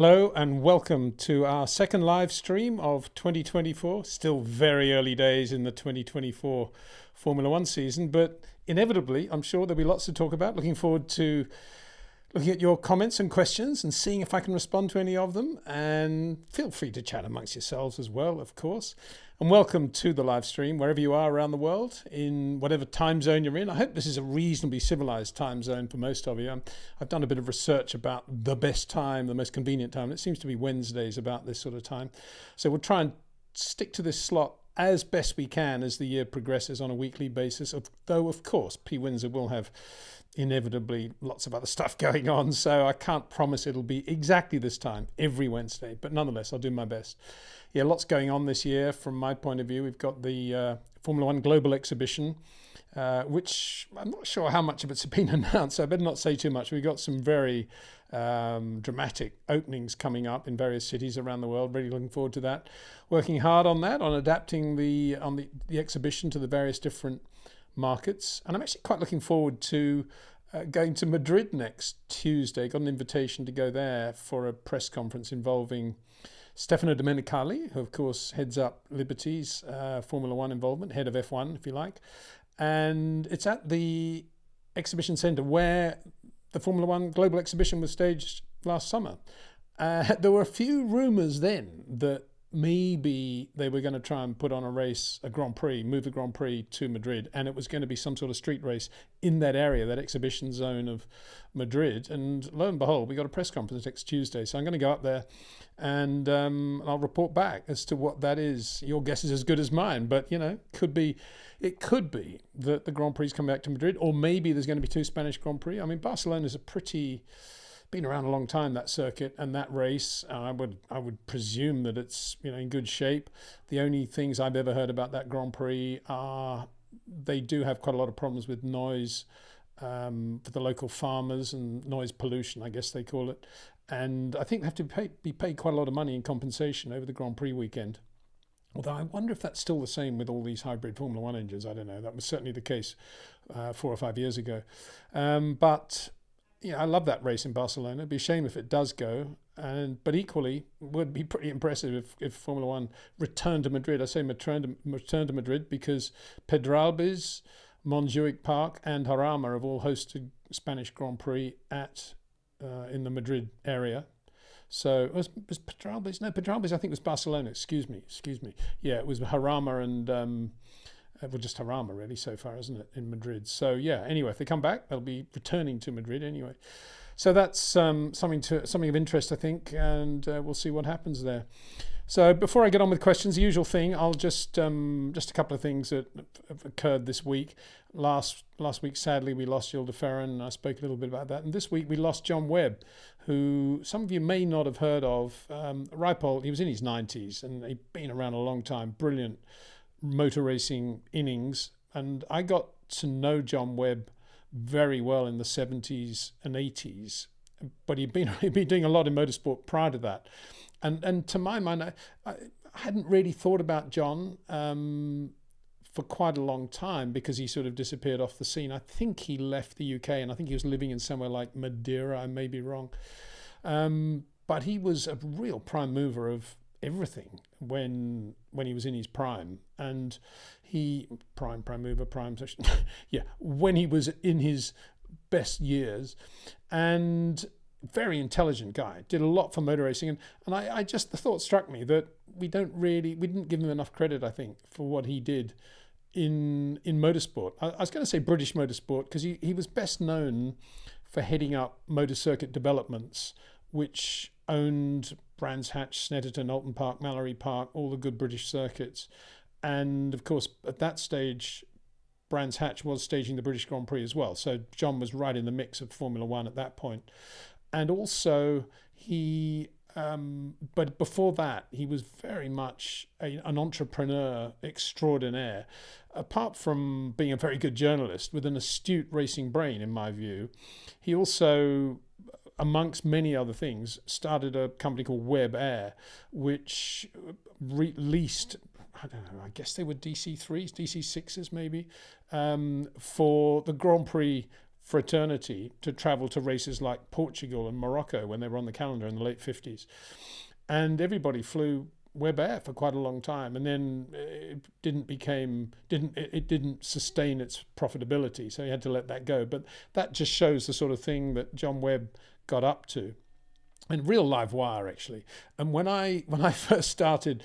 Hello and welcome to our second live stream of 2024. Still very early days in the 2024 Formula One season, but inevitably, I'm sure there'll be lots to talk about. Looking forward to looking at your comments and questions and seeing if I can respond to any of them. And feel free to chat amongst yourselves as well, of course. And welcome to the live stream, wherever you are around the world, in whatever time zone you're in. I hope this is a reasonably civilized time zone for most of you. I've done a bit of research about the best time, the most convenient time. It seems to be Wednesdays about this sort of time. So we'll try and stick to this slot as best we can as the year progresses on a weekly basis. Though, of course, P Windsor will have inevitably lots of other stuff going on. So I can't promise it'll be exactly this time every Wednesday. But nonetheless, I'll do my best. Yeah, lots going on this year from my point of view. We've got the Formula One Global Exhibition, which I'm not sure how much of it's been announced, so I better not say too much. We've got some very dramatic openings coming up in various cities around the world. Really looking forward to that. Working hard on that, on adapting the exhibition to the various different markets. And I'm actually quite looking forward to going to Madrid next Tuesday. Got an invitation to go there for a press conference involving Stefano Domenicali, who of course heads up Liberty's Formula One involvement, head of F1 if you like. And it's at the exhibition centre where the Formula One Global Exhibition was staged last summer. There were a few rumours then that maybe they were going to try and put on a Grand Prix, move the Grand Prix to Madrid, and it was going to be some sort of street race in that area, that exhibition zone of Madrid. And lo and behold, we got a press conference next Tuesday. So I'm going to go up there and I'll report back as to what that is. Your guess is as good as mine, but it could be that the Grand Prix is coming back to Madrid, or maybe there's going to be two Spanish Grand Prix. I mean, Barcelona's been around a long time, that circuit and that race. I would presume that it's in good shape. The only things I've ever heard about that Grand Prix are they do have quite a lot of problems with noise for the local farmers and noise pollution, I guess they call it. And I think they have to be paid quite a lot of money in compensation over the Grand Prix weekend. Although I wonder if that's still the same with all these hybrid Formula One engines. I don't know. That was certainly the case 4 or 5 years ago. But I love that race in Barcelona. It'd be a shame if it does go. But equally, would be pretty impressive if Formula One returned to Madrid. I say return to Madrid because Pedralbes, Montjuic Park and Jarama have all hosted Spanish Grand Prix in the Madrid area. So was Pedralbes? No, Pedralbes I think was Barcelona. Excuse me. Yeah, it was Jarama and just Jarama really so far, isn't it, in Madrid? So yeah. Anyway, if they come back, they'll be returning to Madrid anyway. So that's something of interest, I think, and we'll see what happens there. So before I get on with questions, the usual thing, I'll just a couple of things that have occurred this week. Last week, sadly, we lost Gilles de Ferran. I spoke a little bit about that. And this week, we lost John Webb, who some of you may not have heard of. Ripoll, he was in his 90s, and he'd been around a long time. Brilliant motor racing innings. And I got to know John Webb very well in the 70s and 80s. But he'd been doing a lot in motorsport prior to that. And to my mind, I hadn't really thought about John for quite a long time because he sort of disappeared off the scene. I think he left the UK and I think he was living in somewhere like Madeira. I may be wrong. But he was a real prime mover of everything when he was in his prime. And when he was in his best years. And very intelligent guy, did a lot for motor racing, and I just, the thought struck me that we didn't give him enough credit, I think, for what he did in motorsport. I was going to say British motorsport because he was best known for heading up motor circuit developments, which owned Brands Hatch, Snetterton, Alton Park, Mallory Park, all the good British circuits. And of course, at that stage, Brands Hatch was staging the British Grand Prix as well. So John was right in the mix of Formula One at that point. And also but before that, he was very much an entrepreneur extraordinaire. Apart from being a very good journalist with an astute racing brain, in my view, he also, amongst many other things, started a company called Webb Air, which released, I don't know, I guess they were DC3s, DC6s maybe, for the Grand Prix fraternity to travel to races like Portugal and Morocco when they were on the calendar in the late 50s. And everybody flew Webb Air for quite a long time, and then it didn't sustain its profitability, so he had to let that go. But that just shows the sort of thing that John Webb got up to. And real live wire, actually. And when I first started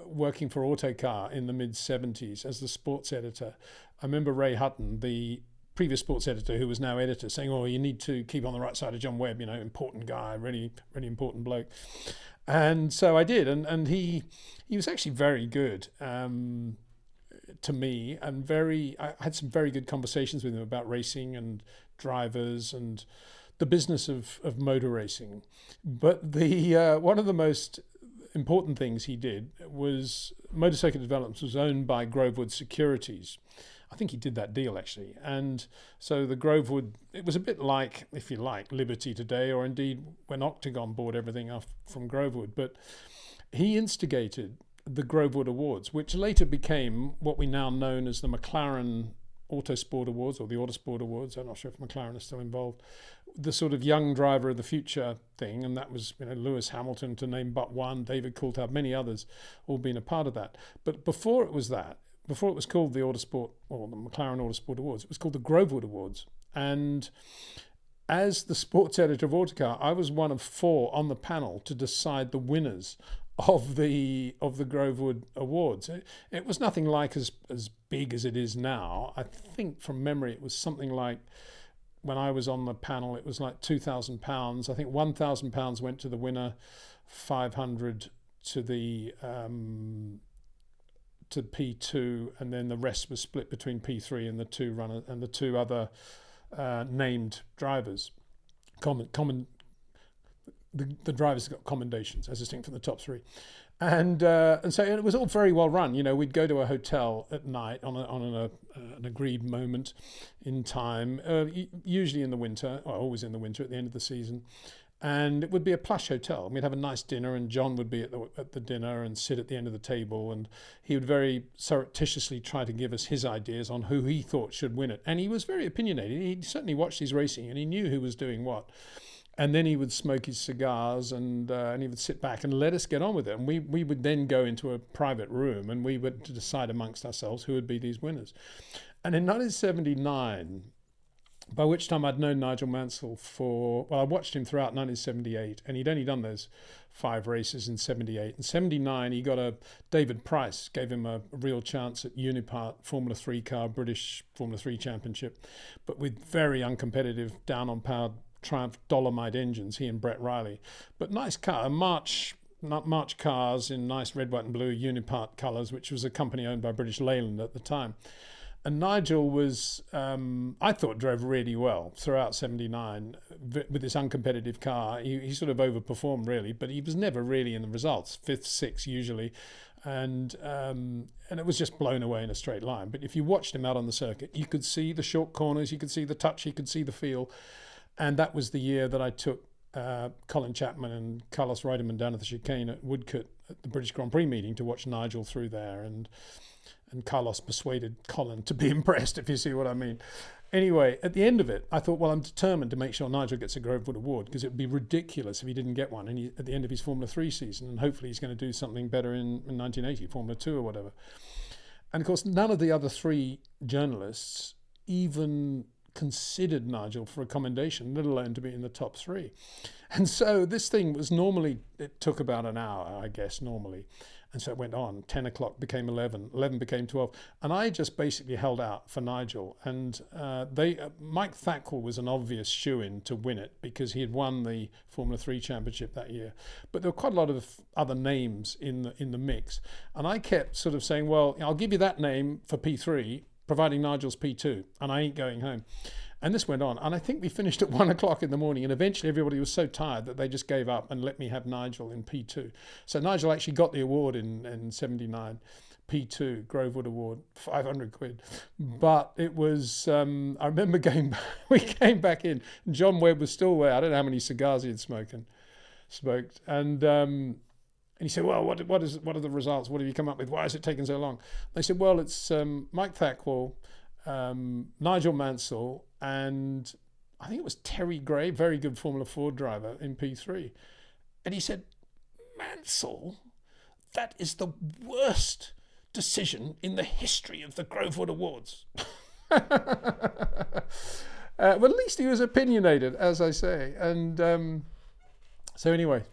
working for Autocar in the mid-70s as the sports editor, I remember Ray Hutton, the previous sports editor who was now editor, saying, "Oh, you need to keep on the right side of John Webb, important guy, really, really important bloke." And so I did, and he was actually very good to me, and I had some very good conversations with him about racing and drivers and the business of motor racing. But the one of the most important things he did was Motorcycle Developments was owned by Grovewood Securities. I think he did that deal, actually. And so the Grovewood, it was a bit like, if you like, Liberty today, or indeed when Octagon bought everything off from Grovewood. But he instigated the Grovewood Awards, which later became what we now know as the McLaren Autosport Awards, or the Autosport Awards. I'm not sure if McLaren is still involved. The sort of young driver of the future thing, and that was Lewis Hamilton, to name but one, David Coulthard, many others, all being a part of that. But before it was called the Autosport, or the McLaren Autosport Awards, it was called the Grovewood Awards. And as the sports editor of Autocar, I was one of 4 on the panel to decide the winners of the Grovewood Awards. It was nothing like as big as it is now. I think from memory it was something like, when I was on the panel, it was like £2,000. I think £1,000 went to the winner, 500 to the to P2, and then the rest was split between P3 and the 2 runners and the 2 other named drivers. The drivers got commendations as distinct from the top 3, and so it was all very well run. We'd go to a hotel at night on an agreed moment in time, usually in the winter, or always in the winter at the end of the season, and it would be a plush hotel. We'd have a nice dinner, and John would be at the dinner and sit at the end of the table, and he would very surreptitiously try to give us his ideas on who he thought should win it. And he was very opinionated. He certainly watched his racing, and he knew who was doing what. And then he would smoke his cigars, and he would sit back and let us get on with it. And we would then go into a private room, and we would decide amongst ourselves who would be these winners. And in 1979, by which time I'd known Nigel Mansell I watched him throughout 1978, and he'd only done those 5 races in 78. In 79, he got David Price gave him a real chance at Unipart Formula 3 car, British Formula 3 Championship, but with very uncompetitive, down-on-powered Triumph Dolomite engines, he and Brett Riley. But nice car, March cars in nice red, white and blue Unipart colours, which was a company owned by British Leyland at the time. And Nigel was, I thought, drove really well throughout 79 with this uncompetitive car. He sort of overperformed, really, but he was never really in the results, 5th, 6th usually. And it was just blown away in a straight line. But if you watched him out on the circuit, you could see the short corners, you could see the touch, you could see the feel. And that was the year that I took Colin Chapman and Carlos Reutemann down to the chicane at Woodcote at the British Grand Prix meeting to watch Nigel through there. And Carlos persuaded Colin to be impressed, if you see what I mean. Anyway, at the end of it, I thought, well, I'm determined to make sure Nigel gets a Grovewood Award, because it would be ridiculous if he didn't get one at the end of his Formula 3 season. And hopefully he's going to do something better in 1980, Formula 2 or whatever. And of course, none of the other 3 journalists even considered Nigel for a commendation, let alone to be in the top 3. And so this thing was it took about an hour, I guess, normally. And so it went on. 10 o'clock became 11, 11 became 12. And I just basically held out for Nigel. And Mike Thackwell was an obvious shoo-in to win it, because he had won the Formula 3 Championship that year. But there were quite a lot of other names in the mix. And I kept sort of saying, well, I'll give you that name for P3, providing Nigel's P2, and I ain't going home. And this went on, and I think we finished at 1 o'clock in the morning, and eventually everybody was so tired that they just gave up and let me have Nigel in P2. So Nigel actually got the award in 79, P2, Grovewood Award, 500 quid. But it was, I remember we came back in, and John Webb was still there. I don't know how many cigars he had smoked. And he said, well, what are the results? What have you come up with? Why is it taking so long? They said, well, it's Mike Thackwell, Nigel Mansell, and I think it was Terry Gray, very good Formula 4 driver in P3. And he said, Mansell, that is the worst decision in the history of the Grovewood Awards. But at least he was opinionated, as I say. And so anyway,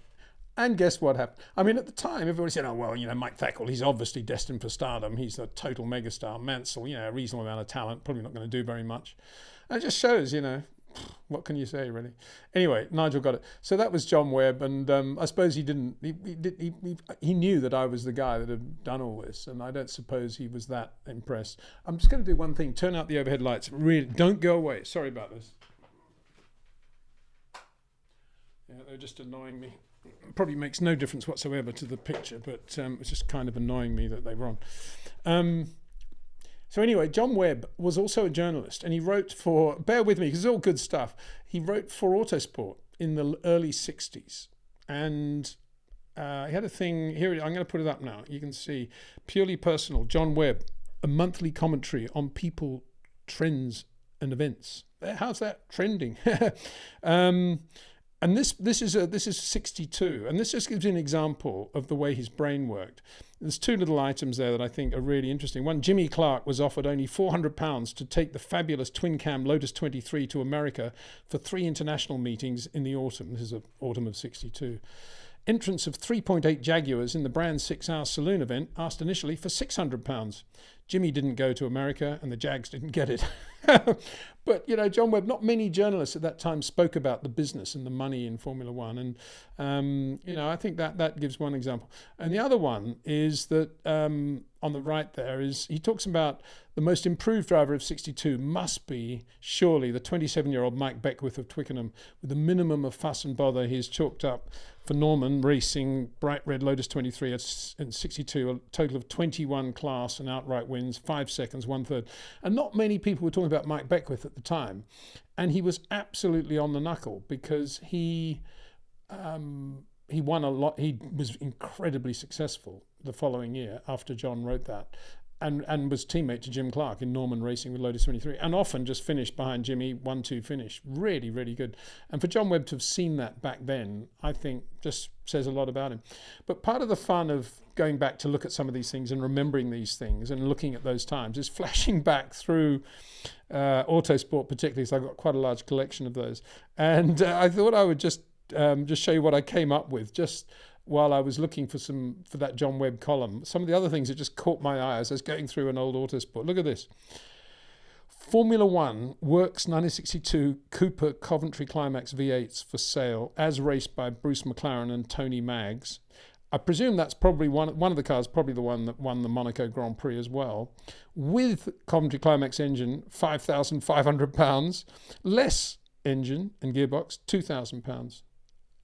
and guess what happened? I mean, at the time, everybody said, oh, well, Mike Thackle, he's obviously destined for stardom. He's a total megastar. Mansell, a reasonable amount of talent, probably not going to do very much. And it just shows, what can you say, really? Anyway, Nigel got it. So that was John Webb, and I suppose he knew that I was the guy that had done all this, and I don't suppose he was that impressed. I'm just going to do one thing. Turn out the overhead lights. Really, don't go away. Sorry about this. Yeah, they're just annoying me. Probably makes no difference whatsoever to the picture, but it's just kind of annoying me that they were on. So anyway, John Webb was also a journalist, and he wrote for, bear with me because it's all good stuff, he wrote for Autosport in the early 60s. And he had a thing, here, I'm going to put it up now. You can see, purely personal, John Webb, a monthly commentary on people, trends and events. How's that trending? And this is 62, and this just gives you an example of the way his brain worked. There's two little items there that I think are really interesting. One, Jimmy Clark was offered only £400 to take the fabulous twin-cam Lotus 23 to America for 3 international meetings in the autumn. This is the autumn of 62. Entrance of 3.8 Jaguars in the Brand 6-hour saloon event asked initially for £600. Jimmy didn't go to America and the Jags didn't get it. But, John Webb, not many journalists at that time spoke about the business and the money in Formula One. And, I think that gives one example. And the other one is that on the right there is, he talks about the most improved driver of 62 must be surely the 27-year-old Mike Beckwith of Twickenham. With a minimum of fuss and bother, he's chalked up for Norman racing bright red Lotus 23 at 62, a total of 21 class and outright wins, 5 seconds, 1/3. And not many people were talking about Mike Beckwith at the time. And he was absolutely on the knuckle because he won a lot. He was incredibly successful the following year after John wrote that. And was teammate to Jim Clark in Norman racing with Lotus 23, and often just finished behind Jimmy, 1-2 finish. Really, really good. And for John Webb to have seen that back then, I think just says a lot about him. But part of the fun of going back to look at some of these things and remembering these things and looking at those times is flashing back through Autosport particularly, so I've got quite a large collection of those. And I thought I would just show you what I came up with, just while I was looking for that John Webb column. Some of the other things that just caught my eye as I was going through an old Autosport. Look at this. Formula One Works 1962 Cooper Coventry Climax V8s for sale, as raced by Bruce McLaren and Tony Maggs. I presume that's probably one of the cars, probably the one that won the Monaco Grand Prix as well. With Coventry Climax engine, £5,500. Less engine and gearbox, £2,000.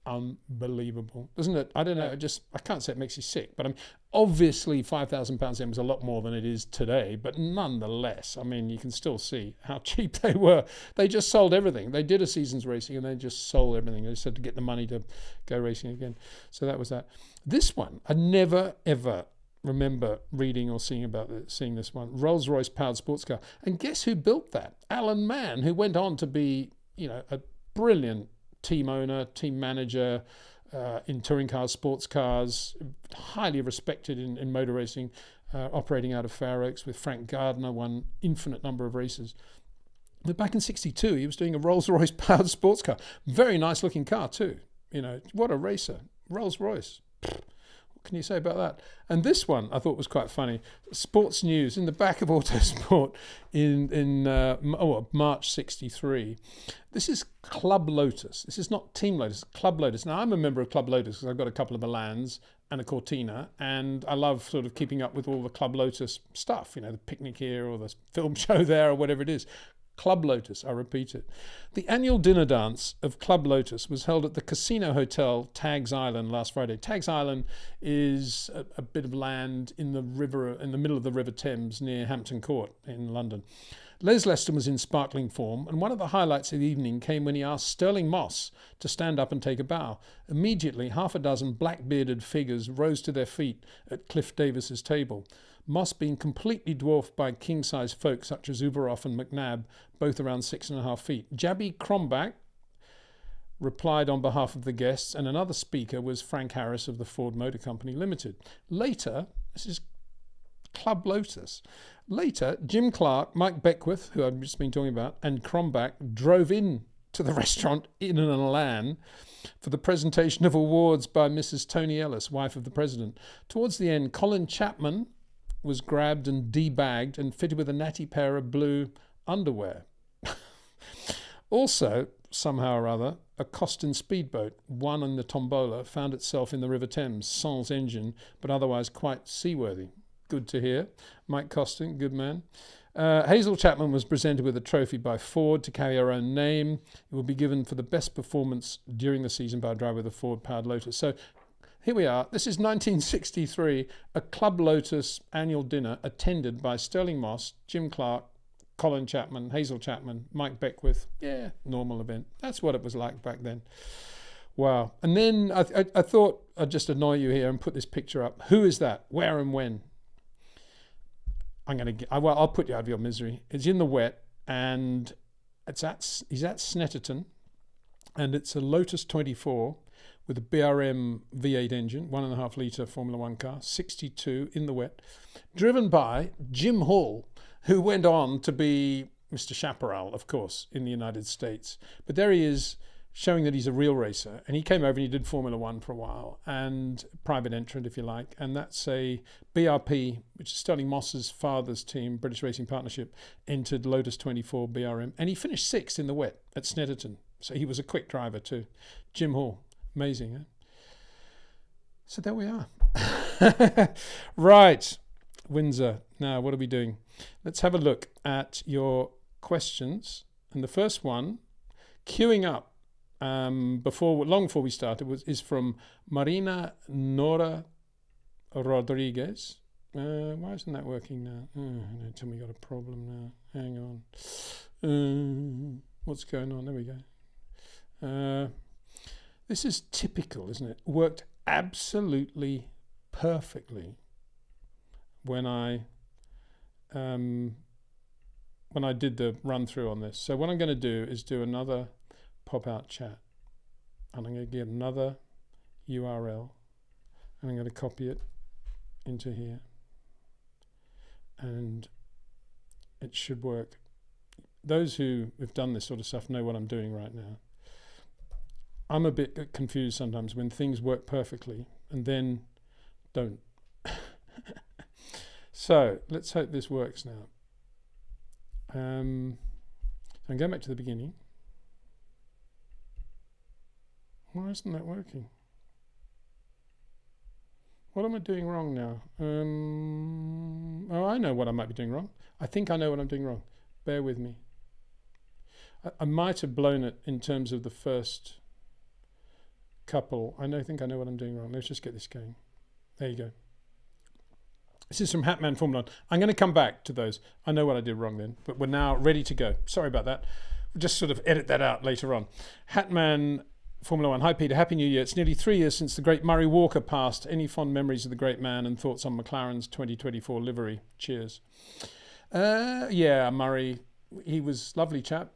Unbelievable, doesn't it? I don't know, I can't say it makes you sick, but obviously £5,000 then was a lot more than it is today, but nonetheless, you can still see how cheap they were. They just sold everything. They did a season's racing and they just sold everything. They just had to get the money to go racing again. So that was that. This one, I never ever remember reading or seeing this one. Rolls-Royce powered sports car. And guess who built that? Alan Mann, who went on to be, a brilliant team owner, team manager in touring cars, sports cars, highly respected in motor racing, operating out of Fair Oaks with Frank Gardner, won infinite number of races. But back in 62, he was doing a Rolls-Royce powered sports car. Very nice looking car too. What a racer. Rolls-Royce. What can you say about that? And this one I thought was quite funny. Sports news in the back of Autosport in March 63. This is Club Lotus. This is not Team Lotus, Club Lotus. Now, I'm a member of Club Lotus because I've got a couple of Milans and a Cortina, and I love sort of keeping up with all the Club Lotus stuff, the picnic here or the film show there or whatever it is. Club Lotus, I repeat it. The annual dinner dance of Club Lotus was held at the Casino Hotel, Tags Island, last Friday. Tags Island is a bit of land in the middle of the River Thames near Hampton Court in London. Les Leston was in sparkling form, and one of the highlights of the evening came when he asked Stirling Moss to stand up and take a bow. Immediately, half a dozen black-bearded figures rose to their feet at Cliff Davis's table, Moss being completely dwarfed by king-size folk such as Uberoff and McNabb, both around 6.5 feet. Jabby Crombach replied on behalf of the guests, and another speaker was Frank Harris of the Ford Motor Company Limited. Later, this is Club Lotus. Later, Jim Clark, Mike Beckwith, who I've just been talking about, and Crombach drove in to the restaurant in an elan for the presentation of awards by Mrs. Tony Ellis, wife of the president. Towards the end, Colin Chapman was grabbed and debagged and fitted with a natty pair of blue underwear. Also, somehow or other, a Costin speedboat, one in the Tombola, found itself in the River Thames, sans engine, but otherwise quite seaworthy. Good to hear. Mike Costin, good man. Hazel Chapman was presented with a trophy by Ford to carry her own name. It will be given for the best performance during the season by a driver with a Ford-powered Lotus. So here we are. This is 1963, a Club Lotus annual dinner attended by Stirling Moss, Jim Clark, Colin Chapman, Hazel Chapman, Mike Beckwith. Yeah, normal event. That's what it was like back then. Wow. And then I thought I'd just annoy you here and put this picture up. Who is that? Where and when? I'll put you out of your misery. It's in the wet, and he's at Snetterton, and it's a Lotus 24 with a BRM V8 engine, 1.5 litre Formula One car, 62 in the wet, driven by Jim Hall, who went on to be Mr. Chaparral, of course, in the United States. But there he is, showing that he's a real racer. And he came over and he did Formula One for a while, and private entrant, if you like. And that's a BRP, which is Stirling Moss's father's team, British Racing Partnership, entered Lotus 24 BRM. And he finished 6th in the wet at Snetterton. So he was a quick driver too. Jim Hall. Amazing, eh? So there we are. Right. Windsor. Now, what are we doing? Let's have a look at your questions. And the first one, queuing up, long before we started, is from Marina Nora Rodriguez. Why isn't that working now? No, tell me you got a problem now. Hang on. What's going on? There we go. This is typical, isn't it? Worked absolutely perfectly when I did the run through on this. So what I'm going to do is do another pop-out chat, and I'm going to get another URL, and I'm going to copy it into here, and it should work. Those who have done this sort of stuff know what I'm doing right now. I'm a bit confused sometimes when things work perfectly and then don't. So let's hope this works now. I'm going back to the beginning. Why isn't that working? What am I doing wrong now? Oh, I know what I might be doing wrong. I think I know what I'm doing wrong. Bear with me. I might have blown it in terms of the first couple. I think I know what I'm doing wrong. Let's just get this going. There you go. This is from Hatman Formula 1. I'm going to come back to those. I know what I did wrong then, but we're now ready to go. Sorry about that. We'll just sort of edit that out later on. Hatman Formula 1. Hi Peter, Happy New Year. It's nearly 3 years since the great Murray Walker passed. Any fond memories of the great man and thoughts on McLaren's 2024 livery? Cheers. Yeah, Murray, he was a lovely chap.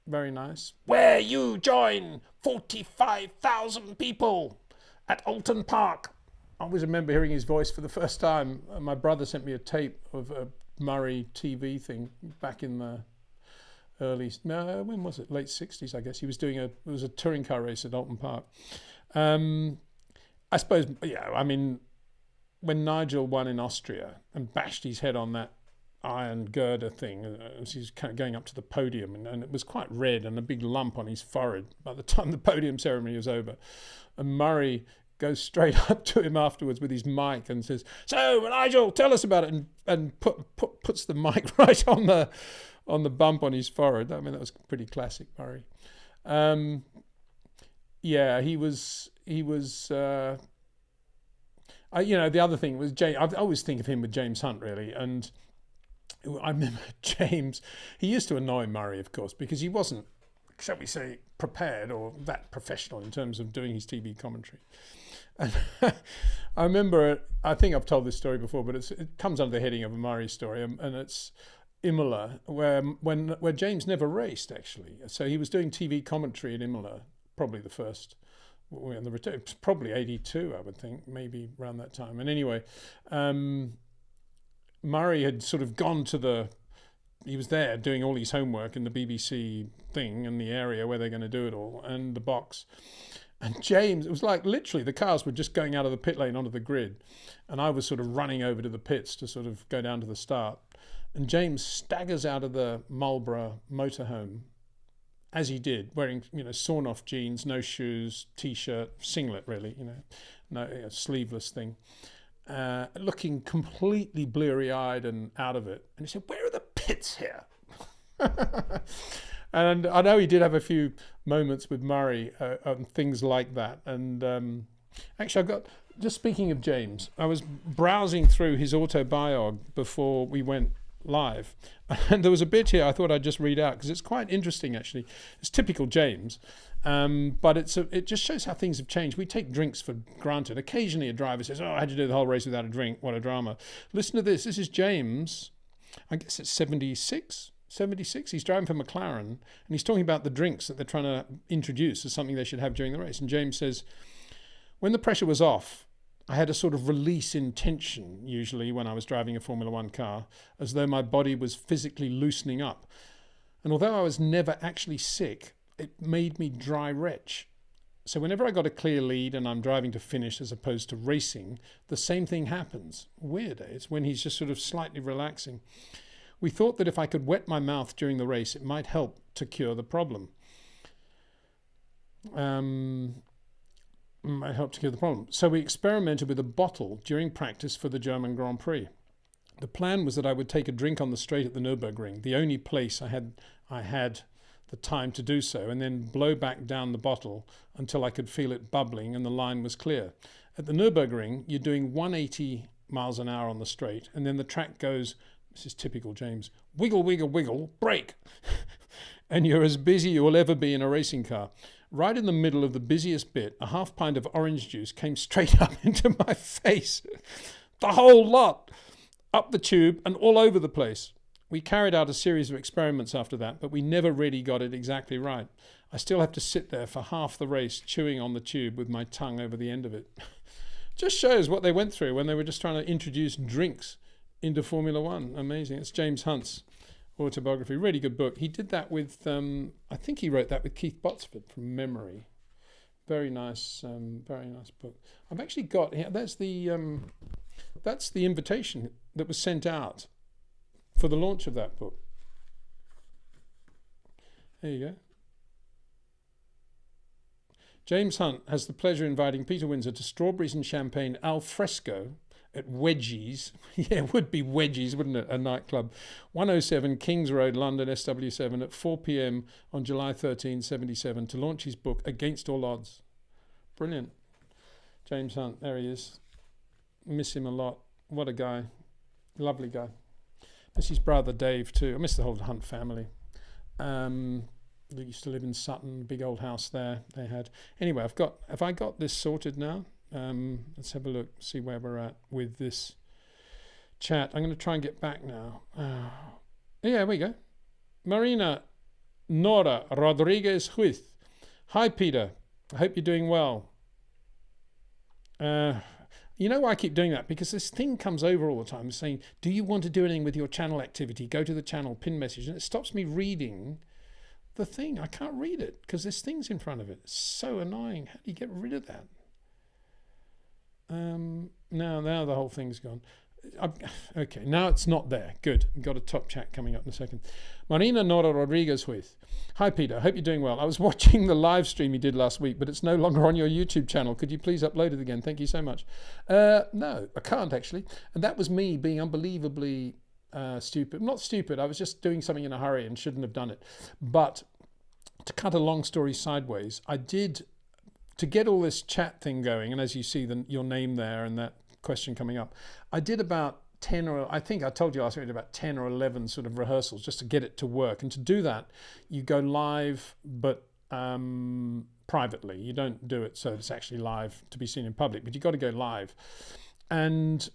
Very nice. Where you join 45,000 people at Alton Park. I always remember hearing his voice for the first time. My brother sent me a tape of a Murray TV thing back in the early, when was it? Late 60s, I guess. He was doing it was a touring car race at Alton Park. I suppose, yeah, I mean, when Nigel won in Austria and bashed his head on that iron girder thing as he's kind of going up to the podium, and it was quite red and a big lump on his forehead by the time the podium ceremony was over. And Murray goes straight up to him afterwards with his mic and says, "So Nigel, tell us about it," and puts the mic right on the bump on his forehead. I mean, that was pretty classic Murray. Yeah, he was the other thing was James. I always think of him with James Hunt, really, and I remember James, he used to annoy Murray, of course, because he wasn't, shall we say, prepared or that professional in terms of doing his TV commentary. And I remember, I think I've told this story before, but it comes under the heading of a Murray story, and it's Imola, where James never raced, actually. So he was doing TV commentary at Imola, probably the first, when the return, it was probably 82, I would think, maybe around that time. And anyway, Murray had sort of gone to he was there doing all his homework in the BBC thing in the area where they're going to do it all, and the box. And James, it was like literally the cars were just going out of the pit lane onto the grid, and I was sort of running over to the pits to sort of go down to the start. And James staggers out of the Marlborough motorhome, as he did, wearing, sawn off jeans, no shoes, t-shirt, singlet really, no sleeveless thing, looking completely bleary-eyed and out of it. And he said, "Where are the pits here?" And I know he did have a few moments with Murray on things like that. And actually, just speaking of James, I was browsing through his autobiog before we went live, and there was a bit here I thought I'd just read out because it's quite interesting, actually. It's typical James, but it just shows how things have changed. We take drinks for granted. Occasionally a driver says, "Oh, I had to do the whole race without a drink. What a drama." Listen to this. This is James. I guess it's 76. He's driving for McLaren, and he's talking about the drinks that they're trying to introduce as something they should have during the race. And James says, "When the pressure was off, I had a sort of release in tension, usually when I was driving a Formula One car, as though my body was physically loosening up. And although I was never actually sick, it made me dry retch. So whenever I got a clear lead and I'm driving to finish as opposed to racing, the same thing happens." Weird, eh? It's when he's just sort of slightly relaxing. "We thought that if I could wet my mouth during the race, it might help to cure the problem." So we experimented with a bottle during practice for the German Grand Prix. The plan was that I would take a drink on the straight at the Nürburgring, the only place I had the time to do so, and then blow back down the bottle until I could feel it bubbling and the line was clear. At the Nürburgring, you're doing 180 miles an hour on the straight, and then the track goes, this is typical James, wiggle, wiggle, wiggle, brake. And you're as busy you will ever be in a racing car. Right in the middle of the busiest bit, a half pint of orange juice came straight up into my face. The whole lot, up the tube and all over the place. We carried out a series of experiments after that, but we never really got it exactly right. I still have to sit there for half the race chewing on the tube with my tongue over the end of it. Just shows what they went through when they were just trying to introduce drinks into Formula One. Amazing. It's James Hunt's autobiography. Really good book. He did that with, I think he wrote that with Keith Botsford from memory. Very nice book. I've actually got here, that's the invitation that was sent out for the launch of that book. There you go. James Hunt has the pleasure of inviting Peter Windsor to Strawberries and Champagne al fresco at Wedgies. Yeah, it would be Wedgies, wouldn't it? A nightclub. 107 Kings Road, London, SW7 at 4 p.m. on July 13, 77 to launch his book, Against All Odds. Brilliant. James Hunt, there he is. Miss him a lot. What a guy. Lovely guy. Miss his brother Dave too. I miss the whole Hunt family. They used to live in Sutton, big old house there they had. Anyway, have I got this sorted now? Let's have a look, see where we're at with this chat. I'm going to try and get back now. Yeah, we go. Marina Nora Rodriguez Huith. Hi, Peter. I hope you're doing well. You know why I keep doing that? Because this thing comes over all the time saying, do you want to do anything with your channel activity? Go to the channel, pin message. And it stops me reading the thing. I can't read it because this thing's in front of it. It's so annoying. How do you get rid of that? Now the whole thing's gone. Okay, now it's not there. Good. We've got a top chat coming up in a second. Marina Nora Rodriguez with. Hi, Peter. I hope you're doing well. I was watching the live stream you did last week, but it's no longer on your YouTube channel. Could you please upload it again? Thank you so much. No, I can't actually. And that was me being unbelievably stupid. Not stupid. I was just doing something in a hurry and shouldn't have done it. But to cut a long story sideways, I did, to get all this chat thing going, and as you see your name there and that question coming up, I did about 10 or, I think I told you last week, about 10 or 11 sort of rehearsals just to get it to work. And to do that, you go live, but privately. You don't do it so it's actually live to be seen in public, but you've got to go live. And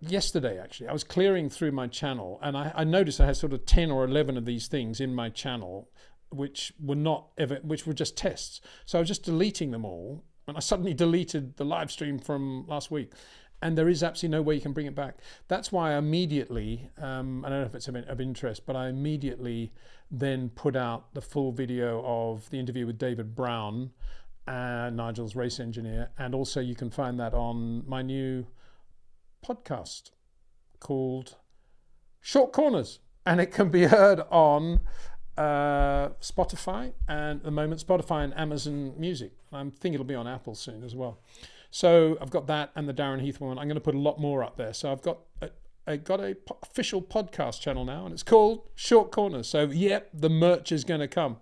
yesterday, actually, I was clearing through my channel, and I noticed I had sort of 10 or 11 of these things in my channel, which were just tests. So I was just deleting them all, and I suddenly deleted the live stream from last week. And there is absolutely no way you can bring it back. That's why I immediately, I don't know if it's of interest, but I immediately then put out the full video of the interview with David Brown, Nigel's race engineer. And also you can find that on my new podcast called Short Corners. And it can be heard on Spotify, and at the moment Spotify and Amazon Music. I think it'll be on Apple soon as well. So I've got that and the Darren Heath one. I'm going to put a lot more up there. So I've got a official podcast channel now, and it's called Short Corners. So yep, the merch is going to come.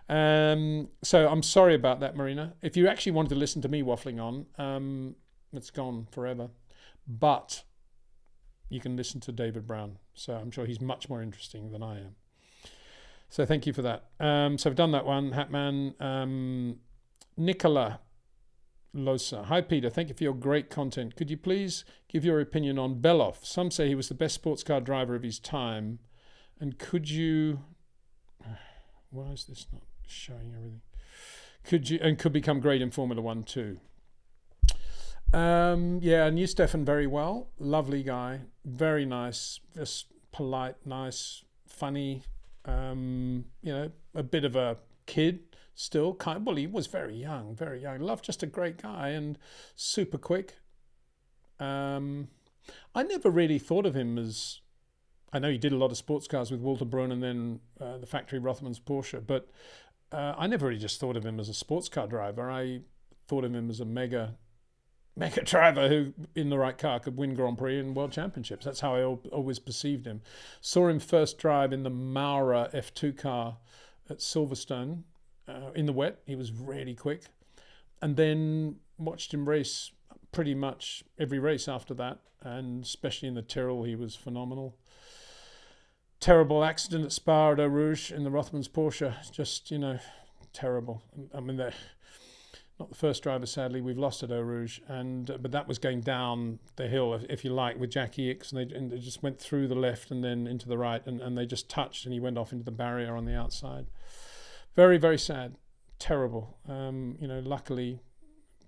So I'm sorry about that, Marina. If you actually wanted to listen to me waffling on, it's gone forever. But you can listen to David Brown. So I'm sure he's much more interesting than I am. So thank you for that. So I've done that one, Hatman. Nicola Losa. Hi, Peter. Thank you for your great content. Could you please give your opinion on Beloff? Some say he was the best sports car driver of his time. And could you... Why is this not showing everything? Could become great in Formula 1 too. Yeah, I knew Stefan very well. Lovely guy. Very nice. Just polite, nice, funny. You know, a bit of a kid still. Well, he was very young, very young. Love, just a great guy and super quick. I never really thought of him as... I know he did a lot of sports cars with Walter Brunn and then the factory Rothmans Porsche, but I never really just thought of him as a sports car driver. I thought of him as a mega driver who, in the right car, could win Grand Prix and World Championships. That's how I always perceived him. Saw him first drive in the Maurer F2 car at Silverstone in the wet. He was really quick. And then watched him race pretty much every race after that, and especially in the Tyrrell, he was phenomenal. Terrible accident at Spa at Eau Rouge in the Rothmans Porsche. Just, you know, terrible. I mean, they're not the first driver, sadly. We've lost at Eau Rouge, but that was going down the hill, if you like, with Jackie Ickx, and they just went through the left and then into the right, and they just touched, and he went off into the barrier on the outside. Very, very sad. Terrible. You know, luckily,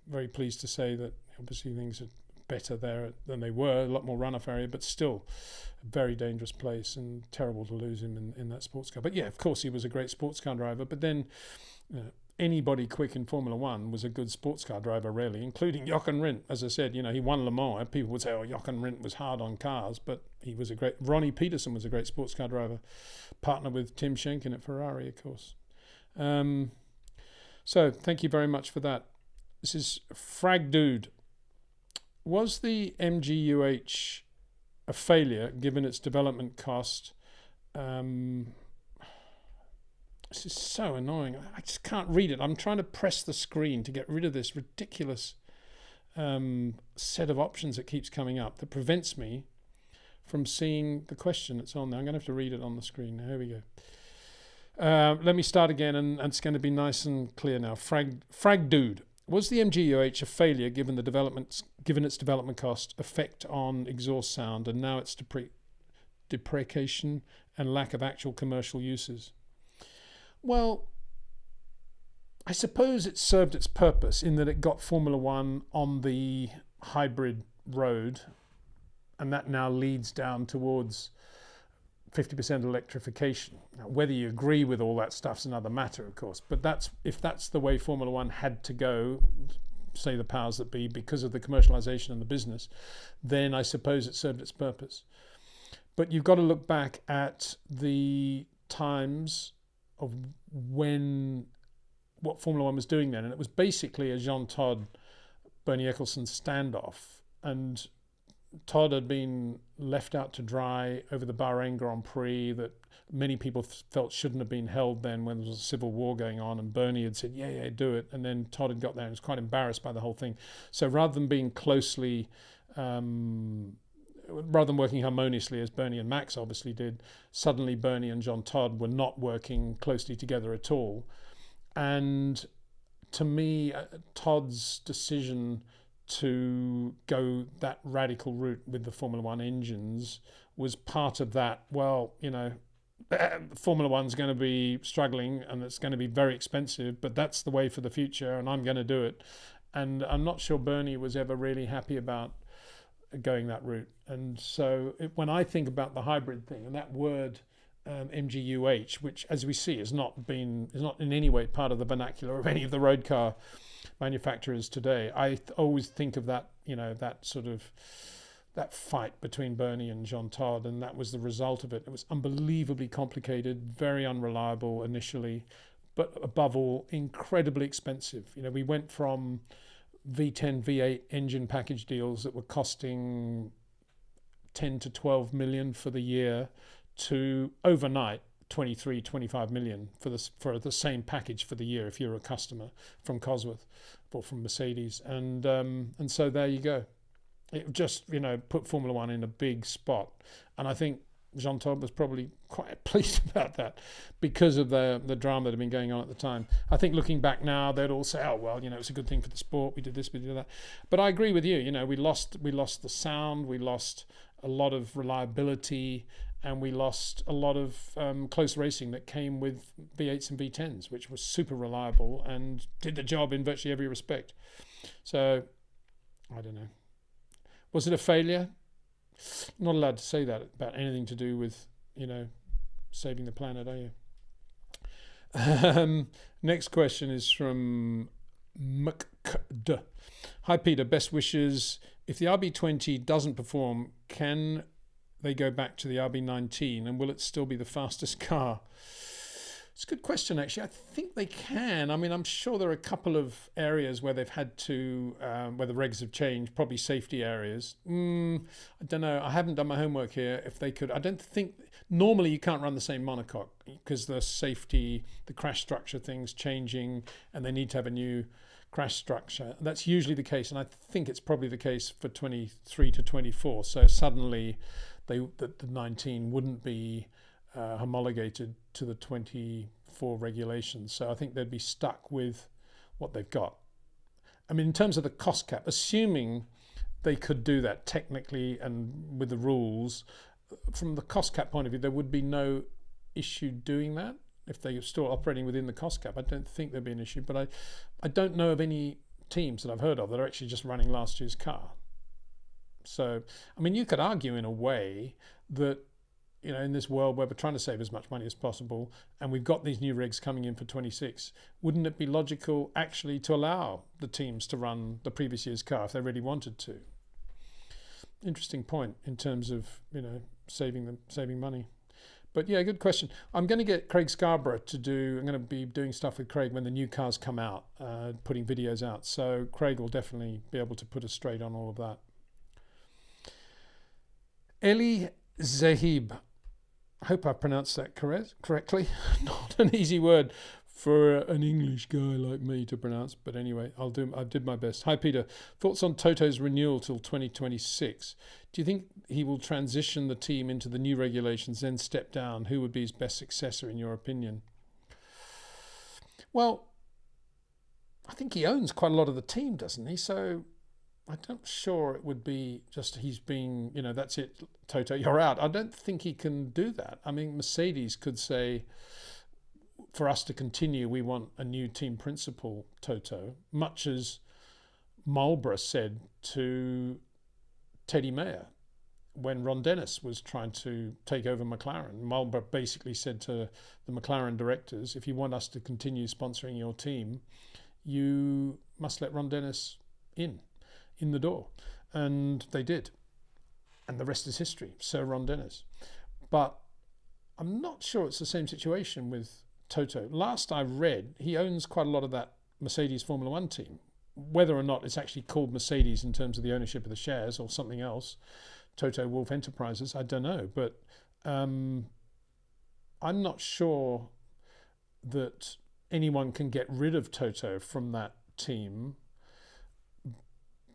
very pleased to say that obviously things are better there than they were, a lot more runoff area, but still a very dangerous place, and terrible to lose him in that sports car. But yeah, of course he was a great sports car driver, but then anybody quick in Formula 1 was a good sports car driver, really, including Jochen Rindt. As I said, you know, he won Le Mans. People would say, oh, Jochen Rindt was hard on cars, but he was Ronnie Peterson was a great sports car driver, partner with Tim Schenken at Ferrari, of course. So thank you very much for that. This is Frag Dude. Was the MGU-H a failure given its development cost? This is so annoying. I just can't read it. I'm trying to press the screen to get rid of this ridiculous set of options that keeps coming up that prevents me from seeing the question that's on there. I'm going to have to read it on the screen. Here we go. Let me start again, and it's going to be nice and clear now. Frag Dude. Was the MGU-H a failure given its development cost, effect on exhaust sound, and now its deprecation and lack of actual commercial uses? Well, I suppose it served its purpose in that it got Formula 1 on the hybrid road, and that now leads down towards 50% electrification. Now, whether you agree with all that stuff's another matter, of course, but if that's the way Formula 1 had to go, say the powers that be, because of the commercialization and the business, then I suppose it served its purpose. But you've got to look back at the times of what Formula 1 was doing then, and it was basically a Jean Todt, Bernie Ecclestone standoff, and Todd had been left out to dry over the Bahrain Grand Prix that many people felt shouldn't have been held then when there was a civil war going on, and Bernie had said, yeah, do it, and then Todd had got there and was quite embarrassed by the whole thing. So rather than being closely rather than working harmoniously as Bernie and Max obviously did, suddenly Bernie and Jean Todt were not working closely together at all. And to me, Todd's decision to go that radical route with the Formula One engines was part of that. Well, Formula One's going to be struggling and it's going to be very expensive, but that's the way for the future and I'm going to do it. And I'm not sure Bernie was ever really happy about going that route. And so when I think about the hybrid thing and that word MGU-H, which as we see is not in any way part of the vernacular of any of the road car manufacturers today, I always think of that, that fight between Bernie and Jean Todt, and that was the result of it. It was unbelievably complicated, very unreliable initially, but above all, incredibly expensive. We went from V10, V8 engine package deals that were costing 10 to 12 million for the year to overnight 23, 25 million for the same package for the year if you're a customer from Cosworth or from Mercedes. And so there you go. It just, put Formula One in a big spot. And I think Jean Todt was probably quite pleased about that because of the drama that had been going on at the time. I think looking back now, they'd all say, oh, well, it's a good thing for the sport. We did this, we did that. But I agree with you. We lost the sound. We lost a lot of reliability, and we lost a lot of close racing that came with V8s and V10s, which was super reliable and did the job in virtually every respect. So, I don't know. Was it a failure? Not allowed to say that about anything to do with, saving the planet, are you? Next question is from McD. Hi, Peter. Best wishes. If the RB20 doesn't perform, can they go back to the RB19 and will it still be the fastest car? It's a good question, actually. I think they can. I mean, I'm sure there are a couple of areas where they've had to, where the regs have changed, probably safety areas. I don't know. I haven't done my homework here. If they could, I don't think, normally you can't run the same monocoque because the safety, the crash structure thing's changing and they need to have a new crash structure. That's usually the case, and I think it's probably the case for 23 to 24. So suddenly the 19 wouldn't be homologated to the 24 regulations. So I think they'd be stuck with what they've got. I mean, in terms of the cost cap, assuming they could do that technically and with the rules, from the cost cap point of view, there would be no issue doing that. If they're still operating within the cost cap, I don't think there'd be an issue. But I don't know of any teams that I've heard of that are actually just running last year's car. So, I mean, you could argue in a way that, in this world where we're trying to save as much money as possible and we've got these new regs coming in for 26, wouldn't it be logical actually to allow the teams to run the previous year's car if they really wanted to? Interesting point in terms of, saving money. But yeah, good question. I'm going to get Craig Scarborough I'm going to be doing stuff with Craig when the new cars come out, putting videos out. So Craig will definitely be able to put us straight on all of that. Eli Zahib. I hope I pronounced that correctly. Not an easy word for an English guy like me to pronounce, but anyway, I did my best. Hi, Peter. Thoughts on Toto's renewal till 2026? Do you think he will transition the team into the new regulations, then step down? Who would be his best successor, in your opinion? Well, I think he owns quite a lot of the team, doesn't he? So I'm not sure it would be just he's being, that's it, Toto, you're out. I don't think he can do that. I mean, Mercedes could say, for us to continue, we want a new team principal, Toto, much as Marlborough said to Teddy Mayer when Ron Dennis was trying to take over McLaren. Marlborough basically said to the McLaren directors, if you want us to continue sponsoring your team, you must let Ron Dennis in the door. And they did. And the rest is history, Sir Ron Dennis. But I'm not sure it's the same situation with Toto. Last I read, he owns quite a lot of that Mercedes Formula One team. Whether or not it's actually called Mercedes in terms of the ownership of the shares or something else, Toto Wolff Enterprises, I don't know. But I'm not sure that anyone can get rid of Toto from that team.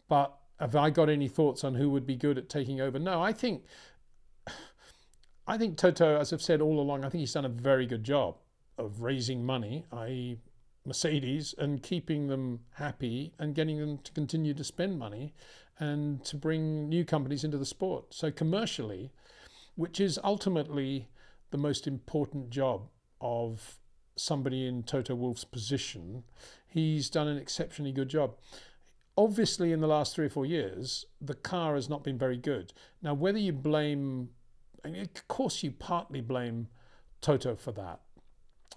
But have I got any thoughts on who would be good at taking over? No, I think Toto, as I've said all along, I think he's done a very good job of raising money, i.e. Mercedes, and keeping them happy and getting them to continue to spend money and to bring new companies into the sport. So commercially, which is ultimately the most important job of somebody in Toto Wolff's position, he's done an exceptionally good job. Obviously, in the last 3 or 4 years, the car has not been very good. Now, whether you blame, I mean, of course you partly blame Toto for that,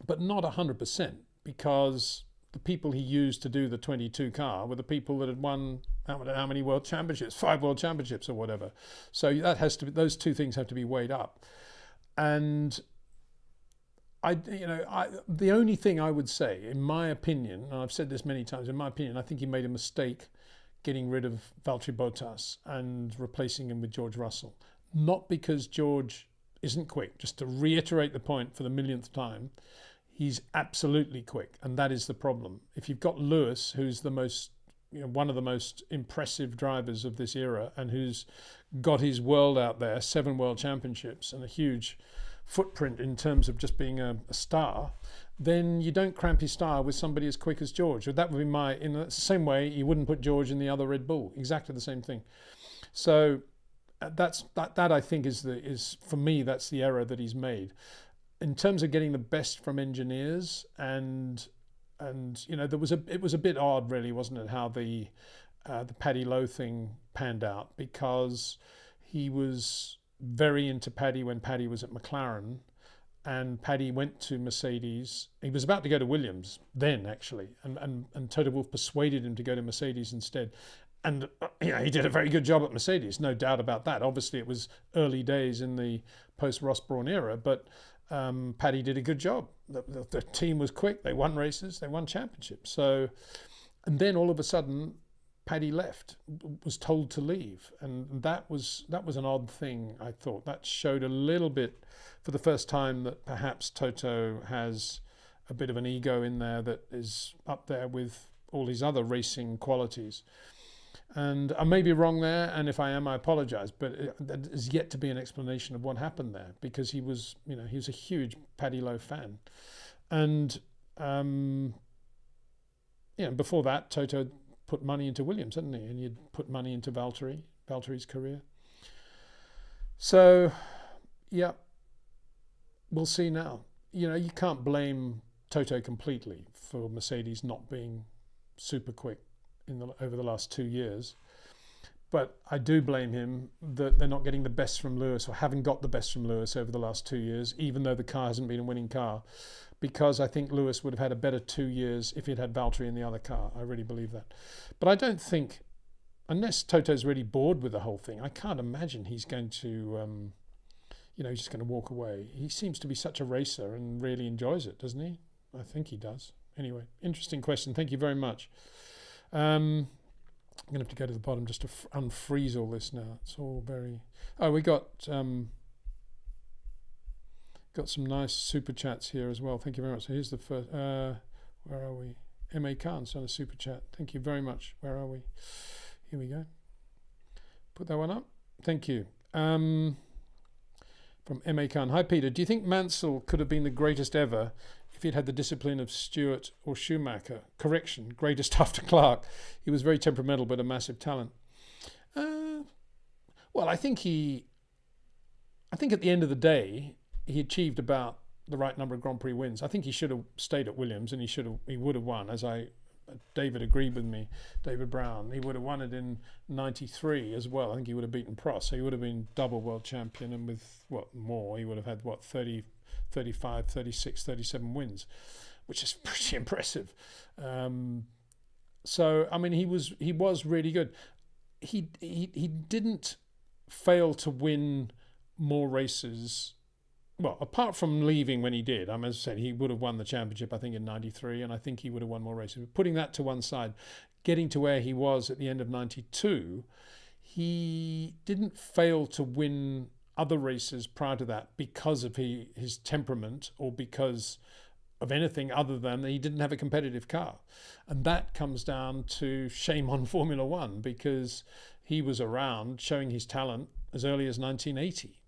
but not 100%, because the people he used to do the 22 car were the people that had won how many world championships, 5 world championships or whatever. So that has to be, those two things have to be weighed up. And the only thing I would say, in my opinion, and I've said this many times, in my opinion, I think he made a mistake getting rid of Valtteri Bottas and replacing him with George Russell. Not because George isn't quick, just to reiterate the point for the millionth time, he's absolutely quick, and that is the problem. If you've got Lewis, who's the most, one of the most impressive drivers of this era, and who's got his world out there, 7 world championships and a huge footprint in terms of just being a star, then you don't cramp his star with somebody as quick as George. That would be in the same way you wouldn't put George in the other Red Bull. Exactly the same thing. So that I think is for me, that's the error that he's made. In terms of getting the best from engineers, and it was a bit odd, really, wasn't it, how the Paddy Lowe thing panned out, because he was very into Paddy when Paddy was at McLaren, and Paddy went to Mercedes. He was about to go to Williams then, actually, and Toto Wolff persuaded him to go to Mercedes instead. And he did a very good job at Mercedes, no doubt about that. Obviously, it was early days in the post-Ross Brawn era, but Paddy did a good job. The team was quick. They won races. They won championships. So, and then all of a sudden, Paddy left, was told to leave, and that was an odd thing. I thought that showed a little bit, for the first time, that perhaps Toto has a bit of an ego in there that is up there with all his other racing qualities. And I may be wrong there, and if I am, I apologise. But there is yet to be an explanation of what happened there, because he was a huge Paddy Lowe fan, and before that, Toto put money into Williams, hadn't he? And you'd put money into Valtteri's career. So, yeah, we'll see now. You can't blame Toto completely for Mercedes not being super quick over the last 2 years. But I do blame him that they're not getting the best from Lewis, or haven't got the best from Lewis over the last 2 years, even though the car hasn't been a winning car, because I think Lewis would have had a better 2 years if he'd had Valtteri in the other car. I really believe that. But I don't think, unless Toto's really bored with the whole thing, I can't imagine he's going to, he's just going to walk away. He seems to be such a racer and really enjoys it, doesn't he? I think he does. Anyway, interesting question. Thank you very much. I'm going to have to go to the bottom just to unfreeze all this now. It's all very... Oh, we got some nice super chats here as well. Thank you very much. So here's the first... where are we? M.A. Khan's on a super chat. Thank you very much. Where are we? Here we go. Put that one up. Thank you. From M.A. Khan. Hi, Peter. Do you think Mansell could have been the greatest ever if he'd had the discipline of Stewart or Schumacher? Correction, greatest after Clark. He was very temperamental but a massive talent. Well, I think at the end of the day, he achieved about the right number of Grand Prix wins. I think he should have stayed at Williams, and he would have won, as David agreed with me, David Brown. He would have won it in 93 as well. I think he would have beaten Prost, so he would have been double world champion, and with more, he would have had 30, 35, 36, 37 wins, which is pretty impressive. So I mean, he was really good. He didn't fail to win more races. Well, apart from leaving when he did, as I said, he would have won the championship, I think, in 93, and I think he would have won more races. But putting that to one side, getting to where he was at the end of 92, he didn't fail to win other races prior to that because of his temperament, or because of anything other than he didn't have a competitive car. And that comes down to shame on Formula One, because he was around showing his talent as early as 1980,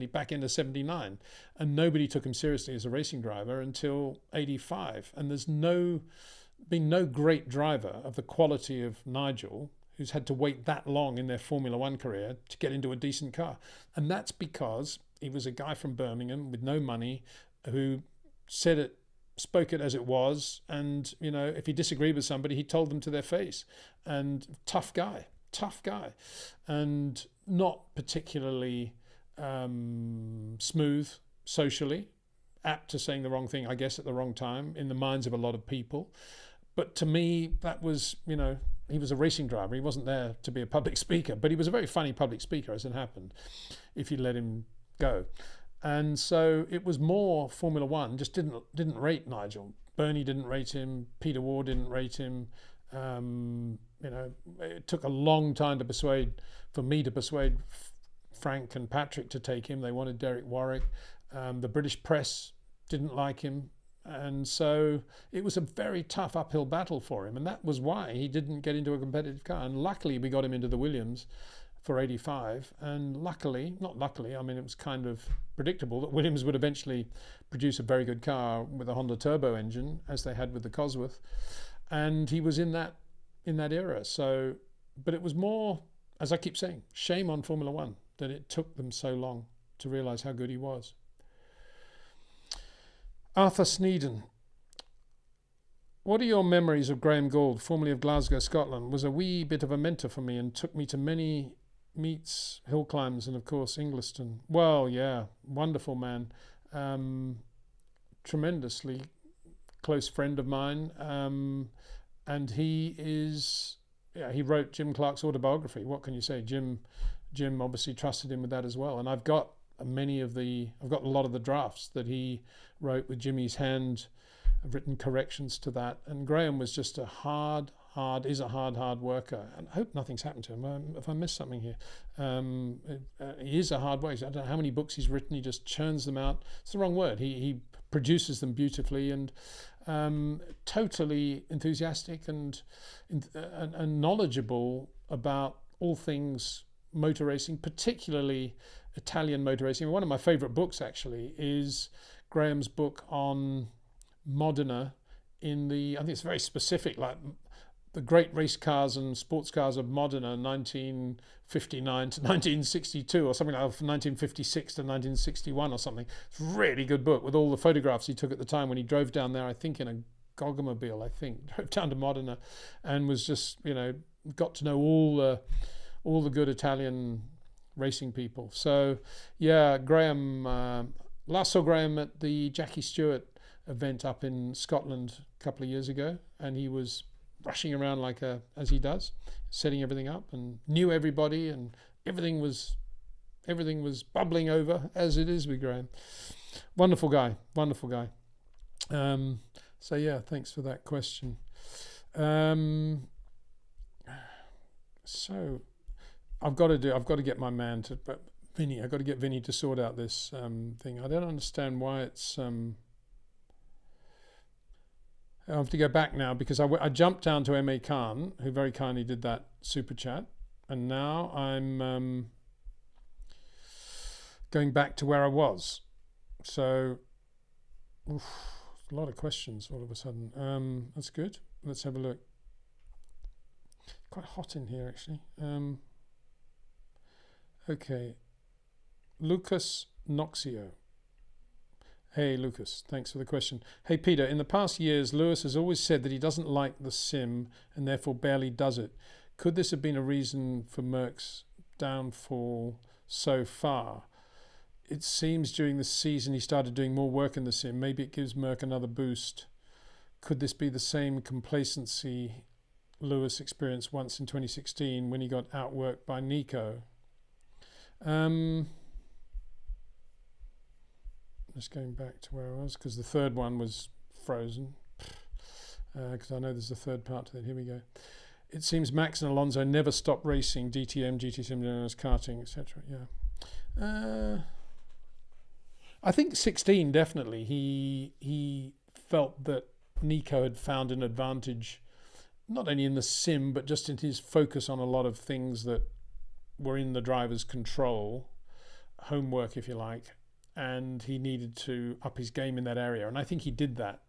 back into 79. And nobody took him seriously as a racing driver until 85. And there's been no great driver of the quality of Nigel who's had to wait that long in their Formula One career to get into a decent car. And that's because he was a guy from Birmingham with no money who spoke it as it was. And, you know, if he disagreed with somebody, he told them to their face. And tough guy. And not particularly smooth socially, apt to saying the wrong thing, I guess, at the wrong time in the minds of a lot of people. But to me, that was, you know, he was a racing driver. He wasn't there to be a public speaker, but he was a very funny public speaker, as it happened, if you let him go. And so it was more Formula One just didn't rate Nigel. Bernie didn't rate him. Peter Ward didn't rate him. You know, it took a long time for me to persuade Frank and Patrick to take him. They wanted Derek Warwick. The British press didn't like him. And so it was a very tough uphill battle for him. And that was why he didn't get into a competitive car. And luckily, we got him into the Williams for 85. And not luckily, I mean, it was kind of predictable that Williams would eventually produce a very good car with a Honda turbo engine, as they had with the Cosworth. And he was in that era. So, but it was more, as I keep saying, shame on Formula One that it took them so long to realize how good he was. Arthur Sneeden. What are your memories of Graham Gauld, formerly of Glasgow, Scotland? Was a wee bit of a mentor for me and took me to many meets, hill climbs, and of course Ingliston. Well, yeah, wonderful man. Tremendously close friend of mine. And he wrote Jim Clark's autobiography. What can you say? Jim obviously trusted him with that as well. And I've got a lot of the drafts that he wrote with Jimmy's hand. I've written corrections to that. And Graham was just a hard worker. And I hope nothing's happened to him. If I missed something here, he is a hard worker. I don't know how many books he's written. He just churns them out. It's the wrong word. He produces them beautifully and totally enthusiastic and knowledgeable about all things motor racing, particularly Italian motor racing. One of my favorite books actually is Graham's book on Modena I think it's very specific, like the great race cars and sports cars of Modena, 1959 to 1962 or something, like from 1956 to 1961 or something. It's a really good book with all the photographs he took at the time when he drove down there, I think in a Gogomobile, drove down to Modena and was just, you know, got to know all the good Italian racing people. So yeah, Graham, last saw Graham at the Jackie Stewart event up in Scotland a couple of years ago, and he was rushing around as he does, setting everything up, and knew everybody, and everything was bubbling over, as it is with Graham. Wonderful guy. So yeah, thanks for that question. So I've got to get my man Vinny. I've got to get Vinny to sort out this thing. I don't understand why it's. I have to go back now because I jumped down to M.A. Khan, who very kindly did that super chat, and now I'm going back to where I was. So, a lot of questions all of a sudden. That's good. Let's have a look. Quite hot in here, actually. Okay. Lucas Noxio. Hey, Lucas. Thanks for the question. Hey, Peter. In the past years, Lewis has always said that he doesn't like the sim and therefore barely does it. Could this have been a reason for Merck's downfall so far? It seems during the season he started doing more work in the sim. Maybe it gives Merck another boost. Could this be the same complacency Lewis experienced once in 2016 when he got outworked by Nico? Just going back to where I was, because the third one was frozen, because I know there's a third part to that. Here we go. It seems Max and Alonso never stopped racing DTM, GT Simulators, karting, etc. Yeah. I think 16 definitely. He felt that Nico had found an advantage, not only in the sim, but just in his focus on a lot of things that were in the driver's control, homework, if you like, and he needed to up his game in that area. And I think he did that.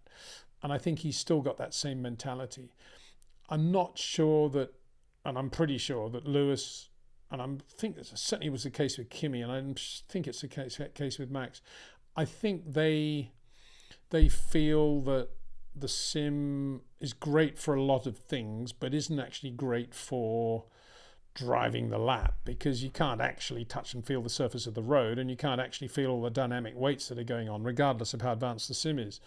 And I think he's still got that same mentality. I'm not sure that, and I'm pretty sure that Lewis, and I think it certainly was the case with Kimi, and I think it's the case with Max. I think they feel that the sim is great for a lot of things, but isn't actually great for driving the lap, because you can't actually touch and feel the surface of the road, and you can't actually feel all the dynamic weights that are going on, regardless of how advanced the sim is.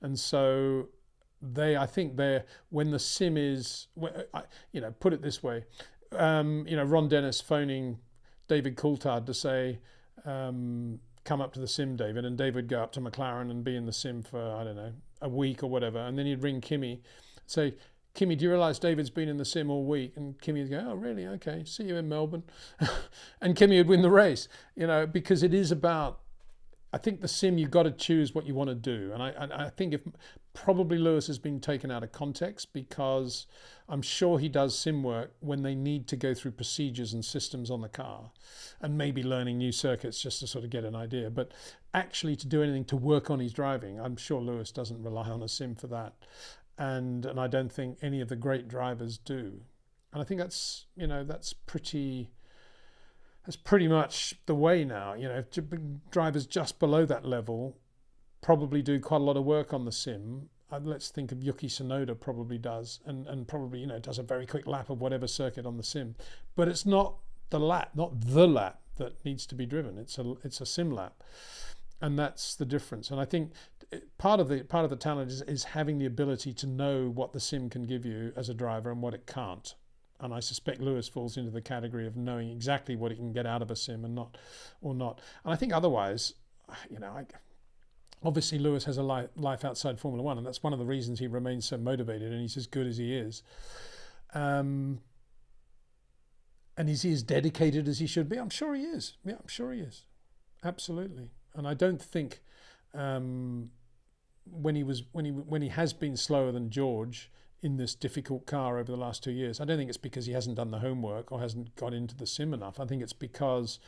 And so I think when the sim is, put it this way, Ron Dennis phoning David Coulthard to say, come up to the sim, David, and David would go up to McLaren and be in the sim for, I don't know, a week or whatever, and then he'd ring Kimi, say, Kimi, do you realise David's been in the sim all week? And Kimi would go, oh, really? Okay, see you in Melbourne. And Kimi would win the race, because it is about, I think the sim, you've got to choose what you want to do. And I think if probably Lewis has been taken out of context, because I'm sure he does sim work when they need to go through procedures and systems on the car, and maybe learning new circuits just to sort of get an idea. But actually to do anything to work on his driving, I'm sure Lewis doesn't rely on a sim for that. And I don't think any of the great drivers do. And I think that's pretty much the way now. Drivers just below that level probably do quite a lot of work on the sim. Let's think of Yuki Tsunoda probably does, and probably does a very quick lap of whatever circuit on the sim. But it's not the lap that needs to be driven. It's a sim lap. And that's the difference. And I think part of the talent is having the ability to know what the sim can give you as a driver and what it can't. And I suspect Lewis falls into the category of knowing exactly what he can get out of a sim and not. And I think otherwise, obviously Lewis has a life outside Formula One, and that's one of the reasons he remains so motivated and he's as good as he is. And is he as dedicated as he should be? I'm sure he is. Yeah, I'm sure he is. Absolutely. And I don't think when he has been slower than George in this difficult car over the last 2 years, I don't think it's because he hasn't done the homework or hasn't got into the sim enough. I think it's because,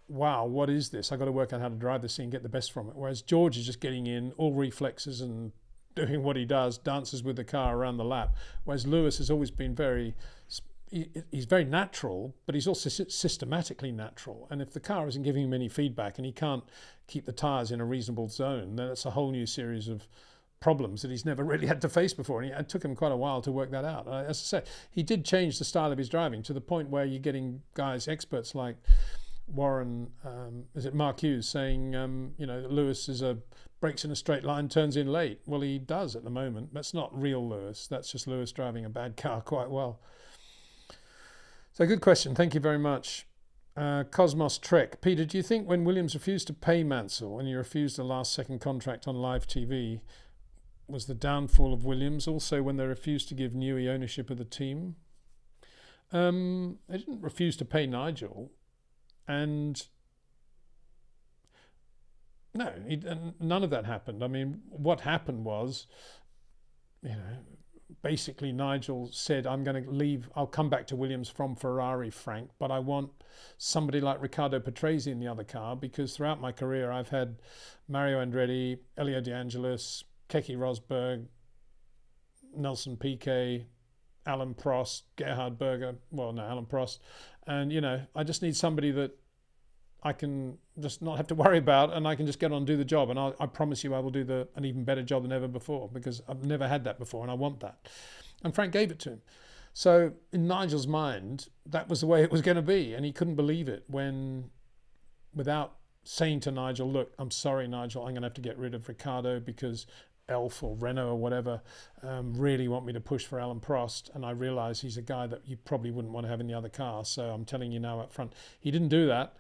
wow, what is this? I got to work out how to drive this thing and get the best from it. Whereas George is just getting in, all reflexes and doing what he does, dances with the car around the lap. Whereas Lewis has always been he's very natural, but he's also systematically natural. And if the car isn't giving him any feedback and he can't keep the tyres in a reasonable zone, then it's a whole new series of problems that he's never really had to face before. And it took him quite a while to work that out. As I say, he did change the style of his driving to the point where you're getting guys, experts like Warren, Mark Hughes, saying, Lewis brakes in a straight line, turns in late. Well, he does at the moment. That's not real Lewis. That's just Lewis driving a bad car quite well. So good question. Thank you very much. Cosmos Trek. Peter, do you think when Williams refused to pay Mansell and he refused a last-second contract on live TV was the downfall of Williams? Also, when they refused to give Newey ownership of the team? They didn't refuse to pay Nigel. And no, none of that happened. I mean, what happened was, basically Nigel said, I'm going to leave, I'll come back to Williams from Ferrari, Frank, but I want somebody like Riccardo Patrese in the other car, because throughout my career I've had Mario Andretti, Elio De Angelis, Keke Rosberg, Nelson Piquet, Alan Prost, Gerhard Berger, Alan Prost, and I just need somebody that I can just not have to worry about, and I can just get on and do the job. And I promise you I will do an even better job than ever before, because I've never had that before and I want that. And Frank gave it to him. So in Nigel's mind, that was the way it was going to be. And he couldn't believe it when, without saying to Nigel, look, I'm sorry, Nigel, I'm going to have to get rid of Ricciardo because Elf or Renault or whatever really want me to push for Alan Prost. And I realise he's a guy that you probably wouldn't want to have in the other car. So I'm telling you now up front. He didn't do that.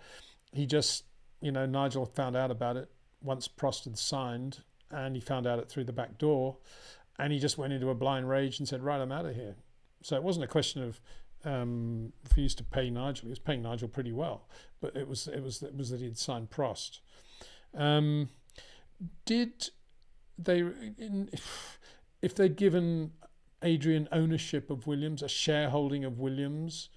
He just, Nigel found out about it once Prost had signed, and he found out it through the back door, and he just went into a blind rage and said, right, I'm out of here. So it wasn't a question of refused to pay Nigel. He was paying Nigel pretty well, but it was that he had signed Prost. Did if they'd given Adrian ownership of Williams, a shareholding of Williams,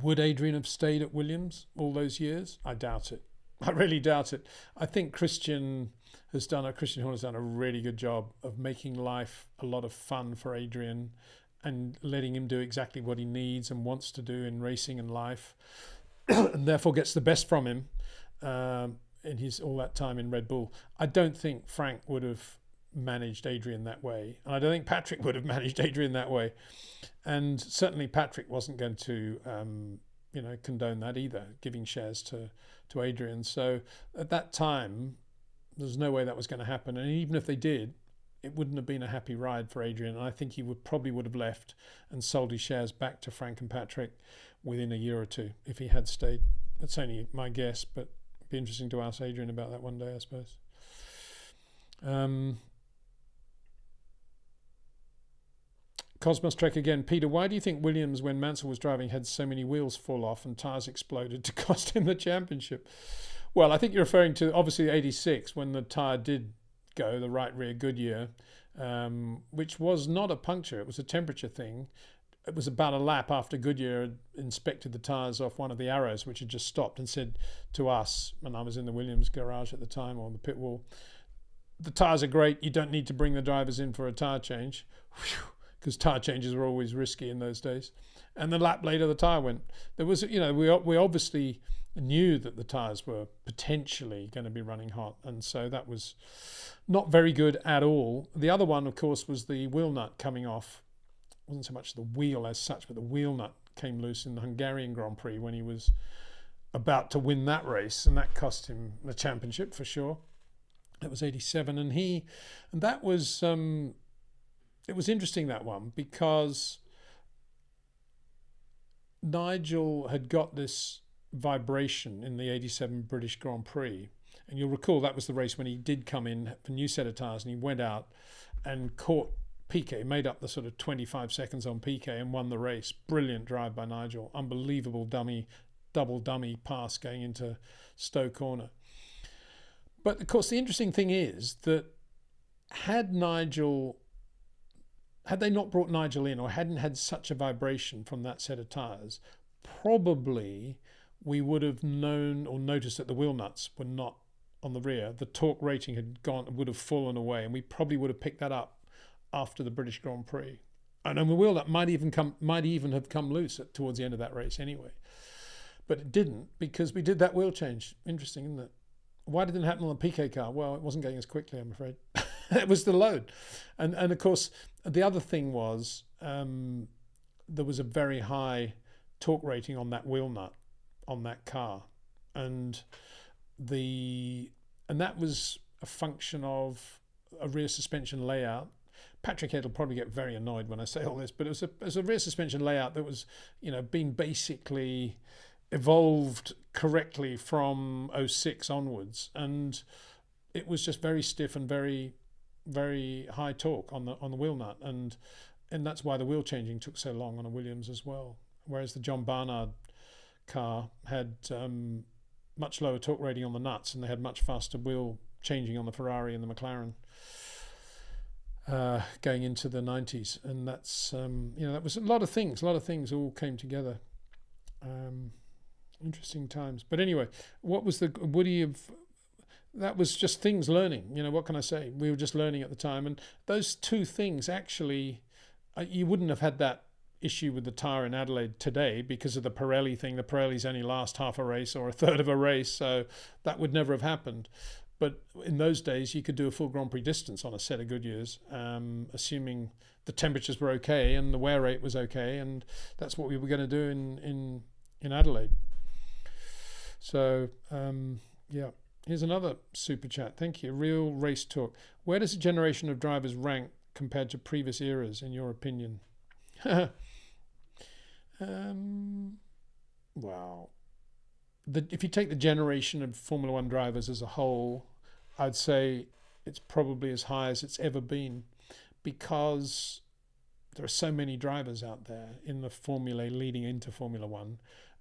would Adrian have stayed at Williams all those years? I doubt it. I really doubt it. I think Christian Horner has done a really good job of making life a lot of fun for Adrian and letting him do exactly what he needs and wants to do in racing and life, and therefore gets the best from him in his all that time in Red Bull. I don't think Frank would have managed Adrian that way, and I don't think Patrick would have managed Adrian that way, and certainly Patrick wasn't going to condone that either, giving shares to Adrian. So at that time there's no way that was going to happen, and even if they did, it wouldn't have been a happy ride for Adrian. And I think he would have left and sold his shares back to Frank and Patrick within a year or two if he had stayed. That's only my guess, but it'd be interesting to ask Adrian about that one day, I suppose. Cosmos Trek again. Peter, why do you think Williams, when Mansell was driving, had so many wheels fall off and tyres exploded to cost him the championship? Well, I think you're referring to obviously 86 when the tyre did go, the right rear Goodyear, which was not a puncture, it was a temperature thing. It was about a lap after Goodyear had inspected the tyres off one of the Arrows, which had just stopped, and said to us, and I was in the Williams garage at the time, or the pit wall, the tyres are great, you don't need to bring the drivers in for a tyre change. Because tyre changes were always risky in those days. And the lap later, the tyre went. There was, we obviously knew that the tyres were potentially going to be running hot, and so that was not very good at all. The other one, of course, was the wheel nut coming off. It wasn't so much the wheel as such, but the wheel nut came loose in the Hungarian Grand Prix when he was about to win that race, and that cost him the championship for sure. That was 87, and that was it was interesting, that one, because Nigel had got this vibration in the 87 British Grand Prix, and you'll recall that was the race when he did come in for a new set of tyres, and he went out and caught Piquet, made up the sort of 25 seconds on Piquet and won the race. Brilliant drive by Nigel, unbelievable double dummy pass going into Stowe Corner. But of course the interesting thing is that had they not brought Nigel in, or hadn't had such a vibration from that set of tyres, probably we would have known or noticed that the wheel nuts were not on the rear. The torque rating would have fallen away, and we probably would have picked that up after the British Grand Prix. And the wheel nut might even have come loose towards the end of that race anyway. But it didn't, because we did that wheel change. Interesting, isn't it? Why didn't it happen on the Piquet car? Well, it wasn't going as quickly, I'm afraid. It was the load. And of course, the other thing was there was a very high torque rating on that wheel nut on that car. And that was a function of a rear suspension layout. Patrick Head will probably get very annoyed when I say all this, but it was a rear suspension layout that was, been basically evolved correctly from 06 onwards, and it was just very stiff and very, very high torque on the wheel nut, and that's why the wheel changing took so long on a Williams as well. Whereas the John Barnard car had much lower torque rating on the nuts, and they had much faster wheel changing on the Ferrari and the McLaren going into the 90s, and that's that was a lot of things all came together. Interesting times. But anyway, what was the Woody of that? Was just things learning. What can I say? We were just learning at the time, and those two things actually, you wouldn't have had that issue with the tyre in Adelaide today because of the Pirelli thing. The Pirellis only last half a race or a third of a race, so that would never have happened. But in those days, you could do a full Grand Prix distance on a set of Goodyears, assuming the temperatures were okay and the wear rate was okay, and that's what we were going to do in Adelaide. So, yeah. Here's another super chat. Thank you. Real Race Talk. Where does a generation of drivers rank compared to previous eras, in your opinion? Well, if you take the generation of Formula One drivers as a whole, I'd say it's probably as high as it's ever been, because there are so many drivers out there in the Formula leading into Formula One,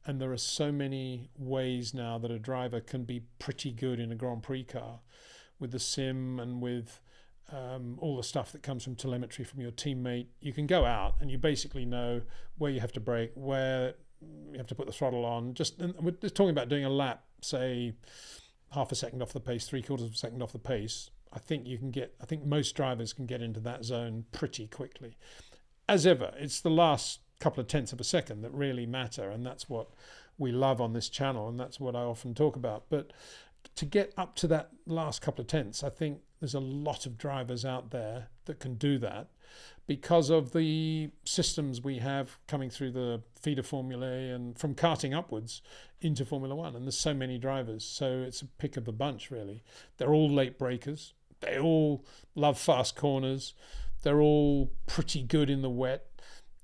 and there are so many ways now that a driver can be pretty good in a Grand Prix car. the sim and with all the stuff that comes from telemetry from your teammate. You can go out and you basically know where you have to brake, where you have to put the throttle on. We're just talking about doing a lap, say half a second off the pace, 3/4 of a second off the pace. I think most drivers can get into that zone pretty quickly. As ever, it's the last couple of tenths of a second that really matter, and that's what we love on this channel, and that's what I often talk about. But to get up to that last couple of tenths, I think there's a lot of drivers out there that can do that because of the systems we have coming through the feeder formulae and from karting upwards into Formula One. And there's so many drivers, so it's a pick of the bunch, really. They're all late breakers. They all love fast corners. They're all pretty good in the wet.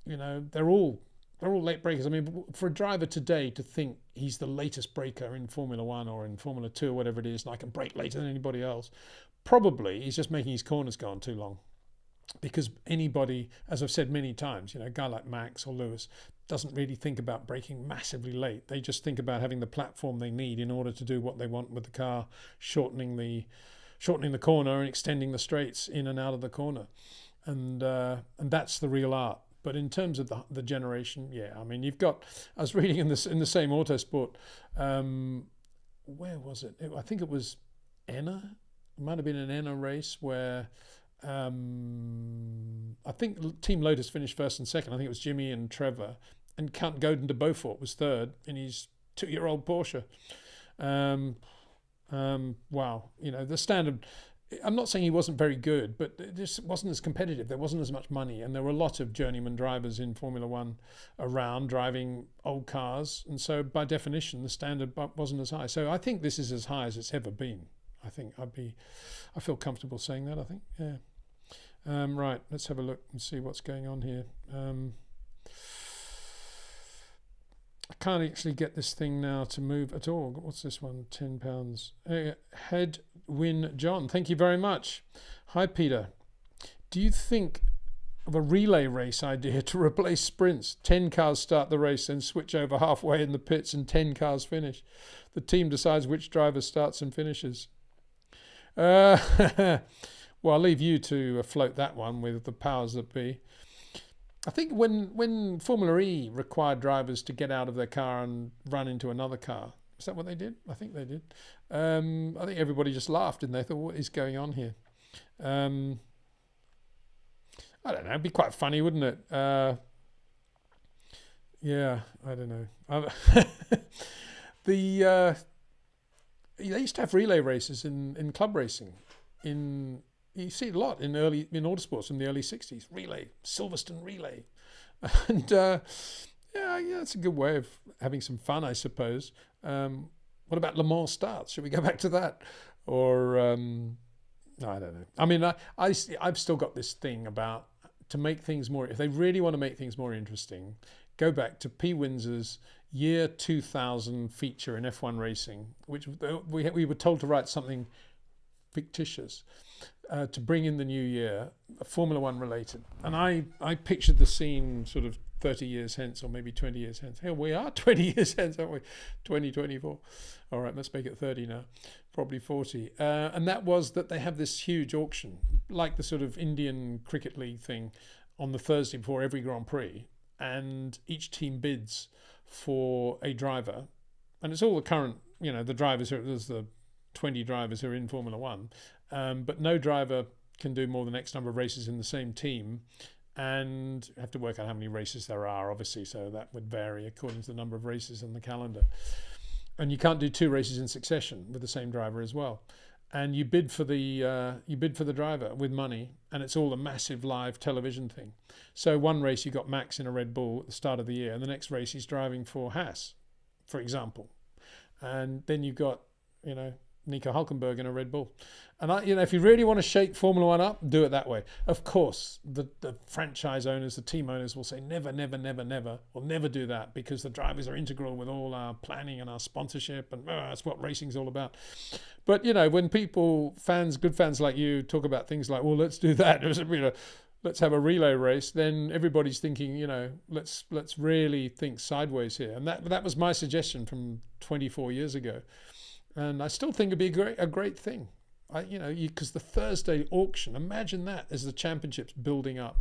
You know, they're all late breakers. I mean, for a driver today to think he's the latest breaker in Formula One or in Formula 2 or whatever it is, and I can brake later than anybody else, probably he's just making his corners go on too long. Because anybody, as I've said many times, you know, a guy like Max or Lewis doesn't really think about braking massively late. They just think about having the platform they need in order to do what they want with the car, shortening the corner and extending the straights in and out of the corner. And that's the real art. But in terms of the generation, yeah, I mean, I was reading in the same Autosport, where was it? I think it was Enna. It might have been an Enna race where I think Team Lotus finished first and second. I think it was Jimmy and Trevor, and Count Gauld de Beaufort was third in his 2-year-old Porsche. Wow, you know, the standard. I'm not saying he wasn't very good, but it just wasn't as competitive. There wasn't as much money, and there were a lot of journeyman drivers in Formula One around driving old cars, and so by definition, the standard wasn't as high. So I think this is as high as it's ever been. I feel comfortable saying that. I think, yeah. Right, let's have a look and see what's going on here. I can't actually get this thing now to move at all. What's this one? £10. Headwin John, thank you very much. Hi, Peter. Do you think of a relay race idea to replace sprints? 10 cars start the race, then switch over halfway in the pits and 10 cars finish. The team decides which driver starts and finishes. Well, I'll leave you to float that one with the powers that be. I think when Formula E required drivers to get out of their car and run into another car, is that what they did? I think they did. I think everybody just laughed and they thought, what is going on here? I don't know. It'd be quite funny, wouldn't it? Yeah, I don't know. They used to have relay races in club racing. You see it a lot in Autosports in the early 60s. Relay, Silverstone relay. And yeah, it's a good way of having some fun, I suppose. What about Le Mans starts? Should we go back to that? Or, I don't know. I mean, I've still got this thing about to make things more, if they really want to make things more interesting, go back to P. Windsor's year 2000 feature in F1 racing, which we were told to write something fictitious to bring in the new year, Formula One related. And I pictured the scene sort of 30 years hence, or maybe 20 years hence. Here we are 20 years hence, aren't we? 2024. All right, let's make it 30 now, probably 40. And that was that they have this huge auction, like the sort of Indian Cricket League thing on the Thursday before every Grand Prix. And each team bids for a driver. And it's all the current, you know, the drivers, there's the 20 drivers who are in Formula One. But no driver can do more than X number of races in the same team, and you have to work out how many races there are, obviously, so that would vary according to the number of races in the calendar. And you can't do 2 races in succession with the same driver as well. And you bid for the driver with money, and it's all a massive live television thing. So one race you got Max in a Red Bull at the start of the year, and the next race he's driving for Haas, for example. And then you've got, you know, Nico Hulkenberg in a Red Bull. And if you really want to shake Formula One up, do it that way. Of course, the franchise owners, the team owners will say never, never, never, never. We'll never do that because the drivers are integral with all our planning and our sponsorship, and that's what racing's all about. But when people, good fans like you, talk about things like, well, let's do that. Let's have a relay race. Then everybody's thinking, let's really think sideways here. And that was my suggestion from 24 years ago. And I still think it'd be a great thing. because the Thursday auction, imagine that as the championships building up,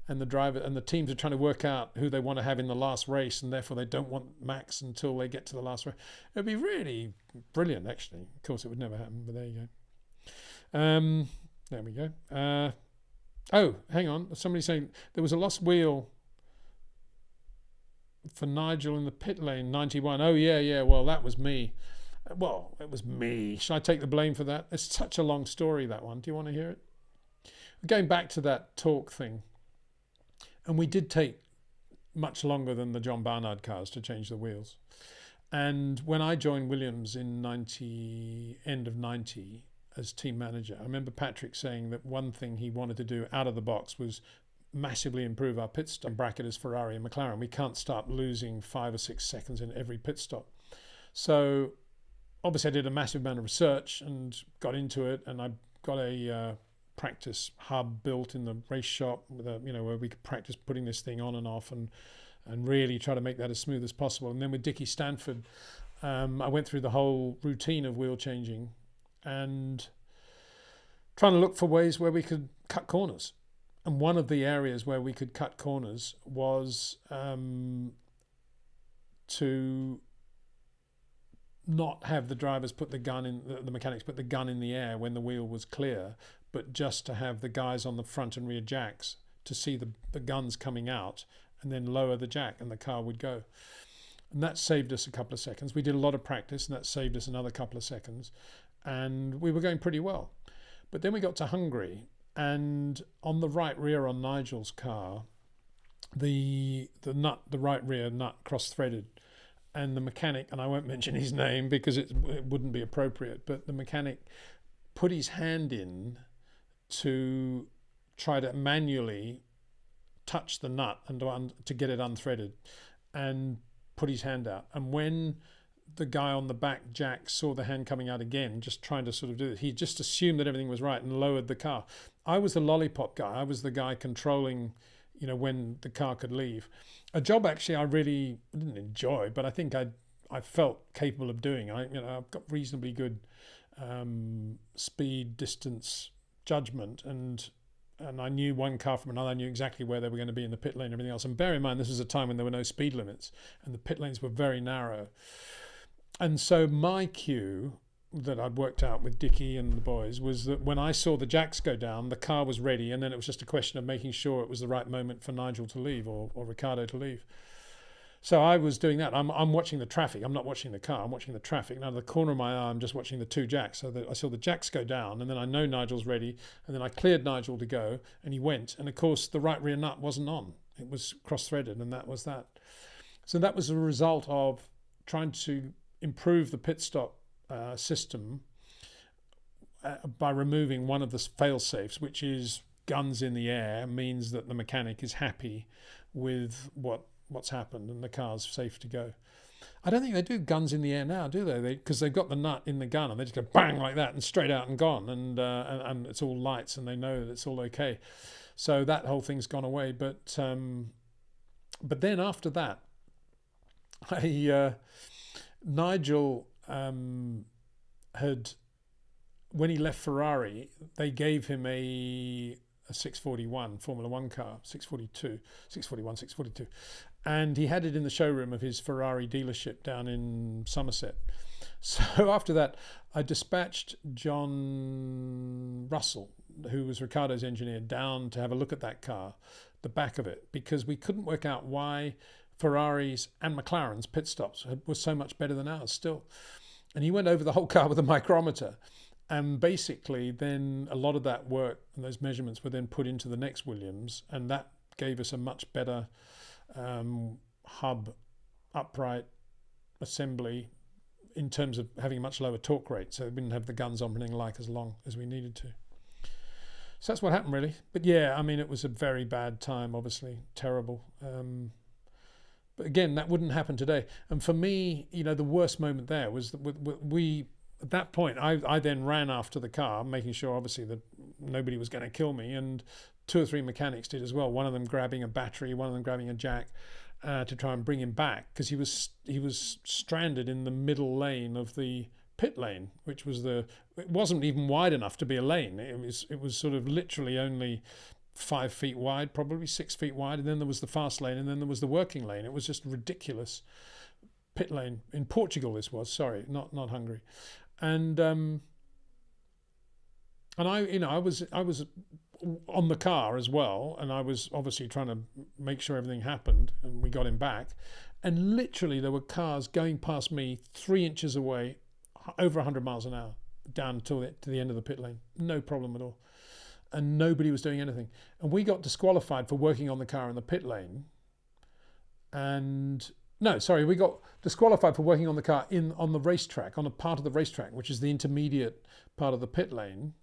and the driver and the teams are trying to work out who they want to have in the last race, and therefore they don't want Max until they get to the last race. It'd be really brilliant, actually. Of course, it would never happen, but there you go. There we go. Oh, hang on. Somebody's saying there was a lost wheel for Nigel in the pit lane, 91. Oh, yeah. Well, that was me. Well, it was me. Should I take the blame for that? It's such a long story, that one. Do you want to hear it? Going back to that talk thing. And we did take much longer than the John Barnard cars to change the wheels. And when I joined Williams in end of 90 as team manager, I remember Patrick saying that one thing he wanted to do out of the box was massively improve our pit stop bracket as Ferrari and McLaren. We can't start losing 5 or 6 seconds in every pit stop. So obviously I did a massive amount of research and got into it, and I got a practice hub built in the race shop with where we could practice putting this thing on and off and really try to make that as smooth as possible. And then with Dickie Stanford, I went through the whole routine of wheel changing and trying to look for ways where we could cut corners. And one of the areas where we could cut corners was to not have the drivers put the gun in, the mechanics put the gun in the air when the wheel was clear, but just to have the guys on the front and rear jacks to see the guns coming out and then lower the jack and the car would go. And that saved us a couple of seconds. We did a lot of practice and that saved us another couple of seconds, and we were going pretty well. But then we got to Hungary, and on the right rear on Nigel's car, the right rear nut cross-threaded, and the mechanic, and I won't mention his name because it wouldn't be appropriate, but the mechanic put his hand in to try to manually touch the nut and to get it unthreaded, and put his hand out. And when the guy on the back jack saw the hand coming out again, just trying to sort of do it, he just assumed that everything was right and lowered the car. I was the lollipop guy. I was the guy controlling, when the car could leave. A job actually I really didn't enjoy, but I think I felt capable of doing. I've got reasonably good speed, distance, judgment, and I knew one car from another. I knew exactly where they were going to be in the pit lane and everything else. And bear in mind, this was a time when there were no speed limits and the pit lanes were very narrow. And so my cue that I'd worked out with Dickie and the boys was that when I saw the jacks go down, the car was ready, and then it was just a question of making sure it was the right moment for Nigel to leave or Ricciardo to leave. So I was doing that. I'm watching the traffic. I'm not watching the car. I'm watching the traffic. And out of the corner of my eye, I'm just watching the two jacks. So I saw the jacks go down, and then I know Nigel's ready, and then I cleared Nigel to go, and he went. And of course, the right rear nut wasn't on. It was cross-threaded, and that was that. So that was a result of trying to improve the pit stop system by removing one of the fail-safes, which is guns in the air, means that the mechanic is happy with what's happened and the car's safe to go. I don't think they do guns in the air now, do they? Because they've got the nut in the gun and they just go bang like that and straight out and gone, and it's all lights and they know that it's all okay. So that whole thing's gone away. But then after that, Nigel had, when he left Ferrari, they gave him a 641 Formula One car, 642, and he had it in the showroom of his Ferrari dealership down in Somerset. So after that, I dispatched John Russell, who was Ricciardo's engineer, down to have a look at that car, the back of it, because we couldn't work out why Ferraris and McLaren's pit stops were so much better than ours still. And he went over the whole car with a micrometer. And basically then a lot of that work and those measurements were then put into the next Williams, and that gave us a much better hub upright assembly in terms of having a much lower torque rate, so we didn't have the guns on running like as long as we needed to. So that's what happened really. But yeah, I mean, it was a very bad time, obviously, terrible. But again, that wouldn't happen today. And for me, the worst moment there was that we at that point, I then ran after the car, making sure, obviously, that nobody was going to kill me. And 2 or 3 mechanics did as well. One of them grabbing a battery, one of them grabbing a jack to try and bring him back, because he was stranded in the middle lane of the pit lane, which was it wasn't even wide enough to be a lane. It was sort of literally only 5 feet wide, probably 6 feet wide, and then there was the fast lane, and then there was the working lane. It was just ridiculous. Pit lane in Portugal, this was, sorry, not Hungary, and I was on the car as well, and I was obviously trying to make sure everything happened, and we got him back, and literally there were cars going past me 3 inches away, over 100 miles an hour, down to the end of the pit lane, no problem at all. And nobody was doing anything. And we got disqualified for working on the car in the pit lane. We got disqualified for working on the car on the racetrack, on a part of the racetrack, which is the intermediate part of the pit lane.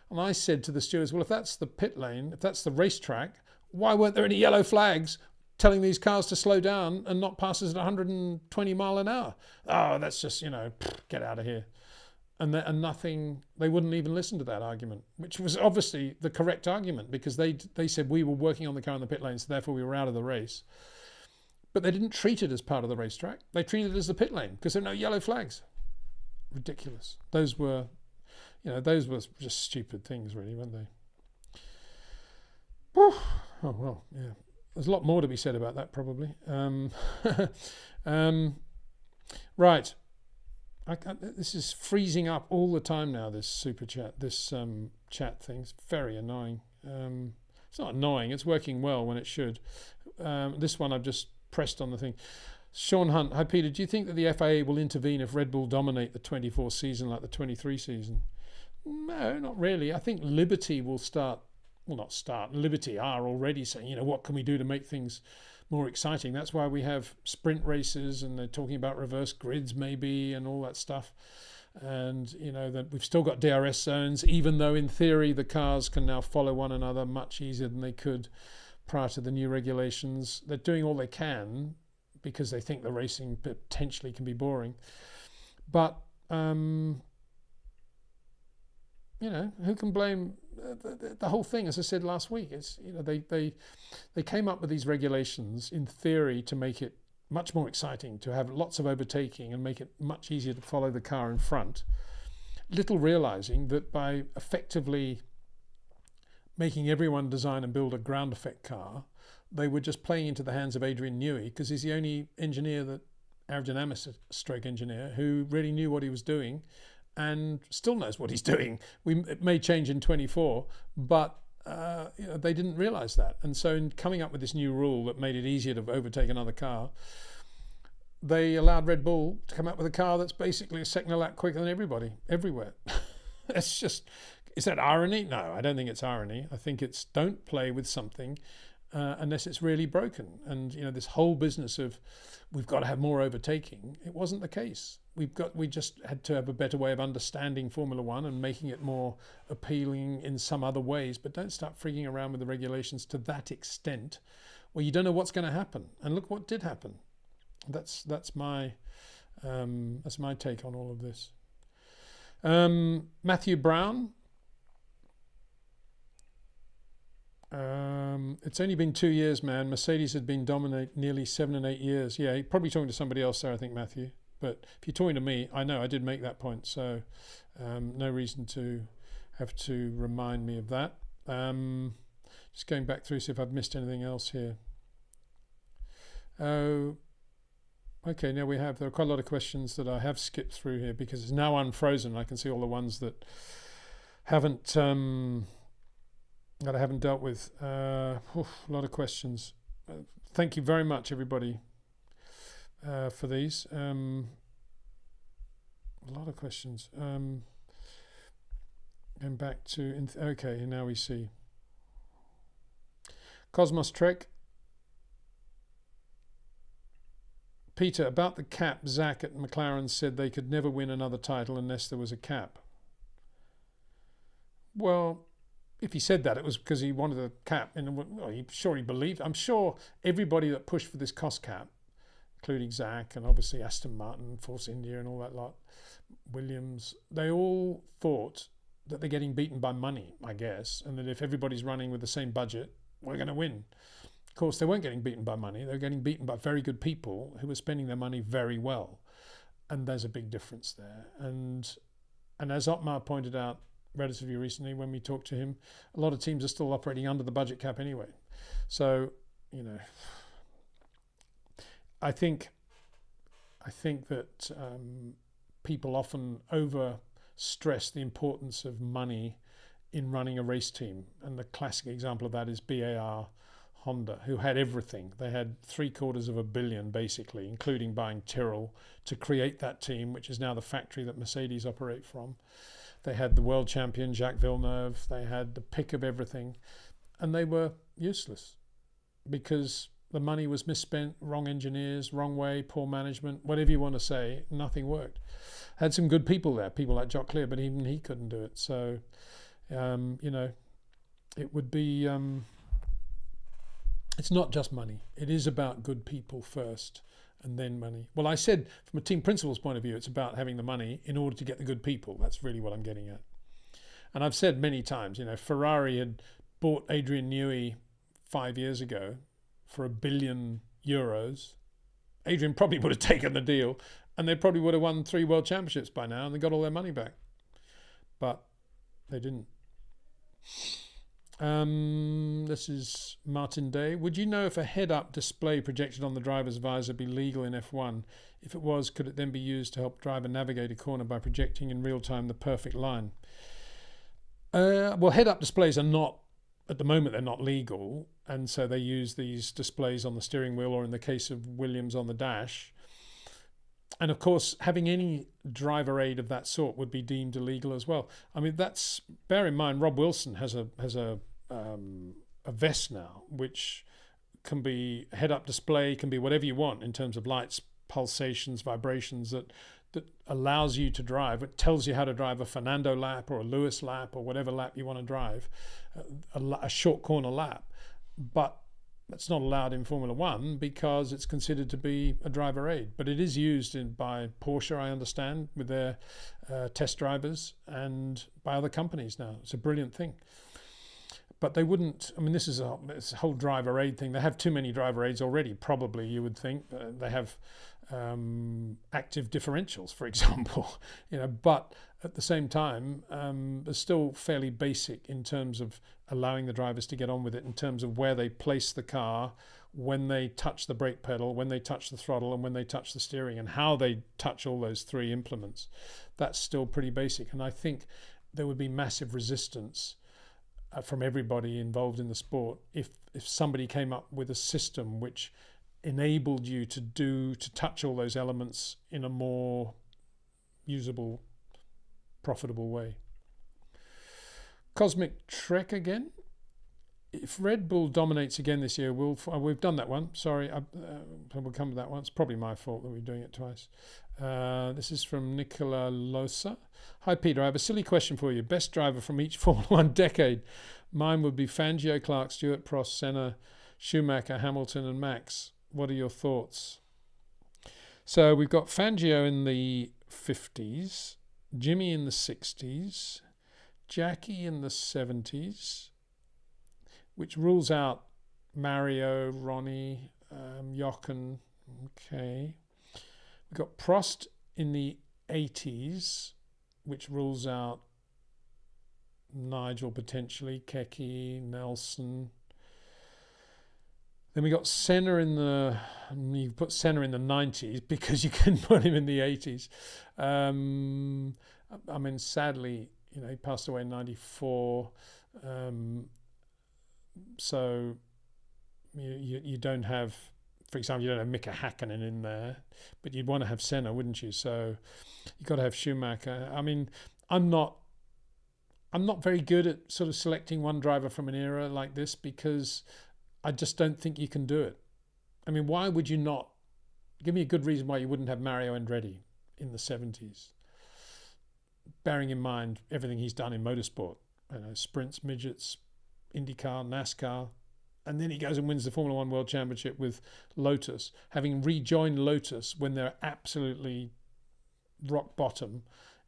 And I said to the stewards, well, if that's the pit lane, if that's the racetrack, why weren't there any yellow flags telling these cars to slow down and not pass us at 120 mile an hour? Oh, that's just, get out of here. And nothing, they wouldn't even listen to that argument, which was obviously the correct argument, because they said we were working on the car in the pit lane, so therefore we were out of the race. But they didn't treat it as part of the racetrack. They treated it as the pit lane because there were no yellow flags. Ridiculous. Those were just stupid things, really, weren't they? Whew. Oh, well, yeah. There's a lot more to be said about that, probably. Right. This is freezing up all the time now, this super chat, this chat thing. It's very annoying. It's not annoying, it's working well when it should. This one I've just pressed on the thing. Sean Hunt, hi Peter, do you think that the FIA will intervene if Red Bull dominate the 24 season like the 23 season? No, not really. I think Liberty will Liberty are already saying, what can we do to make things more exciting? That's why we have sprint races, and they're talking about reverse grids maybe and all that stuff. And that we've still got DRS zones, even though in theory the cars can now follow one another much easier than they could prior to the new regulations. They're doing all they can because they think the racing potentially can be boring. But who can blame the whole thing? As I said last week, it's they came up with these regulations in theory to make it much more exciting, to have lots of overtaking and make it much easier to follow the car in front, little realizing that by effectively making everyone design and build a ground effect car, they were just playing into the hands of Adrian Newey, because he's the only aerodynamic stroke engineer who really knew what he was doing and still knows what he's doing. It may change in 24, but they didn't realize that. And so in coming up with this new rule that made it easier to overtake another car, they allowed Red Bull to come up with a car that's basically a second a lap quicker than everybody, everywhere. It's just, is that irony? No, I don't think it's irony. I think it's don't play with something unless it's really broken. And this whole business of we've got to have more overtaking, it wasn't the case. We just had to have a better way of understanding Formula One and making it more appealing in some other ways. But don't start freaking around with the regulations to that extent where you don't know what's going to happen. And look what did happen. That's my take on all of this. Matthew Brown. It's only been 2 years, man. Mercedes had been dominant nearly 7 and 8 years. Yeah, you're probably talking to somebody else there, I think, Matthew. But if you're talking to me, I know I did make that point. So no reason to have to remind me of that. Just going back through, see if I've missed anything else here. Oh, okay, now there are quite a lot of questions that I have skipped through here because it's now unfrozen. I can see all the ones that haven't... that I haven't dealt with. A lot of questions. Thank you very much, everybody, for these. A lot of questions. Going back to... okay, now we see. Cosmos Trek. Peter, about the cap, Zach at McLaren said they could never win another title unless there was a cap. Well... if he said that, it was because he wanted a cap, and he believed. I'm sure everybody that pushed for this cost cap, including Zach and obviously Aston Martin, Force India, and all that lot, Williams, they all thought that they're getting beaten by money, I guess, and that if everybody's running with the same budget, we're going to win. Of course, they weren't getting beaten by money; they were getting beaten by very good people who were spending their money very well. and there's a big difference there. And as Otmar pointed out relatively recently when we talked to him, a lot of teams are still operating under the budget cap anyway. So, you know, I think that people often over stress the importance of money in running a race team. And the classic example of that is BAR Honda, who had everything. They had $750 million, basically, including buying Tyrrell to create that team, which is now the factory that Mercedes operate from. They had the world champion, Jacques Villeneuve. They had the pick of everything. And they were useless because the money was misspent, wrong engineers, wrong way, poor management, whatever you want to say, nothing worked. Had some good people there, people like Jock Clear, but even he couldn't do it. So, you know, it would be, it's not just money. It is about good people first and then money. Well, I said from a team principal's point of view, it's about having the money in order to get the good people. That's really what I'm getting at. And I've said many times, you know, Ferrari had bought Adrian Newey 5 years ago for €1 billion. Adrian probably would have taken the deal and they probably would have won 3 world championships by now and they got all their money back. But they didn't. This is Martin Day. Would you know if a head-up display projected on the driver's visor be legal in F1? If it was, could it then be used to help driver navigate a corner by projecting in real time the perfect line? Well, head-up displays are not, at the moment, they're not legal, and so they use these displays on the steering wheel or in the case of Williams on the dash. And of course, having any driver aid of that sort would be deemed illegal as well. I mean, that's, bear in mind, Rob Wilson has a vest now, which can be head-up display, can be whatever you want in terms of lights, pulsations, vibrations that allows you to drive. It tells you how to drive a Fernando lap or a Lewis lap or whatever lap you want to drive, a short corner lap. But that's not allowed in Formula One because it's considered to be a driver aid. But it is used by Porsche, I understand, with their test drivers and by other companies now. It's a brilliant thing. But they wouldn't, I mean, this is a whole driver aid thing. They have too many driver aids already, probably, you would think. They have active differentials, for example, you know, but at the same time, they're still fairly basic in terms of allowing the drivers to get on with it, in terms of where they place the car, when they touch the brake pedal, when they touch the throttle, and when they touch the steering, and how they touch all those 3 implements. That's still pretty basic. And I think there would be massive resistance from everybody involved in the sport if somebody came up with a system which enabled you to touch all those elements in a more usable, profitable way. Cosmic Trek again. If Red Bull dominates again this year, we've done that one. Sorry, we'll come to that one. It's probably my fault that we're doing it twice. This is from Nicola Losa. Hi, Peter. I have a silly question for you. Best driver from each Formula One decade. Mine would be Fangio, Clark, Stewart, Prost, Senna, Schumacher, Hamilton, and Max. What are your thoughts? So we've got Fangio in the 50s, Jimmy in the 60s, Jackie in the 70s, which rules out Mario, Ronnie, Jochen. Okay. We've got Prost in the 80s, which rules out Nigel potentially, Keke, Nelson. Then we got Senna you put Senna in the 90s because you couldn't put him in the 80s. I mean, sadly, you know, he passed away in 94. So you don't have, for example, you don't have Mika Hakkinen in there, but you'd want to have Senna, wouldn't you? So you've got to have Schumacher. I mean, I'm not very good at sort of selecting one driver from an era like this because I just don't think you can do it. I mean, why would you not? Give me a good reason why you wouldn't have Mario Andretti in the 70s, bearing in mind everything he's done in motorsport, you know, sprints, midgets, IndyCar, NASCAR, and then he goes and wins the Formula One World Championship with Lotus, having rejoined Lotus when they're absolutely rock bottom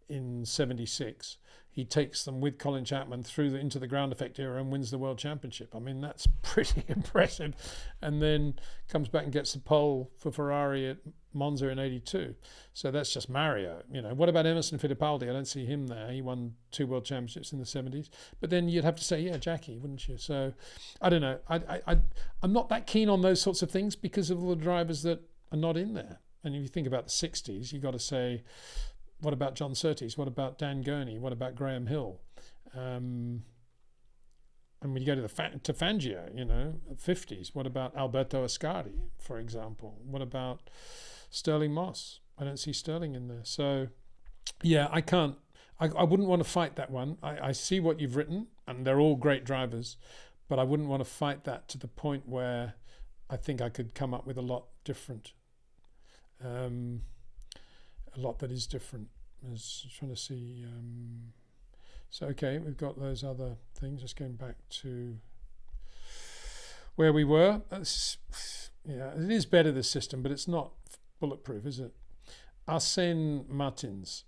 in 76. he takes them with Colin Chapman into the ground effect era and wins the world championship. I mean, that's pretty impressive. And then comes back and gets the pole for Ferrari at Monza in '82. So that's just Mario. What about Emerson Fittipaldi? I don't see him there. He won 2 world championships in the '70s. But then you'd have to say, yeah, Jackie, wouldn't you? So I don't know. I'm not that keen on those sorts of things because of all the drivers that are not in there. And if you think about the '60s, you've got to say, what about John Surtees? What about Dan Gurney? What about Graham Hill? And when you go to Fangio, '50s, what about Alberto Ascari, for example? What about Sterling Moss? I don't see Sterling in there. So, yeah, I can't. I wouldn't want to fight that one. I see what you've written, and they're all great drivers, but I wouldn't want to fight that to the point where I think I could come up with a lot different. A lot that is different. I was trying to see. So, okay, we've got those other things. Just going back to where we were. Yeah, it is better, this system, but it's not bulletproof, is it? Arsene Martins.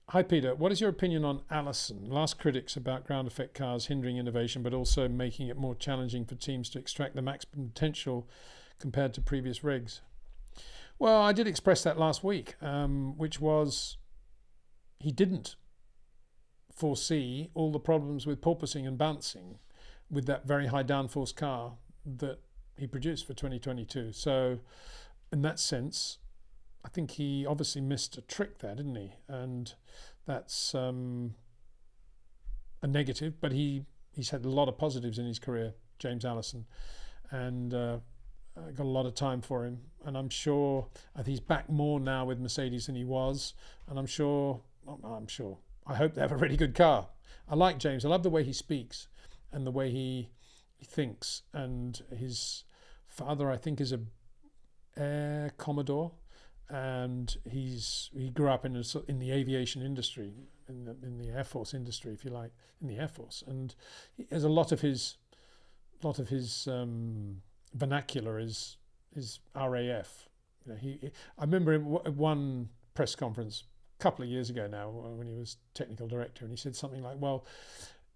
Hi, Peter. What is your opinion on Allison? Last critics about ground effect cars hindering innovation, but also making it more challenging for teams to extract the maximum potential compared to previous regs. Well, I did express that last week, which was he didn't foresee all the problems with porpoising and bouncing with that very high downforce car that he produced for 2022. So in that sense, I think he obviously missed a trick there, didn't he? And that's a negative, but he's had a lot of positives in his career, James Allison. And got a lot of time for him, and I'm sure he's back more now with Mercedes than he was, and I'm sure I hope they have a really good car. I like James. I love the way he speaks and the way he thinks, and his father, I think, is a Air Commodore, and he grew up in the aviation industry, in the Air Force industry, if you like, in the Air Force, and he has a lot of his vernacular is RAF. I remember at one press conference a couple of years ago now when he was technical director, and he said something like, well,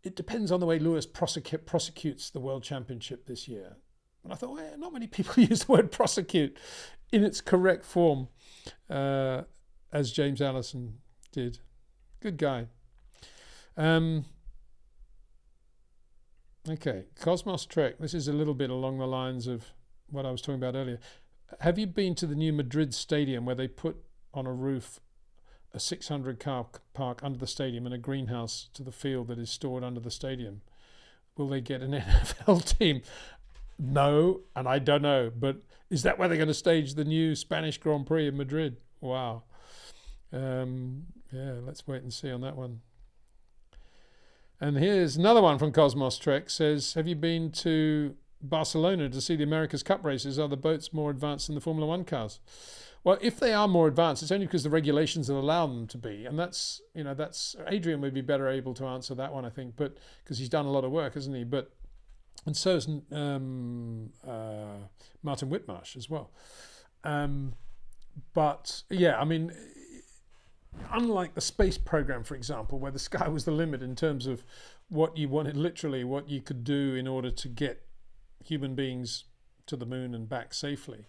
it depends on the way Lewis prosecutes the world championship this year. And I thought, well, not many people use the word prosecute in its correct form as James Allison did. Good guy. Okay, Cosmos Trek. This is a little bit along the lines of what I was talking about earlier. Have you been to the new Madrid stadium where they put on a roof a 600-car park under the stadium and a greenhouse to the field that is stored under the stadium? Will they get an NFL team? No, and I don't know. But is that where they're going to stage the new Spanish Grand Prix in Madrid? Wow. Yeah, let's wait and see on that one. And here's another one from Cosmos Trek. Says, have you been to Barcelona to see the America's Cup races? Are the boats more advanced than the Formula One cars? Well, if they are more advanced, it's only because the regulations will allow them to be. And that's Adrian would be better able to answer that one, I think, but because he's done a lot of work, hasn't he? And so is Martin Whitmarsh as well. But yeah, I mean, unlike the space program, for example, where the sky was the limit in terms of what you wanted, literally what you could do in order to get human beings to the moon and back safely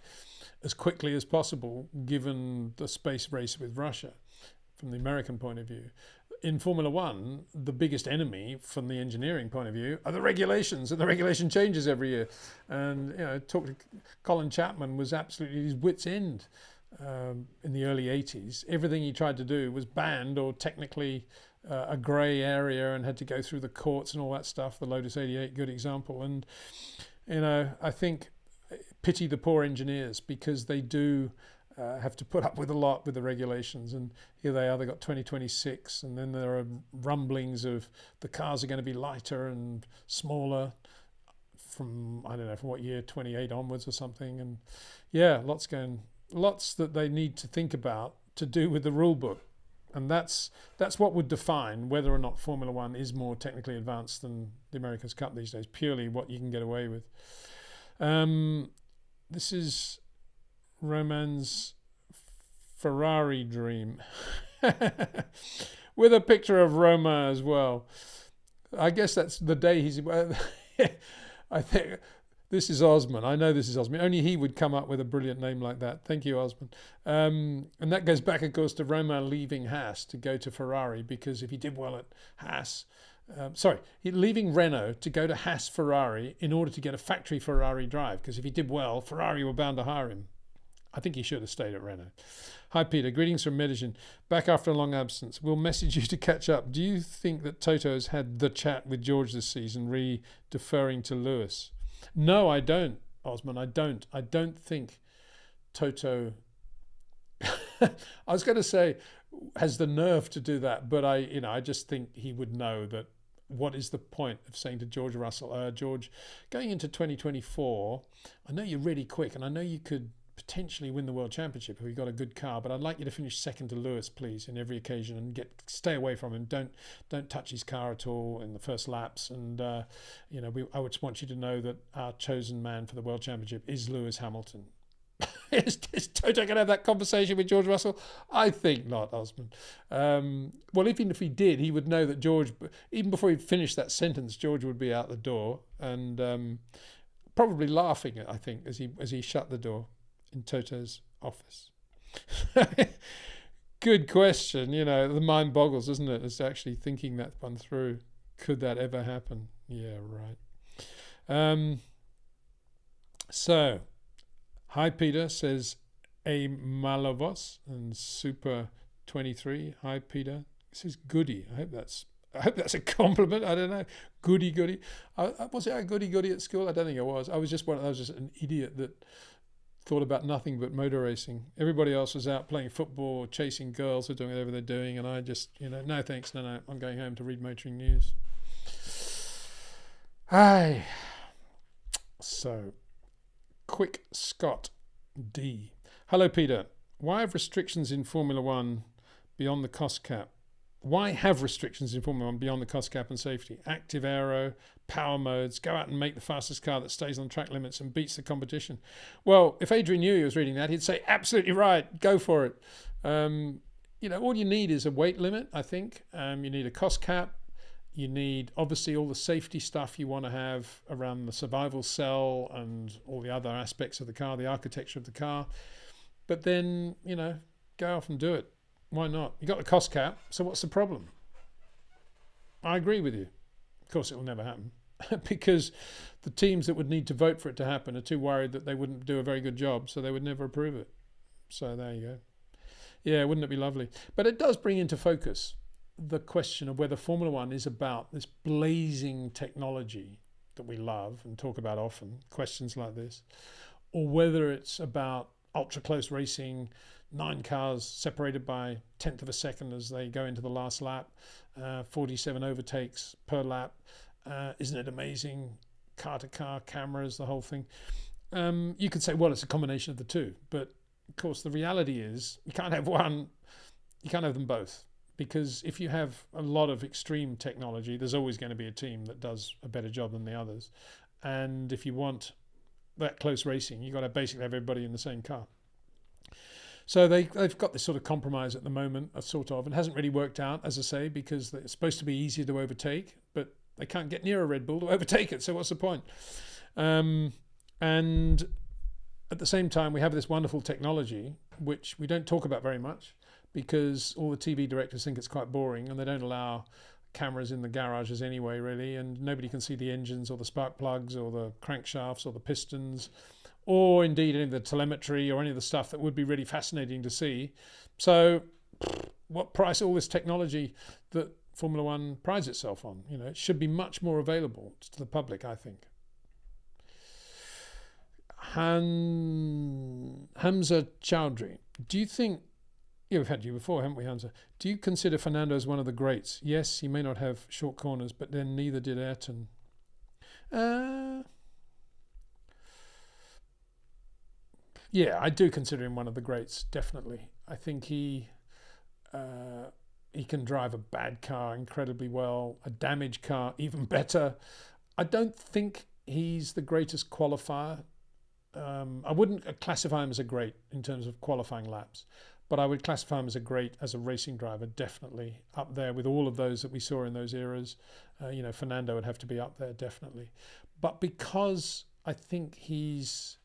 as quickly as possible, given the space race with Russia from the American point of view. In Formula One, the biggest enemy from the engineering point of view are the regulations, and the regulation changes every year. And talk to Colin Chapman was absolutely his wit's end. In the early 80s, everything he tried to do was banned or technically a grey area and had to go through the courts and all that stuff. The Lotus 88, good example. And, I think pity the poor engineers because they do have to put up with a lot with the regulations. And here they are, they've got 2026, and then there are rumblings of the cars are going to be lighter and smaller from, I don't know, from what year, 28 onwards or something. And yeah, lots that they need to think about to do with the rule book, and that's what would define whether or not Formula One is more technically advanced than the America's Cup these days. Purely what you can get away with. This is Roman's Ferrari dream. With a picture of Roma as well. I guess that's the day he's... I think this is Osman. I know this is Osman. Only he would come up with a brilliant name like that. Thank you, Osman. And that goes back, of course, to Roma leaving Haas to go to Ferrari, because if he did well at Haas... leaving Renault to go to Haas Ferrari in order to get a factory Ferrari drive, because if he did well, Ferrari were bound to hire him. I think he should have stayed at Renault. Hi, Peter. Greetings from Medellin. Back after a long absence. We'll message you to catch up. Do you think that Toto's had the chat with George this season, deferring to Lewis? No, I don't, Osman. I don't. I don't think Toto... I was going to say has the nerve to do that, but I just think he would know that. What is the point of saying to George Russell, George, going into 2024, I know you're really quick and I know you could potentially win the World Championship if we got a good car, but I'd like you to finish second to Lewis, please, in every occasion, and stay away from him. Don't touch his car at all in the first laps. And I would just want you to know that our chosen man for the World Championship is Lewis Hamilton. Is Toto going to have that conversation with George Russell? I think not, Osman. Well, even if he did, he would know that George, even before he'd finished that sentence, George would be out the door and probably laughing, I think, as he shut the door in Toto's office. Good question. The mind boggles, doesn't it? It's actually thinking that one through. Could that ever happen? Yeah, right. So... Hi, Peter, says A Malovos and Super 23. Hi, Peter. This is goody. I hope that's a compliment. I don't know. Goody. Was I a goody at school? I don't think I was. I was just an idiot that thought about nothing but motor racing. Everybody else was out playing football, chasing girls, or doing whatever they're doing, and I just, no thanks, no, I'm going home to read motoring news. Hi. So... Quick Scott D. Hello, Peter. Why have restrictions in Formula One beyond the cost cap? Why have restrictions in Formula One beyond the cost cap and safety? Active aero, power modes, go out and make the fastest car that stays on track limits and beats the competition. Well, if Adrian Newey was reading that, he'd say, absolutely right, go for it. All you need is a weight limit, I think. You need a cost cap. You need, obviously, all the safety stuff you want to have around the survival cell and all the other aspects of the car, the architecture of the car. But then, go off and do it. Why not? You got the cost cap, so what's the problem? I agree with you. Of course, it will never happen because the teams that would need to vote for it to happen are too worried that they wouldn't do a very good job, so they would never approve it. So there you go. Yeah, wouldn't it be lovely? But it does bring into focus the question of whether Formula One is about this blazing technology that we love and talk about often, questions like this, or whether it's about ultra close racing, 9 cars separated by 1/10 of a second as they go into the last lap, 47 overtakes per lap. Isn't it amazing? Car to car cameras, the whole thing. You could say, well, it's a combination of the two, but of course the reality is you can't have one, you can't have them both. Because if you have a lot of extreme technology, there's always going to be a team that does a better job than the others. And if you want that close racing, you've got to basically have everybody in the same car. So they've got this sort of compromise at the moment, It hasn't really worked out, as I say, because it's supposed to be easier to overtake, but they can't get near a Red Bull to overtake it, so what's the point? And at the same time, we have this wonderful technology, which we don't talk about very much, because all the TV directors think it's quite boring and they don't allow cameras in the garages anyway, really, and nobody can see the engines or the spark plugs or the crankshafts or the pistons or indeed any of the telemetry or any of the stuff that would be really fascinating to see. So what price all this technology that Formula One prides itself on? It should be much more available to the public, I think. Hamza Chowdhury, do you think... Yeah, we've had you before, haven't we, Hamza? Do you consider Fernando as one of the greats? Yes, he may not have short corners, but then neither did Ayrton. Yeah, I do consider him one of the greats, definitely. I think he can drive a bad car incredibly well, a damaged car even better. I don't think he's the greatest qualifier. I wouldn't classify him as a great in terms of qualifying laps, but I would classify him as a racing driver, definitely up there with all of those that we saw in those eras. Fernando would have to be up there, definitely. But because I think he's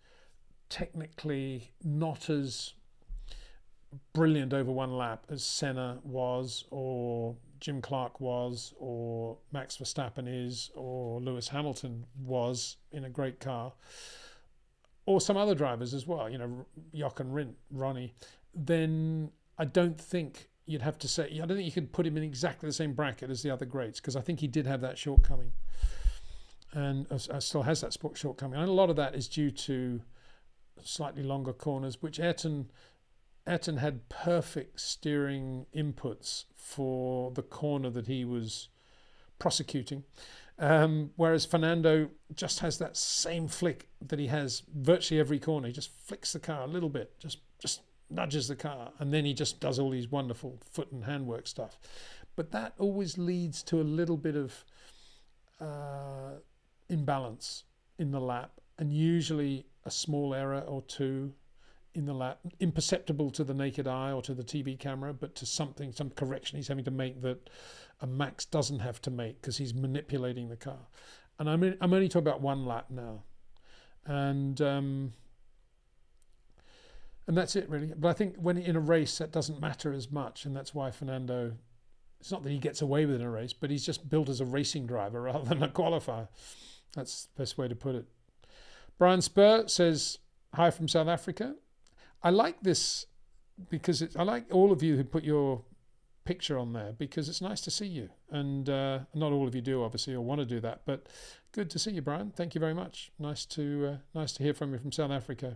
technically not as brilliant over one lap as Senna was, or Jim Clark was, or Max Verstappen is, or Lewis Hamilton was in a great car, or some other drivers as well, Jochen Rindt, Ronnie, then I don't think you'd have to say, I don't think you could put him in exactly the same bracket as the other greats, because I think he did have that shortcoming, and still has that shortcoming. And a lot of that is due to slightly longer corners, which Ayrton had perfect steering inputs for the corner that he was prosecuting, whereas Fernando just has that same flick that he has virtually every corner. He just flicks the car a little bit, just nudges the car, and then he just does all these wonderful foot and handwork stuff. But that always leads to a little bit of imbalance in the lap, and usually a small error or two in the lap, imperceptible to the naked eye or to the TV camera, but to some correction he's having to make that a Max doesn't have to make because he's manipulating the car. And I'm only talking about one lap now, and that's it really. But I think when in a race that doesn't matter as much, and that's why Fernando, it's not that he gets away with it in a race, but he's just built as a racing driver rather than a qualifier. That's the best way to put it. Brian Spur says, hi from South Africa. I like this because I like all of you who put your picture on there, because it's nice to see you. And not all of you do, obviously, or want to do that, but good to see you, Brian. Thank you very much. Nice to hear from you from South Africa.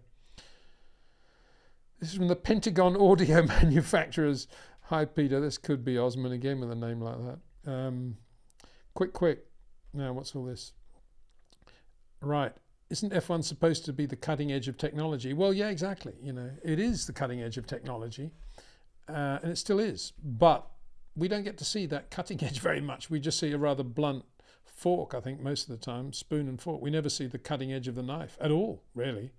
This is from the Pentagon Audio Manufacturers. Hi, Peter. This could be Osman again with a name like that. Quick. Now, what's all this? Right. Isn't F1 supposed to be the cutting edge of technology? Well, yeah, exactly. It is the cutting edge of technology, and it still is. But we don't get to see that cutting edge very much. We just see a rather blunt fork, I think, most of the time, spoon and fork. We never see the cutting edge of the knife at all, really.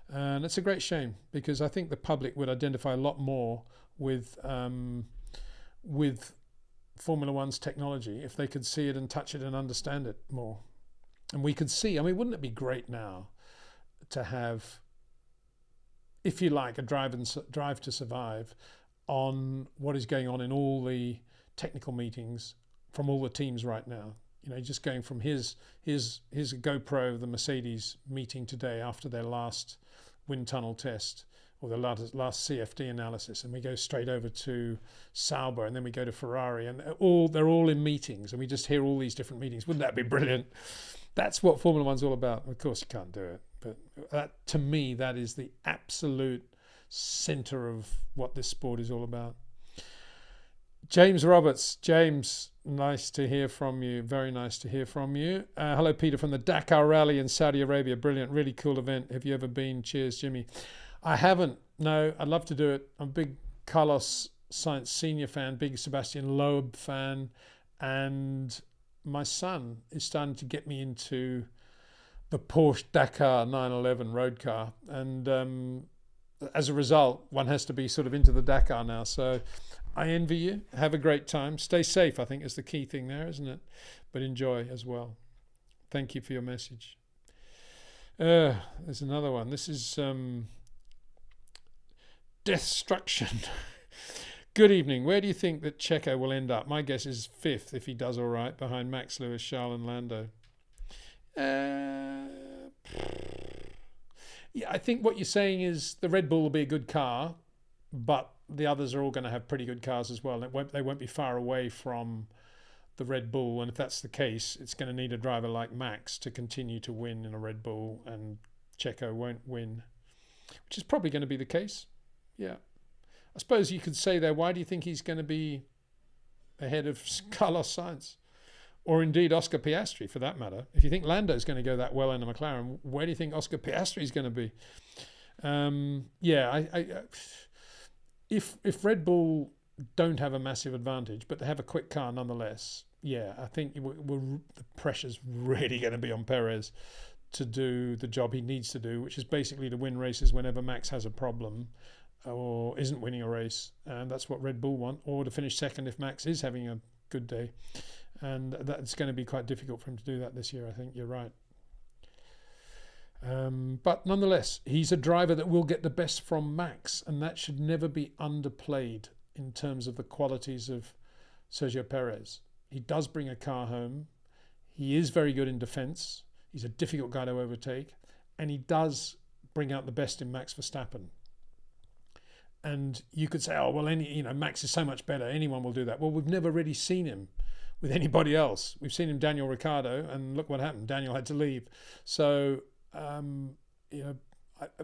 And it's a great shame, because I think the public would identify a lot more with Formula One's technology if they could see it and touch it and understand it more. And we could see, wouldn't it be great now to have, if you like, a drive to survive on what is going on in all the technical meetings from all the teams right now? Just going from here's a GoPro, the Mercedes meeting today after their last wind tunnel test, or the last CFD analysis, and we go straight over to Sauber, and then we go to Ferrari, and they're all in meetings, and we just hear all these different meetings. Wouldn't that be brilliant? That's what Formula One's all about. Of course, you can't do it, but to me, that is the absolute center of what this sport is all about. James Roberts. James, nice to hear from you. Very nice to hear from you. Hello, Peter, from the Dakar Rally in Saudi Arabia. Brilliant, really cool event. Have you ever been? Cheers, Jimmy. I haven't. No, I'd love to do it. I'm a big Carlos Sainz Senior fan, big Sebastian Loeb fan, and my son is starting to get me into the Porsche Dakar 911 road car, and as a result, one has to be sort of into the Dakar now. So I envy you. Have a great time. Stay safe, I think, is the key thing there, isn't it? But enjoy as well. Thank you for your message. There's another one. This is Deathstruction. Good evening. Where do you think that Checo will end up? My guess is 5th if he does all right, behind Max, Lewis, Charles and Lando. Yeah, I think what you're saying is the Red Bull will be a good car, but the others are all going to have pretty good cars as well. They won't be far away from the Red Bull, and if that's the case, it's going to need a driver like Max to continue to win in a Red Bull, and Checo won't win, which is probably going to be the case. Yeah. I suppose you could say there, why do you think he's going to be ahead of Carlos Sainz? Or indeed Oscar Piastri, for that matter. If you think Lando's going to go that well in a McLaren, where do you think Oscar Piastri is going to be? If Red Bull don't have a massive advantage, but they have a quick car nonetheless, yeah, I think the pressure's really going to be on Perez to do the job he needs to do, which is basically to win races whenever Max has a problem, or isn't winning a race, and that's what Red Bull want, or to finish second if Max is having a good day. And that's going to be quite difficult for him to do that this year, I think. You're right. But nonetheless, he's a driver that will get the best from Max, and that should never be underplayed in terms of the qualities of Sergio Perez. He does bring a car home. He is very good in defence. He's a difficult guy to overtake, and he does bring out the best in Max Verstappen. And you could say, oh, well, Max is so much better. Anyone will do that. Well, we've never really seen him with anybody else. We've seen him Daniel Ricciardo, and look what happened. Daniel had to leave. So,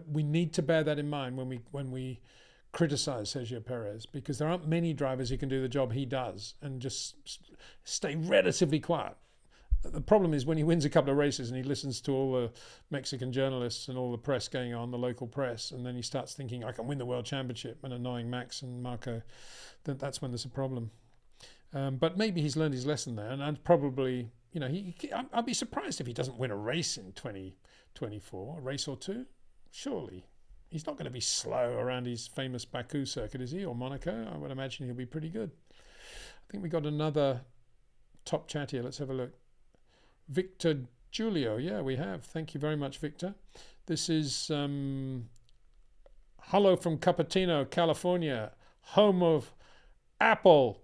we need to bear that in mind when we criticise Sergio Perez, because there aren't many drivers who can do the job he does and just stay relatively quiet. The problem is when he wins a couple of races and he listens to all the Mexican journalists and all the press going on, the local press, and then he starts thinking, I can win the World Championship, and annoying Max and Marco, that's when there's a problem. But maybe he's learned his lesson there, and I'd probably, I'd be surprised if he doesn't win a race in 2024, a race or two, surely. He's not going to be slow around his famous Baku circuit, is he, or Monaco? I would imagine he'll be pretty good. I think we got another top chat here. Let's have a look. Victor Julio, yeah, we have. Thank you very much, Victor. This is hello from Cupertino, California, home of Apple.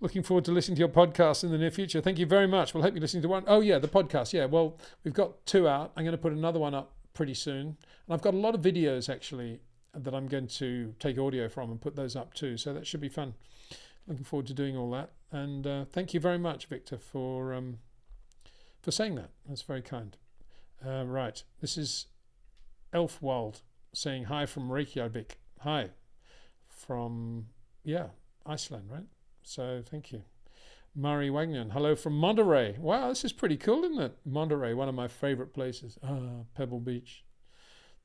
Looking forward to listening to your podcast in the near future. Thank you very much. We'll hope you're listening to one. Oh, yeah, the podcast. Yeah, well, we've got 2 out. I'm going to put another one up pretty soon. And I've got a lot of videos, actually, that I'm going to take audio from and put those up too. So that should be fun. Looking forward to doing all that. And thank you very much, Victor, for saying that. That's very kind. Right. This is Elfwald saying hi from Reykjavik. Hi. From, Iceland, right? So thank you. Murray Wagnon, hello from Monterey. Wow, this is pretty cool, isn't it? Monterey, one of my favourite places. Pebble Beach.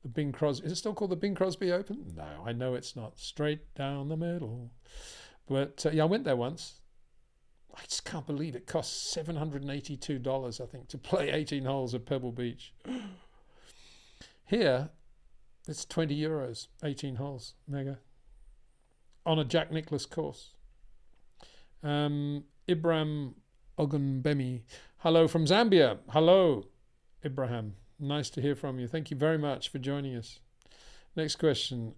The Bing Crosby. Is it still called the Bing Crosby Open? No, I know it's not. Straight down the middle. But I went there once. I just can't believe it costs $782, I think, to play 18 holes at Pebble Beach. Here, it's €20, 18 holes, mega. On a Jack Nicklaus course. Ibrahim Ogunbemi, hello from Zambia. Hello, Ibrahim. Nice to hear from you. Thank you very much for joining us. Next question.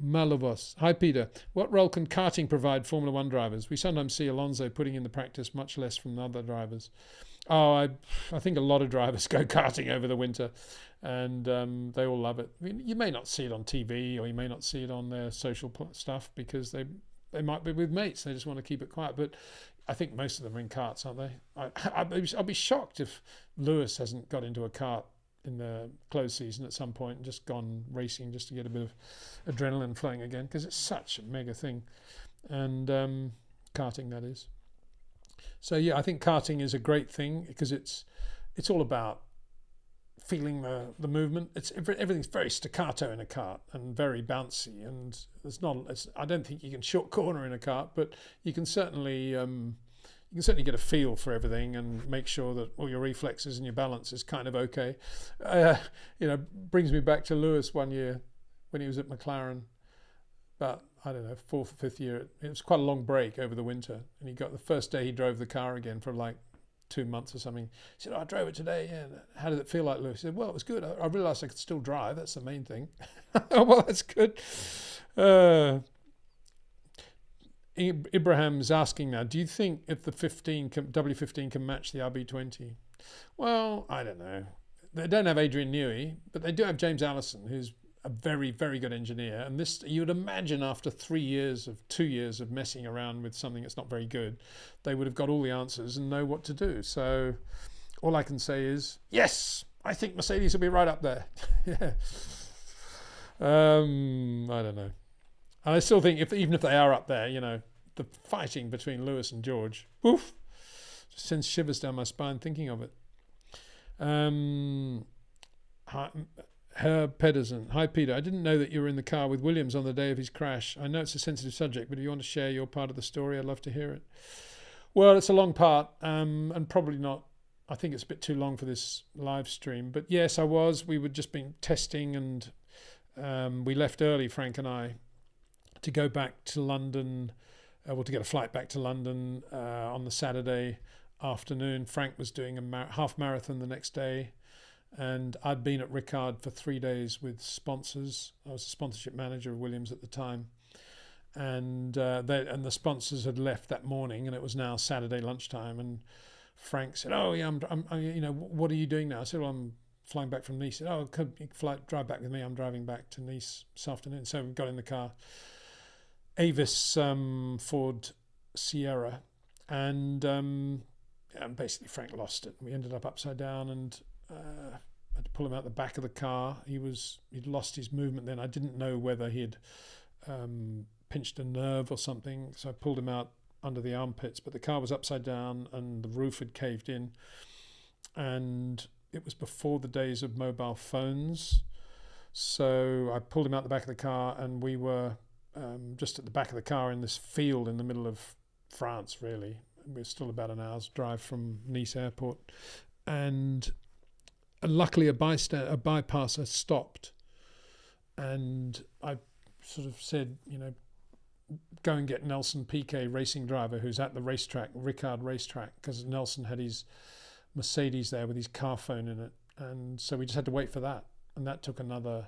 Malovos. Hi, Peter. What role can karting provide Formula One drivers? We sometimes see Alonso putting in the practice much less from other drivers. I think a lot of drivers go karting over the winter, and they all love it. I mean, you may not see it on TV, or you may not see it on their social stuff, because they might be with mates. They just want to keep it quiet. But I think most of them are in karts, aren't they? I'll be shocked if Lewis hasn't got into a kart in the closed season at some point and just gone racing just to get a bit of adrenaline flowing again, because it's such a mega thing. And karting, that is. So I think karting is a great thing, because it's all about feeling the movement. Everything's very staccato in a kart and very bouncy, and I don't think you can short corner in a kart, but you can certainly get a feel for everything and make sure that all your reflexes and your balance is kind of okay. Brings me back to Lewis one year when he was at McLaren, but I don't know, 4th or 5th year. It was quite a long break over the winter, and he got the first day he drove the car again for like 2 months or something. He said, I drove it today. Yeah. How did it feel like, Lewis? He said, well, it was good. I realised I could still drive. That's the main thing. Well, that's good. Ibrahim's asking now, do you think if the W15 can match the RB20? Well, I don't know. They don't have Adrian Newey, but they do have James Allison, who's a very, very good engineer. And this, you would imagine, after 2 years of messing around with something that's not very good, they would have got all the answers and know what to do. So all I can say is, yes, I think Mercedes will be right up there. Yeah. I don't know. And I still think even if they are up there, the fighting between Lewis and George, woof, just sends shivers down my spine thinking of it. Herb Pedersen. Hi, Peter. I didn't know that you were in the car with Williams on the day of his crash. I know it's a sensitive subject, but if you want to share your part of the story, I'd love to hear it. Well, it's a long part, and probably not. I think it's a bit too long for this live stream. But yes, I was. We were just been testing, and we left early, Frank and I, to go back to London, to get a flight back to London on the Saturday afternoon. Frank was doing a half marathon the next day, and I'd been at Ricard for 3 days with sponsors. I was a sponsorship manager of Williams at the time, and the sponsors had left that morning, and it was now Saturday lunchtime. And Frank said, "Oh yeah, I'm what are you doing now?" I said, "Well, I'm flying back from Nice." He said, "Oh, could you drive back with me? I'm driving back to Nice this afternoon." So we got in the car, Avis Ford Sierra, and basically Frank lost it. We ended up upside down, and had to pull him out the back of the car. He'd lost his movement then. I didn't know whether he'd pinched a nerve or something, so I pulled him out under the armpits, but the car was upside down and the roof had caved in, and it was before the days of mobile phones. So I pulled him out the back of the car, and we were just at the back of the car in this field in the middle of France, really. We were still about an hour's drive from Nice airport, and luckily a bypasser stopped, and I sort of said, go and get Nelson Piquet, racing driver, who's at the racetrack, Ricard racetrack, because Nelson had his Mercedes there with his car phone in it. And so we just had to wait for that. And that took another,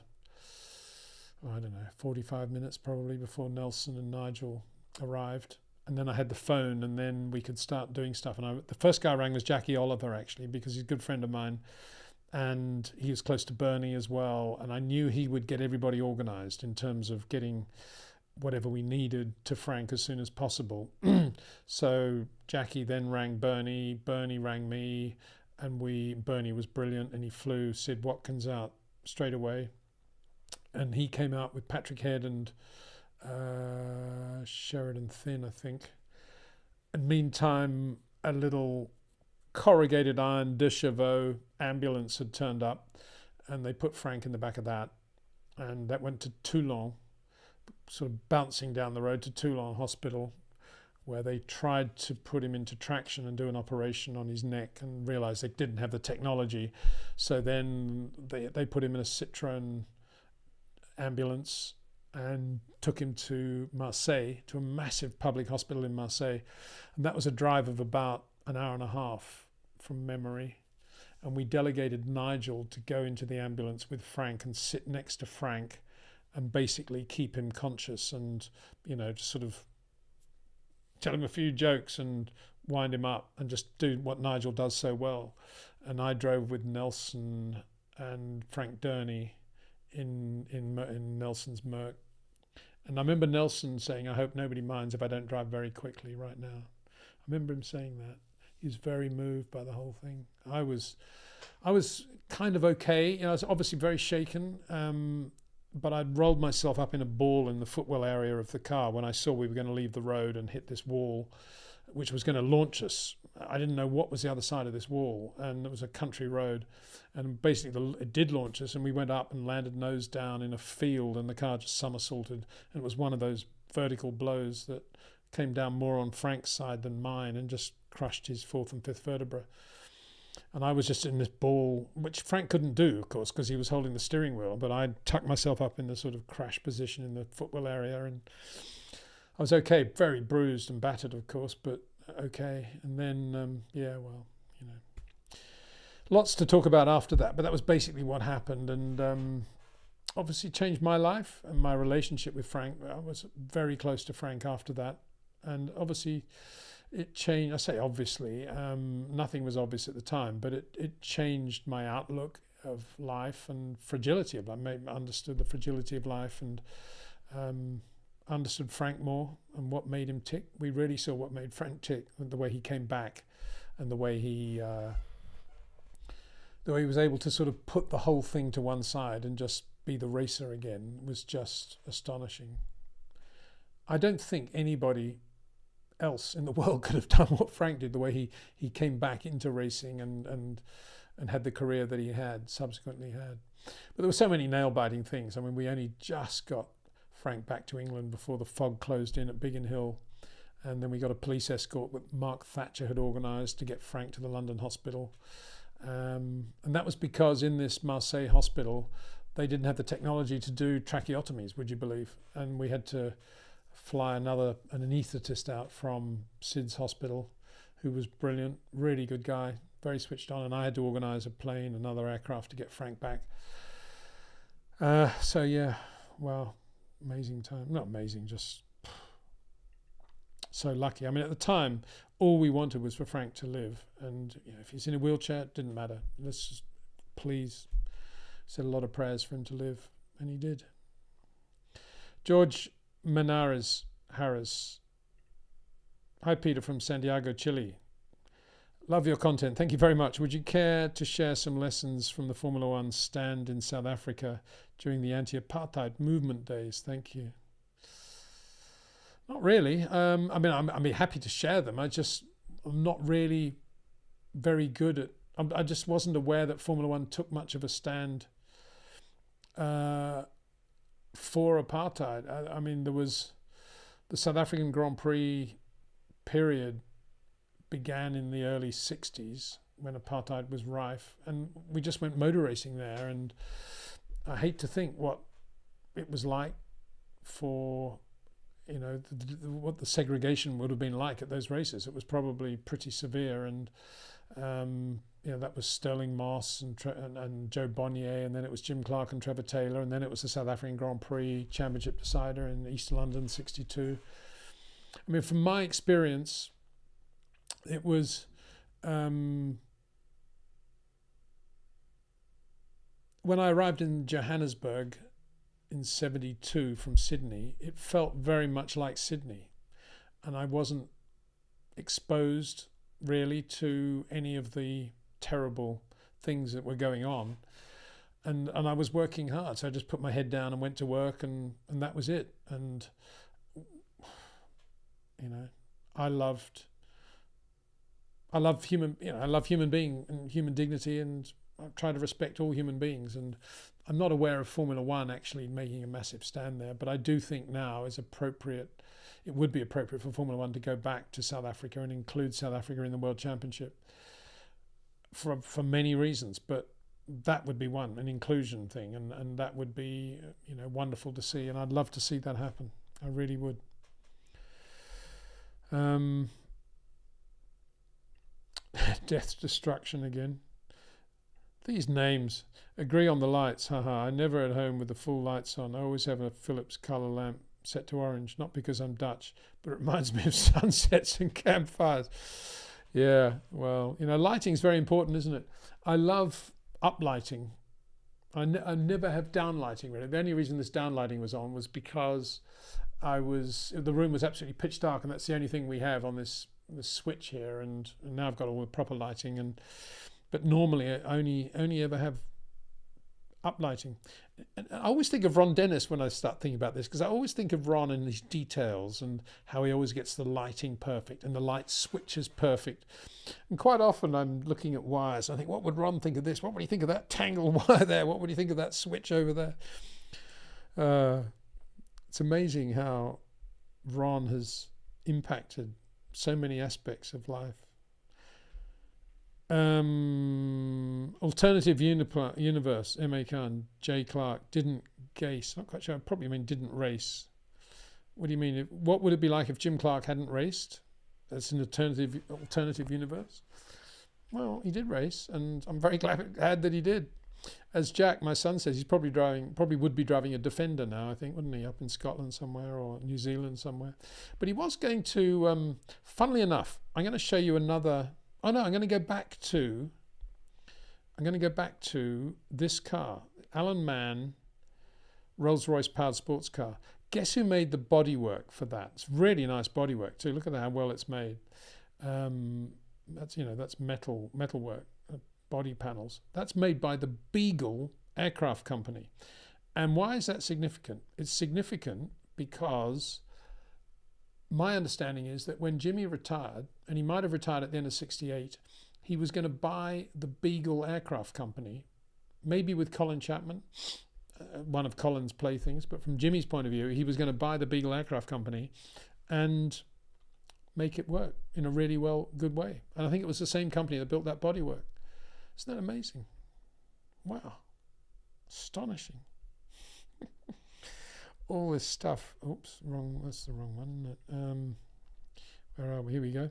45 minutes probably before Nelson and Nigel arrived. And then I had the phone, and then we could start doing stuff. And the first guy I rang was Jackie Oliver, actually, because he's a good friend of mine. And he was close to Bernie as well. And I knew he would get everybody organised in terms of getting whatever we needed to Frank as soon as possible. So Jackie then rang Bernie rang me, and Bernie was brilliant, and he flew Sid Watkins out straight away. And he came out with Patrick Head and Sheridan Thin, I think. And meantime, a little corrugated iron de Chauveau ambulance had turned up, and they put Frank in the back of that, and that went to Toulon, sort of bouncing down the road to Toulon Hospital, where they tried to put him into traction and do an operation on his neck, and realized they didn't have the technology. So then they put him in a Citroën ambulance and took him to Marseille, to a massive public hospital in Marseille. And that was a drive of about an hour and a half from memory. And we delegated Nigel to go into the ambulance with Frank and sit next to Frank and basically keep him conscious, and just sort of tell him a few jokes and wind him up, and just do what Nigel does so well. And I drove with Nelson and Frank Durney in Nelson's Merc. And I remember Nelson saying, "I hope nobody minds if I don't drive very quickly right now." I remember him saying that. He was very moved by the whole thing. I was kind of okay. I was obviously very shaken. But I'd rolled myself up in a ball in the footwell area of the car when I saw we were going to leave the road and hit this wall, which was going to launch us. I didn't know what was the other side of this wall, and it was a country road. And basically it did launch us, and we went up and landed nose down in a field, and the car just somersaulted. And it was one of those vertical blows that came down more on Frank's side than mine and just crushed his fourth and fifth vertebra. And I was just in this ball, which Frank couldn't do, of course, because he was holding the steering wheel. But I tucked myself up in the sort of crash position in the footwell area, and I was okay. Very bruised and battered, of course, but okay. And then, lots to talk about after that. But that was basically what happened, and obviously changed my life and my relationship with Frank. I was very close to Frank after that, and obviously it changed. I say obviously, nothing was obvious at the time, but it changed my outlook of life and fragility of life. I understood the fragility of life, and understood Frank more and what made him tick. We really saw what made Frank tick, the way he came back, and the way he was able to sort of put the whole thing to one side and just be the racer again was just astonishing. I don't think anybody else in the world could have done what Frank did, the way he came back into racing and had the career that he subsequently had. But there were so many nail-biting things. I mean, we only just got Frank back to England before the fog closed in at Biggin Hill, and then we got a police escort that Mark Thatcher had organised to get Frank to the London hospital. And that was because in this Marseille hospital they didn't have the technology to do tracheotomies, would you believe? And we had to fly an anaesthetist out from Sid's hospital, who was brilliant, really good guy, very switched on, and I had to organise a plane, another aircraft to get Frank back. So yeah, well, amazing time. Not amazing, just so lucky. I mean, at the time, all we wanted was for Frank to live, and if he's in a wheelchair, it didn't matter. Let's just please said a lot of prayers for him to live, and he did. George Menares Harris. Hi, Peter from Santiago, Chile. Love your content. Thank you very much. Would you care to share some lessons from the Formula One stand in South Africa during the anti-apartheid movement days? Thank you. Not really. I mean, I'd be happy to share them. I'm not really very good at. I just wasn't aware that Formula One took much of a stand for apartheid. I mean, there was the South African Grand Prix period began in the early 60s when apartheid was rife, and we just went motor racing there, and I hate to think what it was like for what the segregation would have been like at those races. It was probably pretty severe, and that was Sterling Moss and Joe Bonnier, and then it was Jim Clark and Trevor Taylor, and then it was the South African Grand Prix Championship decider in East London '62. I mean, from my experience, it was when I arrived in Johannesburg in '72 from Sydney, it felt very much like Sydney, and I wasn't exposed really to any of the terrible things that were going on, and I was working hard, so I just put my head down and went to work, and that was it. And I love human being and human dignity, and I try to respect all human beings. And I'm not aware of Formula One actually making a massive stand there, but I do think now is appropriate. It would be appropriate for Formula One to go back to South Africa and include South Africa in the World Championship for many reasons, but that would be one, an inclusion thing, and that would be wonderful to see, and I'd love to see that happen. I really would. Death Destruction again. These names. Agree on the lights. Haha. I never at home with the full lights on. I always have a Philips colour lamp set to orange, not because I'm Dutch, but it reminds me of sunsets and campfires. Yeah, well, lighting is very important, isn't it? I love uplighting. I never have downlighting really. The only reason this downlighting was on was because the room was absolutely pitch dark, and that's the only thing we have on this switch here, and now I've got all the proper lighting, but normally I only ever have uplighting. And I always think of Ron Dennis when I start thinking about this, because I always think of Ron and his details and how he always gets the lighting perfect and the light switches perfect. And quite often I'm looking at wires. I think, what would Ron think of this? What would he think of that tangled wire there? What would he think of that switch over there? It's amazing how Ron has impacted so many aspects of life. Alternative universe, M.A. Khan, J. Clark, didn't gaze. Not quite sure. I probably mean didn't race. What do you mean? What would it be like if Jim Clark hadn't raced? That's an alternative universe. Well, he did race, and I'm very glad that he did. As Jack, my son, says, he's probably would be driving a Defender now, I think, wouldn't he? Up in Scotland somewhere or New Zealand somewhere. But he was going to, funnily enough, I'm going to show you another. Oh no, I'm going to go back to this car, Alan Mann, Rolls-Royce powered sports car. Guess who made the bodywork for that? It's really nice bodywork too. Look at how well it's made. That's metal work, body panels. That's made by the Beagle Aircraft Company. And why is that significant? It's significant because my understanding is that when Jimmy retired, and he might have retired at the end of '68, he was going to buy the Beagle Aircraft Company, maybe with Colin Chapman, one of Colin's playthings, but from Jimmy's point of view, he was going to buy the Beagle Aircraft Company and make it work in a really good way. And I think it was the same company that built that bodywork. Isn't that amazing? Wow. Astonishing. All this stuff. Oops, wrong. That's the wrong one, isn't it? Where are we? Here we go.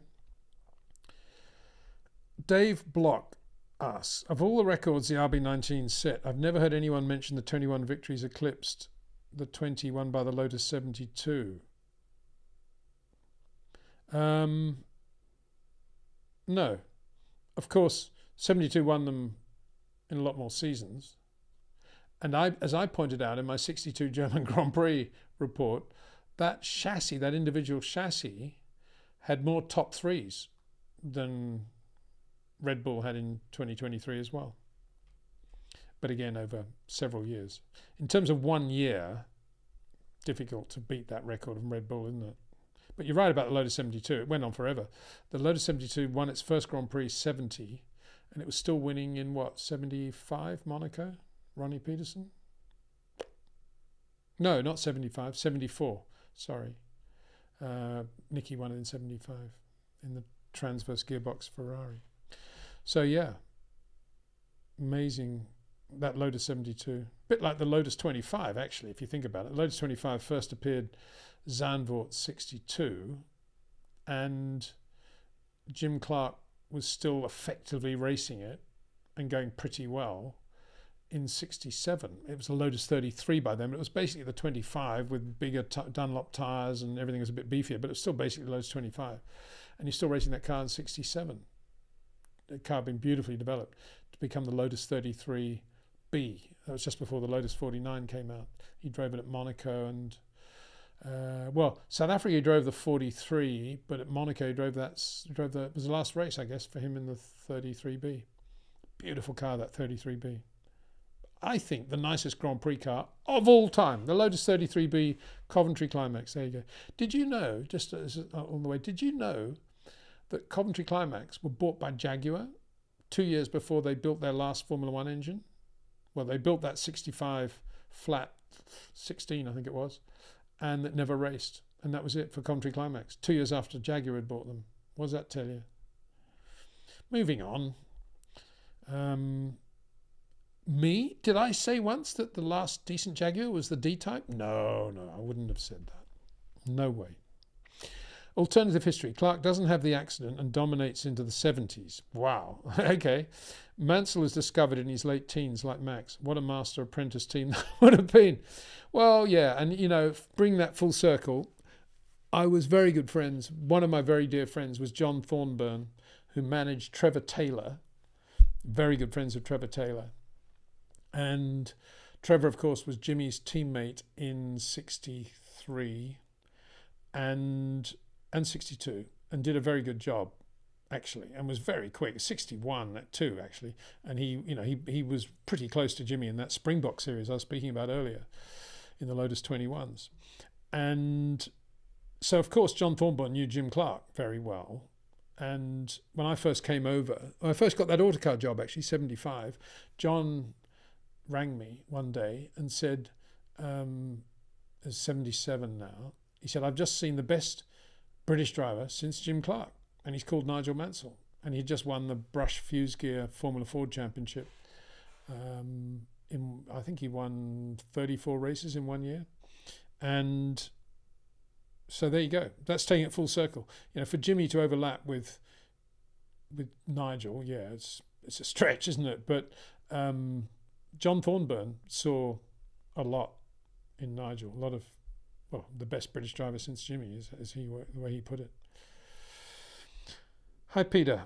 Dave Block asks, of all the records the RB19 set, I've never heard anyone mention the 21 victories eclipsed the 20 won by the Lotus 72. No. Of course, 72 won them in a lot more seasons. And as I pointed out in my 62 German Grand Prix report, that chassis, that individual chassis, had more top threes than Red Bull had in 2023 as well. But again, over several years. In terms of 1 year, difficult to beat that record of Red Bull, isn't it? But you're right about the Lotus 72. It went on forever. The Lotus 72 won its first Grand Prix 70, and it was still winning in, 75, Monaco? Ronnie Peterson? No, not 75, 74. Sorry. Nicky won it in 75 in the transverse gearbox Ferrari. So, yeah. Amazing. That Lotus 72. A bit like the Lotus 25, actually, if you think about it. The Lotus 25 first appeared Zandvoort 62, and Jim Clark was still effectively racing it and going pretty well in 67. It was a Lotus 33 by then, but it was basically the 25 with bigger Dunlop tyres and everything was a bit beefier, but it was still basically the Lotus 25. And you're still racing that car in 67. The car had been beautifully developed to become the Lotus 33B. That was just before the Lotus 49 came out. He drove it at Monaco and South Africa he drove the 43, but at Monaco he drove it was the last race, I guess, for him in the 33B. Beautiful car, that 33B. I think the nicest Grand Prix car of all time, the Lotus 33B Coventry Climax. There you go. Did you know, just on the way, did you know that Coventry Climax were bought by Jaguar 2 years before they built their last Formula One engine? Well, they built that 65 flat 16, I think it was, and it never raced. And that was it for Coventry Climax, 2 years after Jaguar had bought them. What does that tell you? Moving on. Me? Did I say once that the last decent Jaguar was the D-Type? No, I wouldn't have said that. No way. Alternative history. Clark doesn't have the accident and dominates into the 70s. Wow. Okay. Mansell is discovered in his late teens like Max. What a master-apprentice team that would have been. Well, yeah, and, bring that full circle. I was very good friends. One of my very dear friends was John Thornburn, who managed Trevor Taylor. Very good friends with Trevor Taylor. And Trevor, of course, was Jimmy's teammate in 63 and 62 and did a very good job, actually, and was very quick. 61 too, actually. And he was pretty close to Jimmy in that Springbok series I was speaking about earlier in the Lotus 21s. And so, of course, John Thornburn knew Jim Clark very well. And when I first came over, I first got that autocar job, actually, 75, John rang me one day and said, there's 77 now. He said, I've just seen the best British driver since Jim Clark, and he's called Nigel Mansell, and he just won the Brush Fuse Gear Formula Ford Championship. I think he won 34 races in 1 year. And so there you go. That's taking it full circle. For Jimmy to overlap with Nigel, yeah, it's a stretch, isn't it? But John Thornburn saw a lot in Nigel, a lot of, the best British driver since Jimmy, the way he put it. Hi, Peter.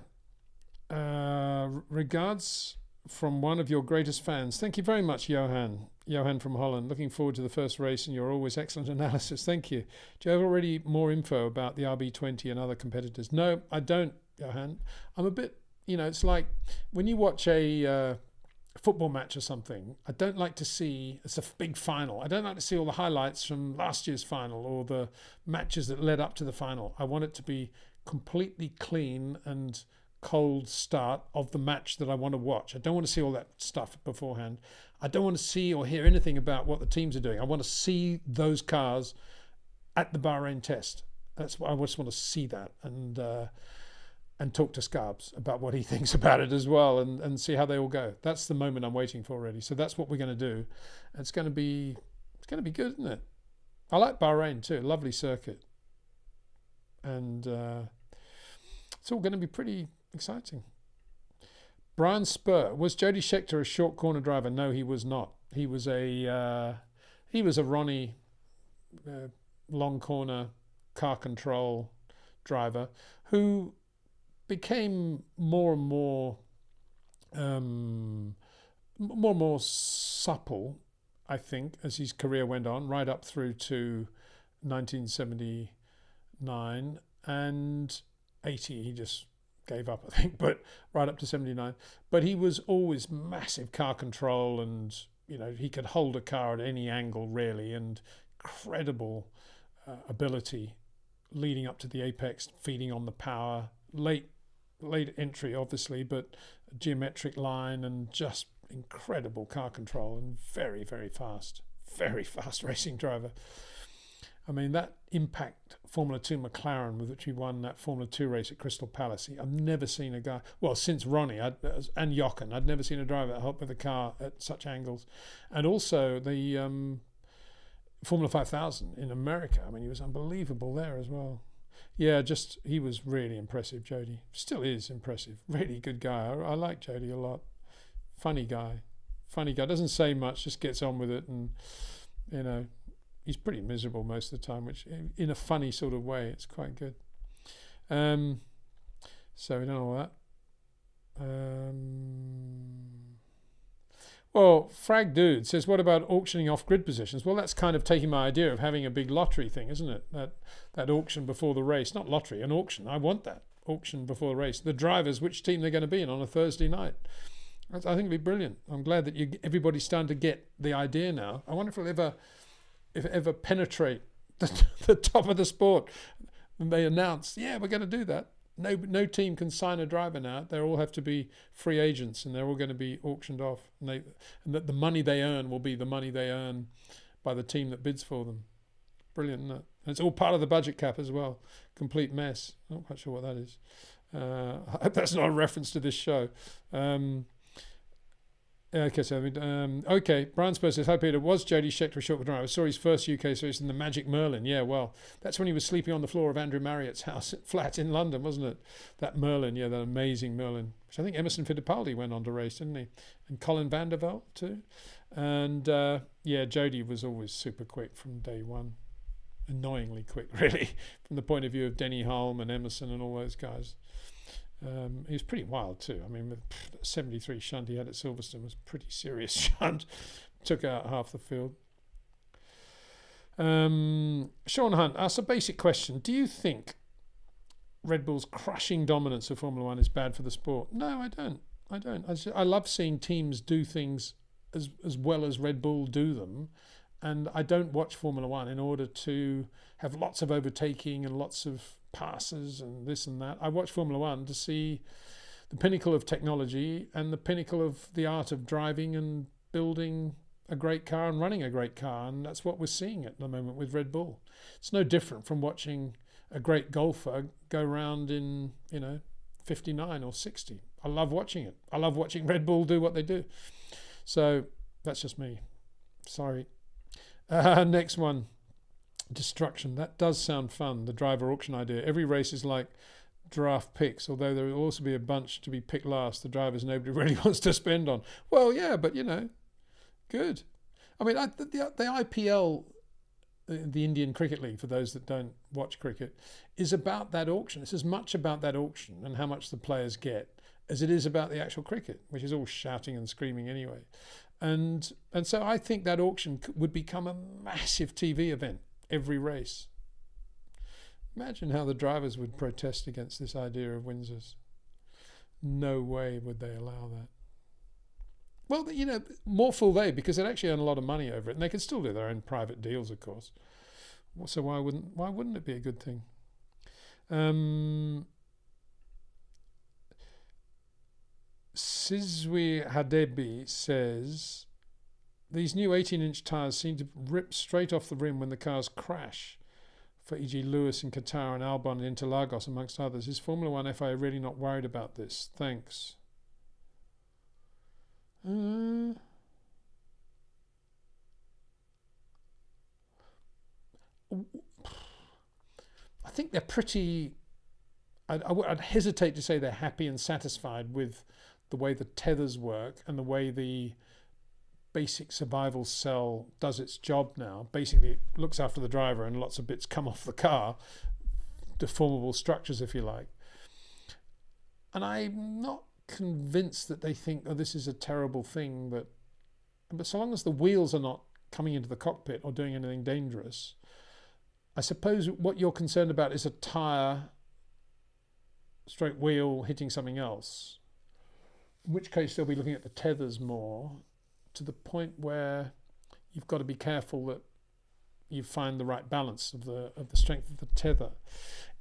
Regards from one of your greatest fans. Thank you very much, Johan. Johan from Holland. Looking forward to the first race and your always excellent analysis. Thank you. Do you have already more info about the RB20 and other competitors? No, I don't, Johan. I'm a bit, it's like when you watch a football match or something, I don't like to see, it's a big final, I don't like to see all the highlights from last year's final or the matches that led up to the final. I want it to be completely clean and cold start of the match that I want to watch. I don't want to see all that stuff beforehand. I don't want to see or hear anything about what the teams are doing. I want to see those cars at the Bahrain test. That's what I just want to see that. And and talk to Scarbs about what he thinks about it as well, and see how they all go. That's the moment I'm waiting for already. So that's what we're going to do. It's going to be good, isn't it? I like Bahrain too, lovely circuit, and it's all going to be pretty exciting. Brian Spur, was Jody Scheckter a short corner driver? No, he was not. He was a Ronnie long corner car control driver who became more and more supple, I think, as his career went on, right up through to 1979 and 80. He just gave up, I think, but right up to 79. But he was always massive car control, and he could hold a car at any angle really, and incredible ability leading up to the apex, feeding on the power. Late entry, obviously, but geometric line and just incredible car control, and very, very fast racing driver. I mean, that Impact Formula 2 McLaren with which he won that Formula 2 race at Crystal Palace, I've never seen a guy, well, since Ronnie and Jochen, I'd never seen a driver that helped with a car at such angles. And also the Formula 5000 in America, I mean, he was unbelievable there as well. Yeah, he was really impressive, Jody. Still is impressive. Really good guy. I like Jody a lot. Funny guy. Doesn't say much, just gets on with it, and he's pretty miserable most of the time, which in a funny sort of way, it's quite good. So we don't know that. Well, Frag Dude says, what about auctioning off grid positions? Well, that's kind of taking my idea of having a big lottery thing, isn't it? That auction before the race. Not lottery, an auction. I want that. Auction before the race. The drivers, which team they're going to be in on a Thursday night. I think it'd be brilliant. I'm glad that everybody's starting to get the idea now. I wonder if it'll ever penetrate the top of the sport. And they announce, yeah, we're going to do that. No team can sign a driver now. They all have to be free agents, and they're all going to be auctioned off. And that the money they earn will be the money they earn by the team that bids for them. Brilliant, isn't it? And it's all part of the budget cap as well. Complete mess. I'm not quite sure what that is. I hope that's not a reference to this show. Okay, okay. Brian Spurs says, hi Peter, was Jody Scheckter a short driver? I saw his first UK race in the Magic Merlin. Yeah, well, that's when he was sleeping on the floor of Andrew Marriott's house flat in London, wasn't it? That Merlin, yeah, that amazing Merlin, which I think Emerson Fittipaldi went on to race, didn't he? And Colin van der Velde too. And yeah, Jody was always super quick from day one. Annoyingly quick, really, from the point of view of Denny Hulme and Emerson and all those guys. He was pretty wild too. I mean, the 73 shunt he had at Silverstone was pretty serious shunt. Took out half the field. Sean Hunt asks a basic question. Do you think Red Bull's crushing dominance of Formula One is bad for the sport? No, I don't. I love seeing teams do things as well as Red Bull do them. And I don't watch Formula One in order to have lots of overtaking and lots of passes and this and that. I watch Formula One to see the pinnacle of technology and the pinnacle of the art of driving and building a great car and running a great car, and that's what we're seeing at the moment with Red Bull. It's no different from watching a great golfer go round in 59 or 60. I love watching it. I love watching Red Bull do what they do. So that's just me. Sorry. Next one. Destruction. That does sound fun, the driver auction idea. Every race is like draft picks, although there will also be a bunch to be picked last, the drivers nobody really wants to spend on. Well, yeah, but good. I mean, the IPL, the Indian Cricket League, for those that don't watch cricket, is about that auction. It's as much about that auction and how much the players get as it is about the actual cricket, which is all shouting and screaming anyway. And so I think that auction would become a massive TV event every race. Imagine how the drivers would protest against this idea of Windsor's. No way would they allow that. Well, more fool they, because they'd actually earn a lot of money over it, and they could still do their own private deals, of course. So why wouldn't it be a good thing? Sizwi Hadebi says, these new 18-inch tyres seem to rip straight off the rim when the cars crash. for e.g. Lewis in Qatar and Albon in Interlagos, amongst others. Is Formula One FIA really not worried about this? Thanks. I think they're pretty... I'd hesitate to say they're happy and satisfied with the way the tethers work and the way the basic survival cell does its job now. Basically, it looks after the driver and lots of bits come off the car, deformable structures, if you like. And I'm not convinced that they think, oh, this is a terrible thing, but so long as the wheels are not coming into the cockpit or doing anything dangerous, I suppose what you're concerned about is a tyre straight wheel hitting something else, in which case they'll be looking at the tethers more, to the point where you've got to be careful that you find the right balance of the strength of the tether.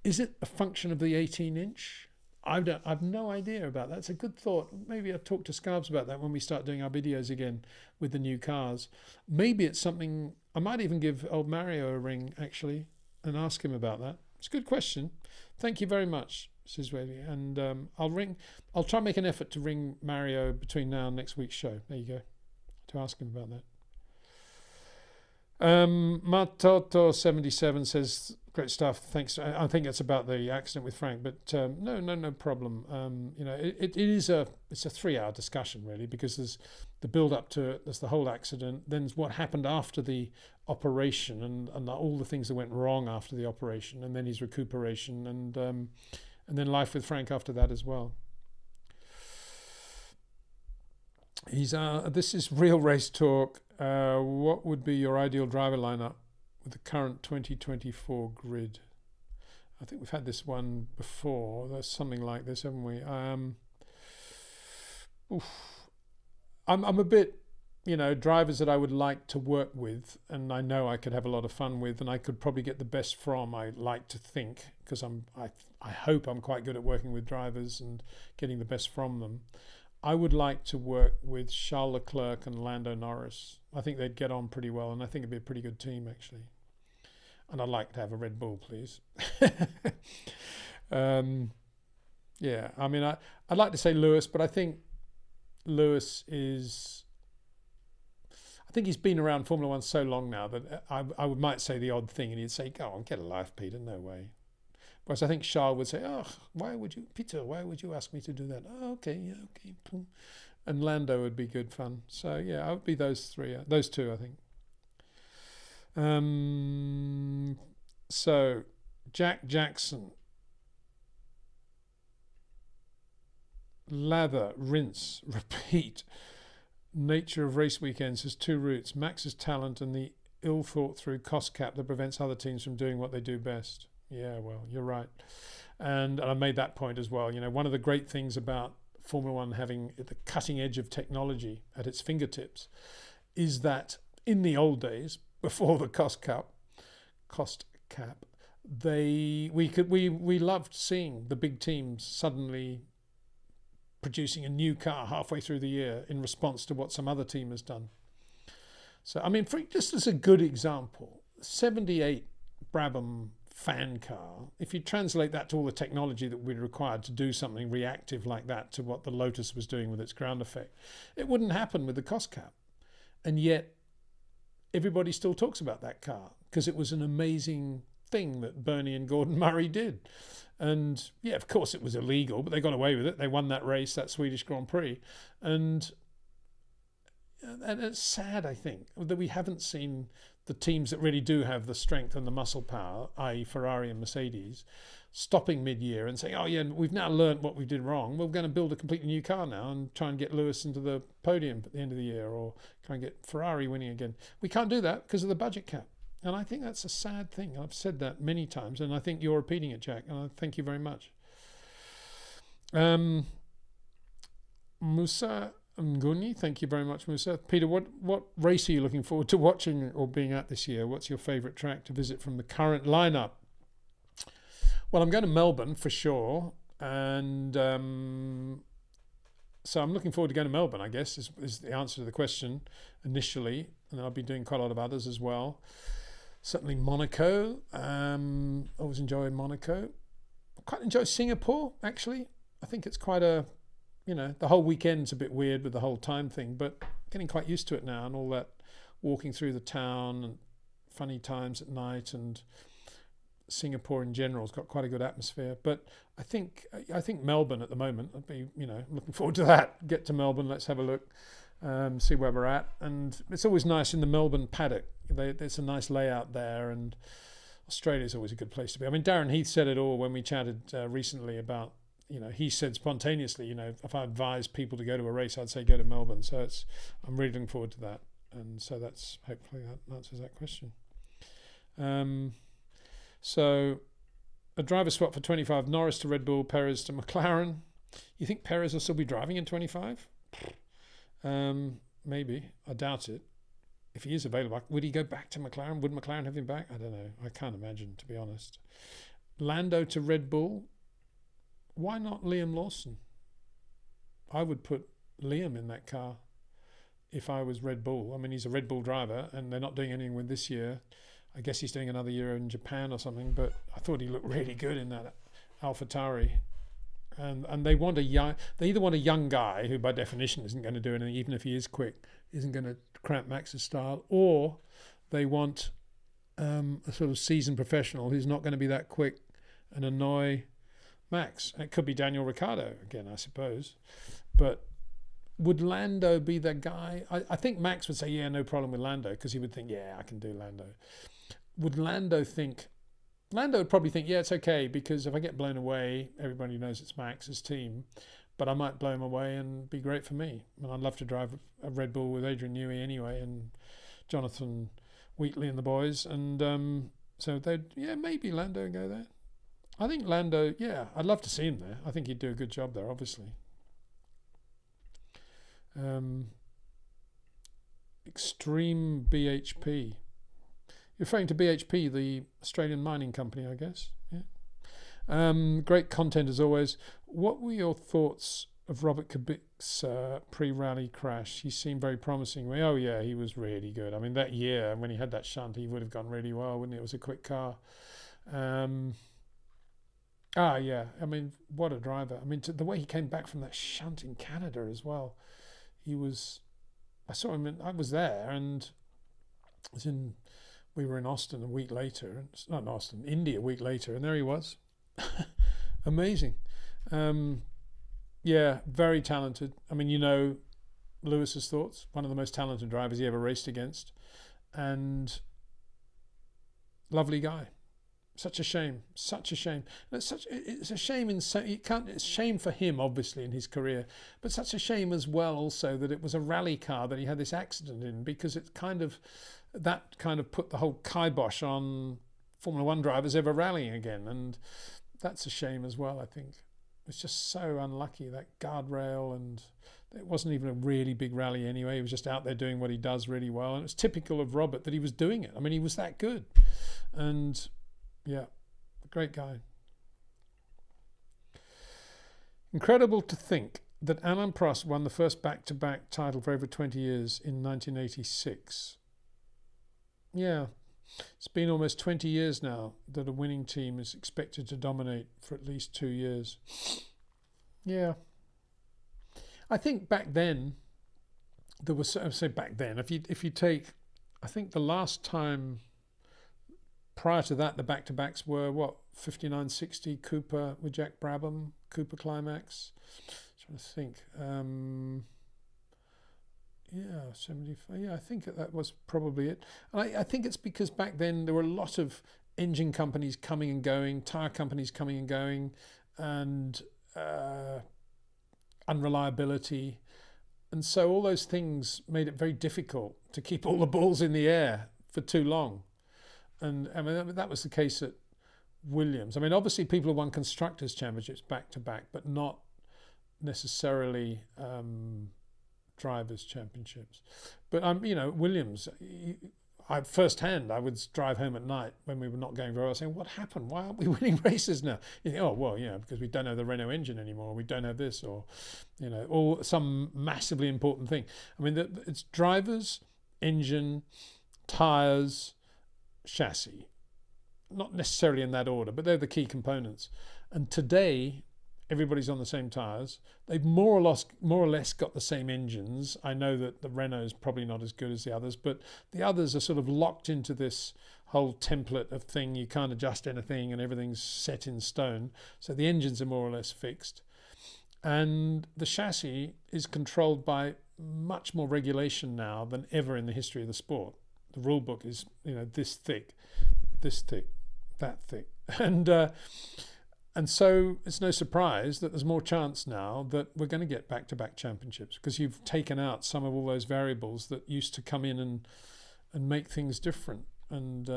Is it a function of the 18-inch? I've no idea about that. It's a good thought. Maybe I'll talk to Scarbs about that when we start doing our videos again with the new cars. Maybe it's something... I might even give old Mario a ring, actually, and ask him about that. It's a good question. Thank you very much, Sizweli. And I'll try and make an effort to ring Mario between now and next week's show. There you go. To ask him about that. Matoto77 says, great stuff, thanks. I think it's about the accident with Frank, but no problem. It's a 3-hour discussion, really, because there's the build up to it, there's the whole accident, then what happened after the operation and all the things that went wrong after the operation, and then his recuperation, and then life with Frank after that as well. This is Real Race Talk. What would be your ideal driver lineup with the current 2024 grid? I think we've had this one before. There's something like this, haven't we? I'm a bit, drivers that I would like to work with, and I know I could have a lot of fun with, and I could probably get the best from. I like to think, because I hope I'm quite good at working with drivers and getting the best from them. I would like to work with Charles Leclerc and Lando Norris. I think they'd get on pretty well, and I think it'd be a pretty good team, actually. And I'd like to have a Red Bull, please. Yeah, I mean, I'd like to say Lewis, but I think Lewis is... I think he's been around Formula One so long now that I might say the odd thing, and he'd say, go on, get a life, Peter, no way. Whereas I think Charles would say, oh, Peter, why would you ask me to do that? Oh, okay, yeah, okay. And Lando would be good fun. So, yeah, I would be those two, I think. So, Jack Jackson. Lather, rinse, repeat. Nature of race weekends has two roots. Max's talent and the ill-thought-through cost cap that prevents other teams from doing what they do best. Yeah, well, you're right. And I made that point as well. One of the great things about Formula One having the cutting edge of technology at its fingertips is that in the old days, before the cost cap, we loved seeing the big teams suddenly producing a new car halfway through the year in response to what some other team has done. So, I mean, just as a good example, 78 Brabham fan car, if you translate that to all the technology that would be required to do something reactive like that to what the Lotus was doing with its ground effect, it wouldn't happen with the cost cap. And yet everybody still talks about that car because it was an amazing thing that Bernie and Gordon Murray did. And yeah, of course it was illegal, but they got away with it. They won that race, that Swedish Grand Prix. And it's sad, I think, that we haven't seen the teams that really do have the strength and the muscle power, i.e. Ferrari and Mercedes, stopping mid-year and saying, oh yeah, we've now learned what we did wrong. We're going to build a completely new car now and try and get Lewis into the podium at the end of the year, or try and get Ferrari winning again. We can't do that because of the budget cap. And I think that's a sad thing. I've said that many times, and I think you're repeating it, Jack, and I thank you very much. Musa Nguni, thank you very much, Musa. Peter, what race are you looking forward to watching or being at this year? What's your favourite track to visit from the current lineup? Well, I'm going to Melbourne for sure, and so I'm looking forward to going to Melbourne, I guess, is the answer to the question initially, and then I'll be doing quite a lot of others as well. certainly Monaco. Always enjoy Monaco. Quite enjoy Singapore, actually. I think it's quite a, the whole weekend's a bit weird with the whole time thing, but getting quite used to it now, and all that walking through the town and funny times at night, and Singapore in general has got quite a good atmosphere. But I think Melbourne at the moment, I'd be, looking forward to that. Get to Melbourne, let's have a look, see where we're at. And it's always nice in the Melbourne paddock. There's a nice layout there, and Australia's always a good place to be. I mean, Darren Heath said it all when we chatted recently about, he said spontaneously, if I advise people to go to a race, I'd say go to Melbourne. So I'm really looking forward to that. And so that's, hopefully that answers that question. So a driver swap for 25, Norris to Red Bull, Perez to McLaren. You think Perez will still be driving in 25? Maybe. I doubt it. If he is available, would he go back to McLaren? Would McLaren have him back? I don't know. I can't imagine, to be honest. Lando to Red Bull. Why not Liam Lawson? I would put Liam in that car if I was Red Bull. I mean, he's a Red Bull driver, and they're not doing anything with this year. I guess he's doing another year in Japan or something, but I thought he looked really good in that AlphaTauri. And they either want a young guy who by definition isn't going to do anything, even if he is quick, isn't going to cramp Max's style, or they want a sort of seasoned professional who's not going to be that quick and annoy Max. And it could be Daniel Ricciardo again, I suppose. But would Lando be that guy? I think Max would say, yeah, no problem with Lando, because he would think, yeah, I can do Lando. Would Lando think... Lando would probably think, yeah, it's okay, because if I get blown away, everybody knows it's Max's team, but I might blow him away and be great for me. And I'd love to drive a Red Bull with Adrian Newey anyway, and Jonathan Wheatley and the boys. And so maybe Lando would go there. I think Lando, yeah, I'd love to see him there. I think he'd do a good job there, obviously. Extreme BHP. You're referring to BHP, the Australian mining company, I guess. Yeah. Great content as always. What were your thoughts of Robert Kubic's pre-rally crash? He seemed very promising. Oh yeah, he was really good. I mean, that year when he had that shunt, he would have gone really well, wouldn't it? It was a quick car. Yeah. I mean, what a driver. I mean, the way he came back from that shunt in Canada as well. I saw him, I was there, and we were in Austin a week later, not in Austin, India a week later, and there he was. Amazing. Yeah, very talented. I mean, Lewis's thoughts, one of the most talented drivers he ever raced against, and lovely guy. Such a shame. And it's a shame it's a shame for him, obviously, in his career, but such a shame as well also that it was a rally car that he had this accident in, because it kind of put the whole kibosh on Formula One drivers ever rallying again, and that's a shame as well. I think it's just so unlucky, that guardrail, and it wasn't even a really big rally anyway. He was just out there doing what he does really well, and it's typical of Robert that he was doing it. I mean, he was that good, and yeah, great guy. Incredible to think that Alain Prost won the first back-to-back title for over 20 years in 1986. Yeah, it's been almost 20 years now that a winning team is expected to dominate for at least 2 years. Yeah. I think back then, there was, back then, if you take, I think the last time, prior to that, the back-to-backs were, 59-60 Cooper with Jack Brabham, Cooper Climax. I'm trying to think. 75. Yeah, I think that was probably it. And I think it's because back then there were a lot of engine companies coming and going, tyre companies coming and going, and unreliability. And so all those things made it very difficult to keep all the balls in the air for too long. And I mean, that was the case at Williams. I mean, obviously people have won Constructors' Championships back to back, but not necessarily Drivers' Championships. But Williams, I would drive home at night when we were not going very well, saying, what happened? Why aren't we winning races now? You think, because we don't have the Renault engine anymore, we don't have this, or some massively important thing. I mean, it's drivers, engine, tyres, chassis, not necessarily in that order, but they're the key components. And today, everybody's on the same tyres. They've more or less got the same engines. I know that the Renault's probably not as good as the others, but the others are sort of locked into this whole template of thing. You can't adjust anything and everything's set in stone. So the engines are more or less fixed. And the chassis is controlled by much more regulation now than ever in the history of the sport. The rule book is, this thick, that thick. And so it's no surprise that there's more chance now that we're going to get back-to-back championships, because you've taken out some of all those variables that used to come in and make things different. And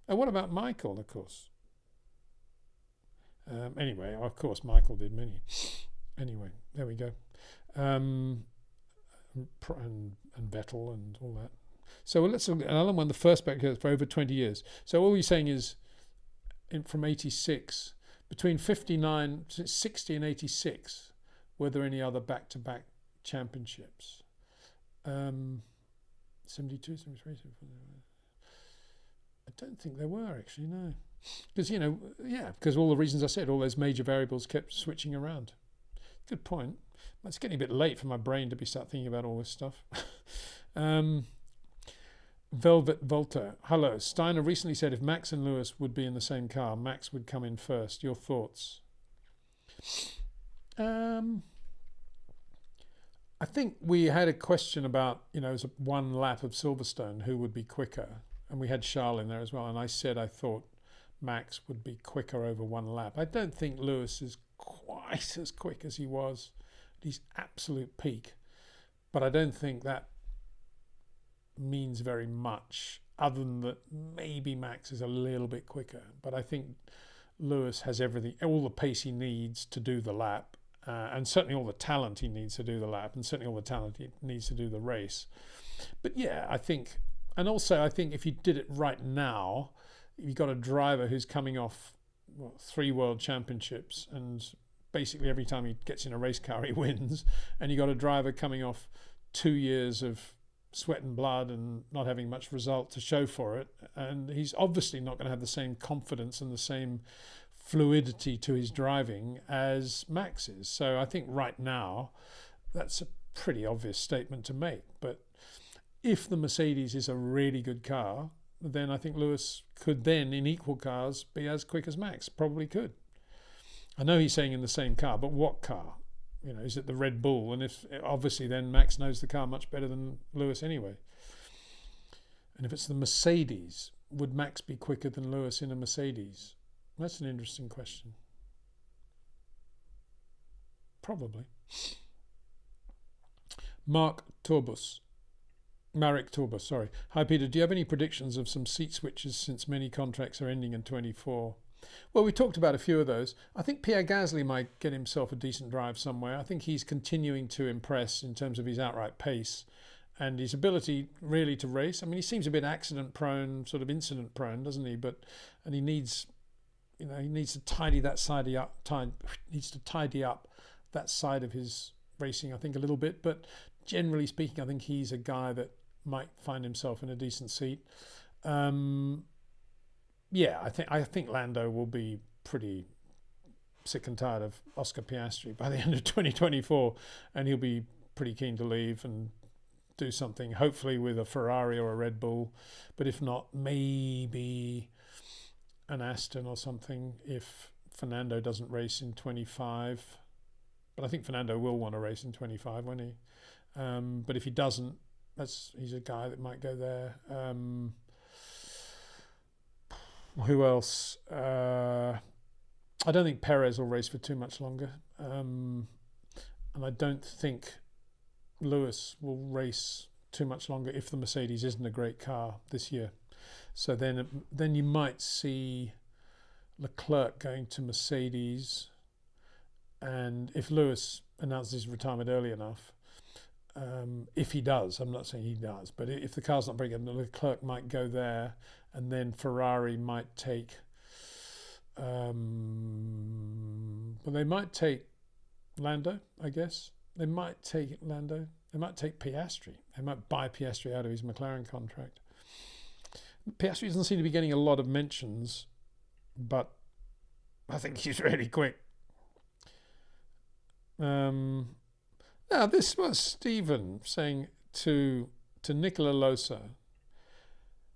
what about Michael, of course? Anyway, of course, Michael did many. Anyway, there we go. And Vettel and all that. So let's look at another one, the first back for over 20 years. So all you're saying is from 86, between 60 and 86, were there any other back-to-back championships? 72, 73, 74. I don't think there were, actually, no. Because, because all the reasons I said, all those major variables kept switching around. Good point. It's getting a bit late for my brain to start thinking about all this stuff. Velvet Volta. Hello. Steiner recently said if Max and Lewis would be in the same car, Max would come in first. Your thoughts? I think we had a question about, it was one lap of Silverstone, who would be quicker. And we had Charles in there as well. And I said I thought Max would be quicker over one lap. I don't think Lewis is quite as quick as he was at his absolute peak. But I don't think that means very much, other than that maybe Max is a little bit quicker. But I think Lewis has everything, all the pace he needs to do the lap, and certainly all the talent he needs to do the lap, and certainly all the talent he needs to do the race. But yeah, I think, and also I think if you did it right now, you've got a driver who's coming off 3 world championships, and basically every time he gets in a race car he wins, and you got a driver coming off 2 years of sweat and blood and not having much result to show for it, and he's obviously not going to have the same confidence and the same fluidity to his driving as Max is. So I think right now that's a pretty obvious statement to make. But if the Mercedes is a really good car, then I think Lewis could then, in equal cars, be as quick as Max. Probably could. I know he's saying in the same car, but what car? Is it the Red Bull? And if obviously then Max knows the car much better than Lewis anyway. And if it's the Mercedes, would Max be quicker than Lewis in a Mercedes? That's an interesting question. Probably. Marek Turbus, sorry. Hi Peter, do you have any predictions of some seat switches since many contracts are ending in 24? Well, we talked about a few of those. I think Pierre Gasly might get himself a decent drive somewhere. I think he's continuing to impress in terms of his outright pace and his ability really to race. I mean, he seems a bit accident prone, sort of incident prone, doesn't he? And he needs, he needs to tidy that side up. Needs to tidy up that side of his racing, I think, a little bit. But generally speaking, I think he's a guy that might find himself in a decent seat. Yeah, I think Lando will be pretty sick and tired of Oscar Piastri by the end of 2024, and he'll be pretty keen to leave and do something, hopefully with a Ferrari or a Red Bull, but if not, maybe an Aston or something if Fernando doesn't race in 25. But I think Fernando will want to race in 25, won't he? But if he doesn't, he's a guy that might go there. Who else? I don't think Perez will race for too much longer. And I don't think Lewis will race too much longer if the Mercedes isn't a great car this year. So then you might see Leclerc going to Mercedes. And if Lewis announces his retirement early enough, if he does, I'm not saying he does, but if the car's not very good, Leclerc might go there, and then Ferrari might take, well, they might take Lando, I guess. They might take Lando. They might take Piastri. They might buy Piastri out of his McLaren contract. Piastri doesn't seem to be getting a lot of mentions, but I think he's really quick. Now, this was Stephen saying to Nicola Losa,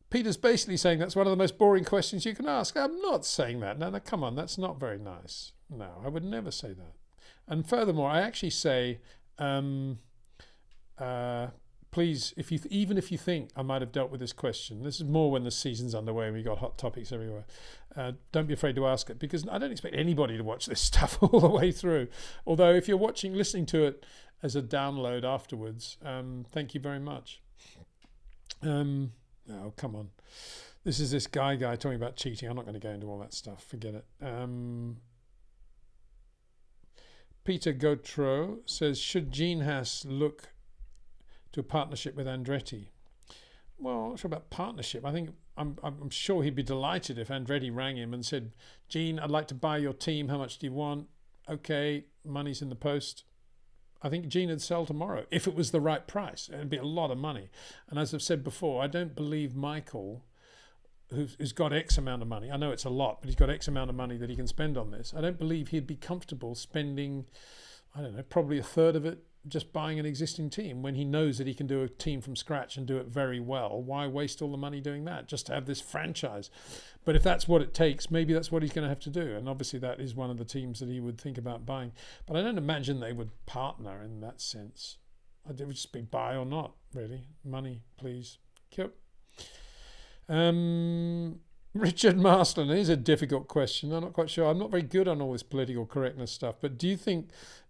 Peter's basically saying that's one of the most boring questions you can ask. I'm not saying that. No, come on, that's not very nice. No, I would never say that. And furthermore, I actually say, please, even if you think I might have dealt with this question, this is more when the season's underway and we got hot topics everywhere. Don't be afraid to ask it, because I don't expect anybody to watch this stuff all the way through. Although if you're listening to it as a download afterwards, thank you very much. Oh, come on. This is this guy talking about cheating. I'm not going to go into all that stuff. Forget it. Peter Gautreau says, should Gene Haas look to a partnership with Andretti? Well, I'm not sure about partnership. I think I'm sure he'd be delighted if Andretti rang him and said, Gene, I'd like to buy your team. How much do you want? Okay, money's in the post. I think Gene would sell tomorrow if it was the right price. It'd be a lot of money. And as I've said before, I don't believe Michael, who's got X amount of money, I know it's a lot, but he's got X amount of money that he can spend on this. I don't believe he'd be comfortable spending, I don't know, probably a third of it just buying an existing team when he knows that he can do a team from scratch and do it very well. Why waste all the money doing that just to have this franchise? But if that's what it takes, maybe that's what he's going to have to do. And obviously that is one of the teams that he would think about buying. But I don't imagine they would partner in that sense. It would just be buy or not, really. Money, please. Yep. Richard Marsland, it is a difficult question. I'm not quite sure. I'm not very good on all this political correctness stuff. But do you think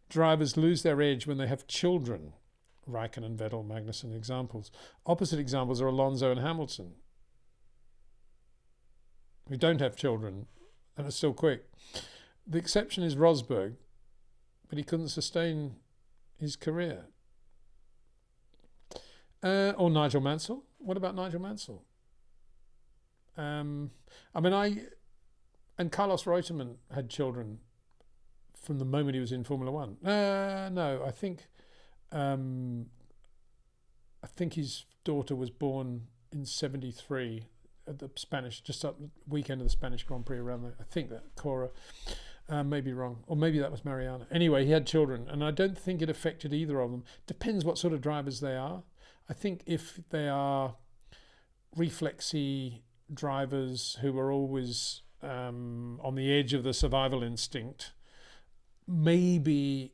drivers lose their edge when they have children? Raikkonen, Vettel, Magnussen examples. Opposite examples are Alonso and Hamilton, who don't have children and are still quick. The exception is Rosberg, but he couldn't sustain his career. Or Nigel Mansell. What about Nigel Mansell? And Carlos Reutemann had children from the moment he was in Formula One. No, I think his daughter was born in '73 at the Spanish, just up the weekend of the Spanish Grand Prix around there. I think that Cora, may be wrong, or maybe that was Mariana. Anyway, he had children, and I don't think it affected either of them. Depends what sort of drivers they are. I think if they are reflexy drivers who are always on the edge of the survival instinct, maybe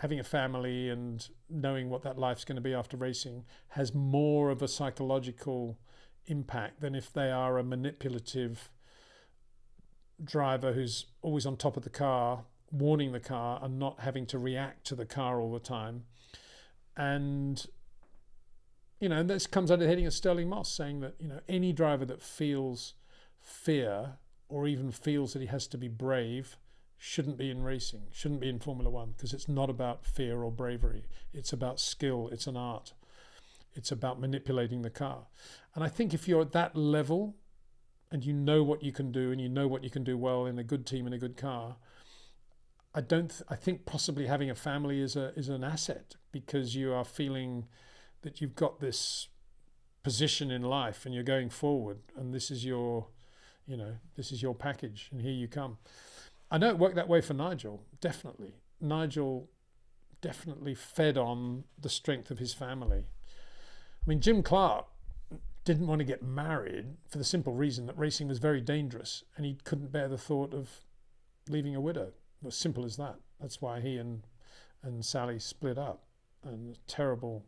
having a family and knowing what that life's going to be after racing has more of a psychological impact than if they are a manipulative driver who's always on top of the car, warning the car and not having to react to the car all the time. And this comes under the heading of Sterling Moss saying that, any driver that feels fear or even feels that he has to be brave shouldn't be in racing, shouldn't be in Formula One, because it's not about fear or bravery. It's about skill. It's an art. It's about manipulating the car. And I think if you're at that level and you know what you can do and you know what you can do well in a good team and a good car, I think possibly having a family is an asset, because you are feeling that you've got this position in life and you're going forward, and this is your package, and here you come. I know it worked that way for Nigel, definitely. Nigel definitely fed on the strength of his family. I mean, Jim Clark didn't want to get married for the simple reason that racing was very dangerous and he couldn't bear the thought of leaving a widow. It was simple as that. That's why he and Sally split up. And terrible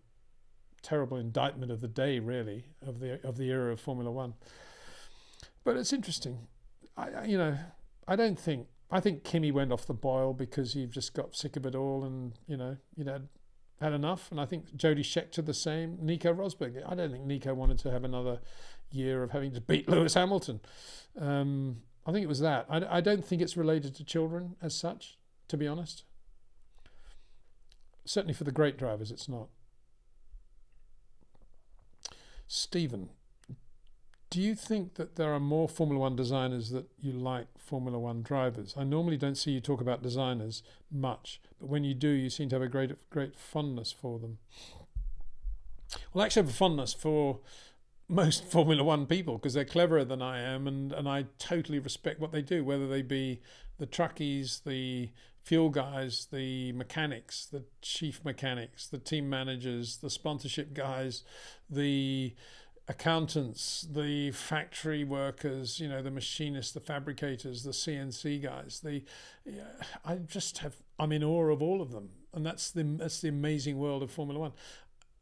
indictment of the day, really, of the era of Formula One. But it's interesting. I think Kimi went off the boil because he just got sick of it all, and had enough. And I think Jody Scheckter the same. Nico Rosberg. I don't think Nico wanted to have another year of having to beat Lewis Hamilton. I think it was that. I don't think it's related to children as such, to be honest. Certainly for the great drivers, it's not. Stephen, do you think that there are more Formula One designers that you like Formula One drivers? I normally don't see you talk about designers much, but when you do, you seem to have a great fondness for them. Well, actually, I have a fondness for most Formula One people because they're cleverer than I am, and I totally respect what they do, whether they be the truckies, the fuel guys, the mechanics, the chief mechanics, the team managers, the sponsorship guys, the accountants, the factory workers, the machinists, the fabricators, the CNC guys. I'm in awe of all of them, and that's the amazing world of Formula One.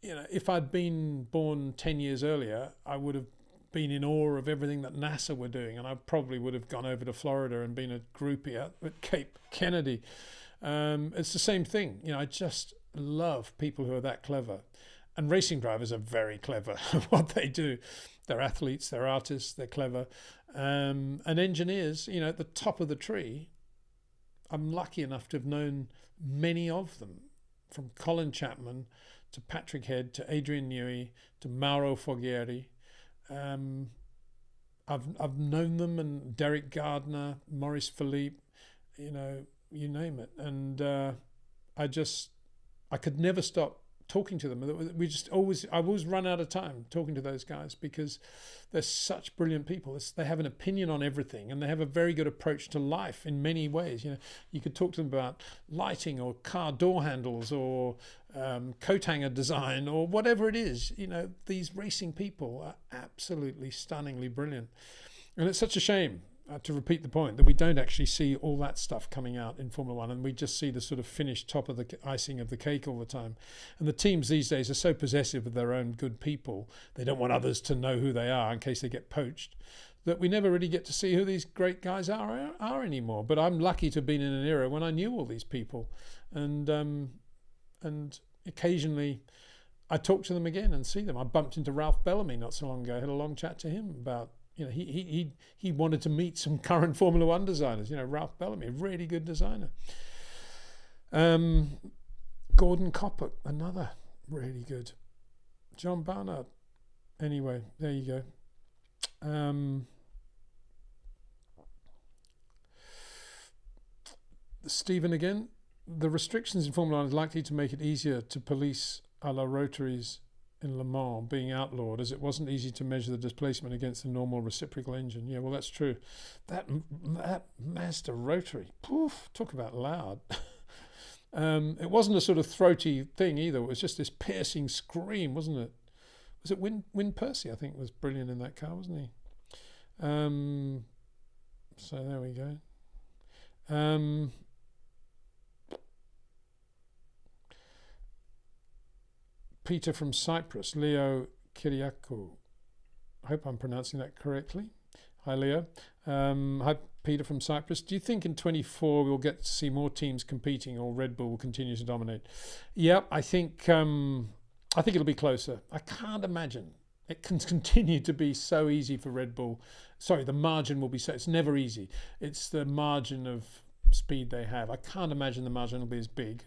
If I'd been born 10 years earlier, I would have been in awe of everything that NASA were doing, and I probably would have gone over to Florida and been a groupie at Cape Kennedy. It's the same thing. I just love people who are that clever. And racing drivers are very clever at what they do. They're athletes, they're artists, they're clever. And engineers, at the top of the tree, I'm lucky enough to have known many of them, from Colin Chapman to Patrick Head to Adrian Newey to Mauro Foghieri. I've known them, and Derek Gardner, Maurice Philippe, you name it. And I could never stop talking to them. I always run out of time talking to those guys because they're such brilliant people. They have an opinion on everything, and they have a very good approach to life in many ways. You could talk to them about lighting or car door handles or coat hanger design or whatever it is. These racing people are absolutely stunningly brilliant, and it's such a shame, to repeat the point, that we don't actually see all that stuff coming out in Formula One, and we just see the sort of finished top of the icing of the cake all the time. And the teams these days are so possessive of their own good people, they don't want others to know who they are in case they get poached, that we never really get to see who these great guys are anymore. But I'm lucky to have been in an era when I knew all these people, and occasionally I talk to them again and see them. I bumped into Ralph Bellamy not so long ago. I had a long chat to him about, he wanted to meet some current Formula One designers. Ralph Bellamy, a really good designer. Gordon Coppock, another really good. John Barnard. Anyway, there you go. Stephen again. The restrictions in Formula One is likely to make it easier to police a la rotaries in Le Mans being outlawed, as it wasn't easy to measure the displacement against the normal reciprocal engine. Yeah, well, that's true. That Mazda rotary, poof, talk about loud. It wasn't a sort of throaty thing either. It was just this piercing scream, wasn't it? Was it Win Percy, I think, was brilliant in that car, wasn't he? So there we go. Peter from Cyprus, Leo Kyriakou. I hope I'm pronouncing that correctly. Hi, Leo. Hi, Peter from Cyprus. Do you think in 24 we'll get to see more teams competing, or Red Bull will continue to dominate? Yeah, I think it'll be closer. I can't imagine it can continue to be so easy for Red Bull. Sorry, the margin will be so. It's never easy. It's the margin of speed they have. I can't imagine the margin will be as big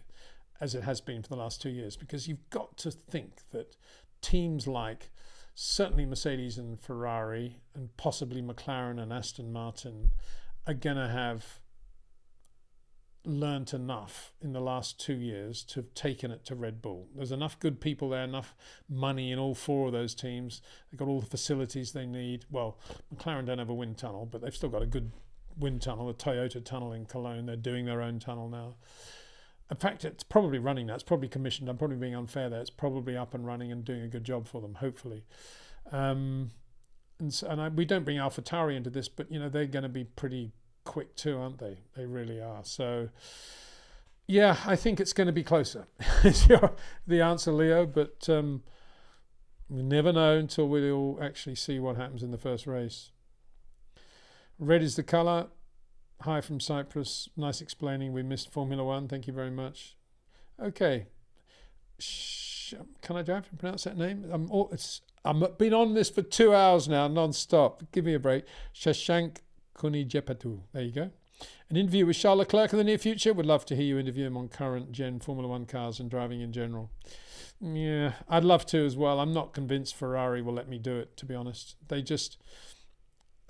as it has been for the last 2 years, because you've got to think that teams like certainly Mercedes and Ferrari and possibly McLaren and Aston Martin are going to have learnt enough in the last 2 years to have taken it to Red Bull. There's enough good people there, enough money in all four of those teams. They've got all the facilities they need. Well, McLaren don't have a wind tunnel, but they've still got a good wind tunnel, the Toyota tunnel in Cologne. They're doing their own tunnel now. In fact, it's probably running now. It's probably commissioned. I'm probably being unfair there. It's probably up and running and doing a good job for them, hopefully. We don't bring AlphaTauri into this, but they're going to be pretty quick too, aren't they? They really are. So, yeah, I think it's going to be closer. Is the answer, Leo? But we never know until we all actually see what happens in the first race. Red is the colour. Hi from Cyprus. Nice explaining. We missed Formula One. Thank you very much. Okay. Do I have to pronounce that name? I've been on this for 2 hours now, non-stop. Give me a break. Shashank Kunijepatu. There you go. An interview with Charles Leclerc in the near future. Would love to hear you interview him on current gen Formula One cars and driving in general. Yeah, I'd love to as well. I'm not convinced Ferrari will let me do it, to be honest. They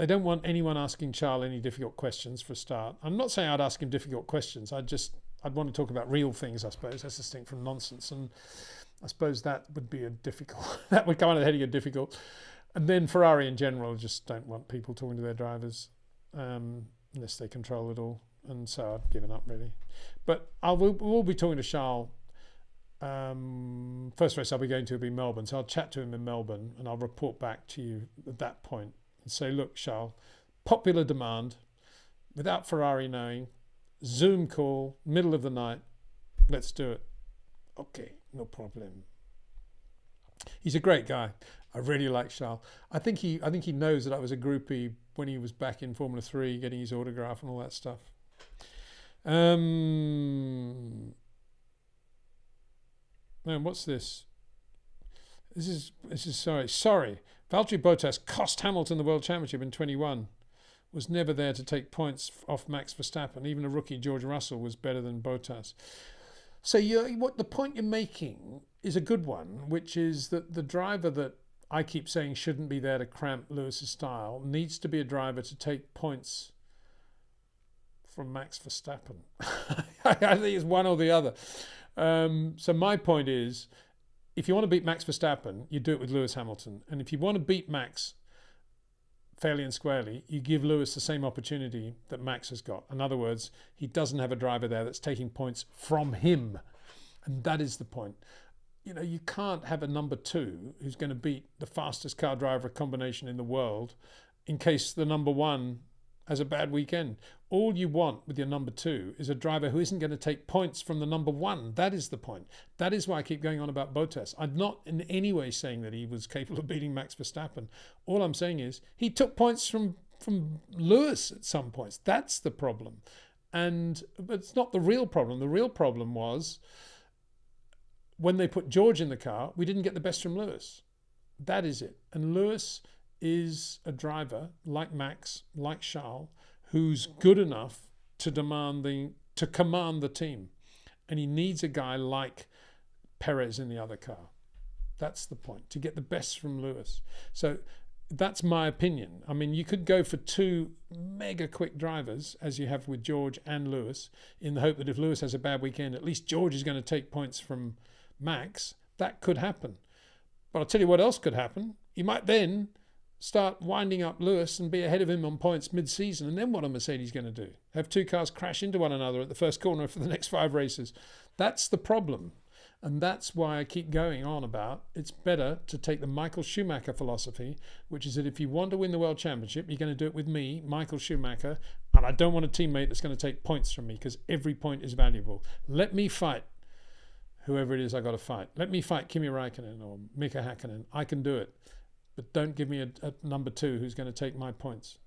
don't want anyone asking Charles any difficult questions for a start. I'm not saying I'd ask him difficult questions. I'd want to talk about real things, I suppose. That's distinct from nonsense. And I suppose that would be that would come out of the heading of difficult. And then Ferrari in general just don't want people talking to their drivers unless they control it all. And so I've given up really. But we'll be talking to Charles. First race I'll be going to will be Melbourne. So I'll chat to him in Melbourne and I'll report back to you at that point and say, look, Charles, popular demand, without Ferrari knowing, Zoom call, middle of the night, let's do it. Okay, no problem. He's a great guy. I really like Charles. I think he knows that I was a groupie when he was back in Formula 3 getting his autograph and all that stuff. Man, what's this? This is sorry. Valtteri Bottas cost Hamilton the World Championship in 21. Was never there to take points off Max Verstappen. Even a rookie, George Russell, was better than Bottas. So what the point you're making is a good one, which is that the driver that I keep saying shouldn't be there to cramp Lewis's style needs to be a driver to take points from Max Verstappen. I think it's one or the other. So my point is, if you want to beat Max Verstappen, you do it with Lewis Hamilton. And if you want to beat Max fairly and squarely, you give Lewis the same opportunity that Max has got. In other words, he doesn't have a driver there that's taking points from him. And that is the point. You know, you can't have a number 2 who's going to beat the fastest car driver combination in the world in case the number 1 has a bad weekend. All you want with your number 2 is a driver who isn't going to take points from the number 1. That is the point. That is why I keep going on about Bottas. I'm not in any way saying that he was capable of beating Max Verstappen. All I'm saying is he took points from Lewis at some points. That's the problem. But it's not the real problem. The real problem was when they put George in the car, we didn't get the best from Lewis. That is it. And Lewis is a driver like Max, like Charles, who's good enough to command the team. And he needs a guy like Perez in the other car. That's the point, to get the best from Lewis. So that's my opinion. I mean, you could go for 2 mega quick drivers, as you have with George and Lewis, in the hope that if Lewis has a bad weekend, at least George is going to take points from Max. That could happen. But I'll tell you what else could happen. You might then start winding up Lewis and be ahead of him on points mid-season. And then what are Mercedes going to do? Have 2 cars crash into one another at the first corner for the next 5 races? That's the problem. And that's why I keep going on about it's better to take the Michael Schumacher philosophy, which is that if you want to win the World Championship, you're going to do it with me, Michael Schumacher, and I don't want a teammate that's going to take points from me because every point is valuable. Let me fight whoever it is I got to fight. Let me fight Kimi Räikkönen or Mika Häkkinen. I can do it. But don't give me a number 2 who's going to take my points.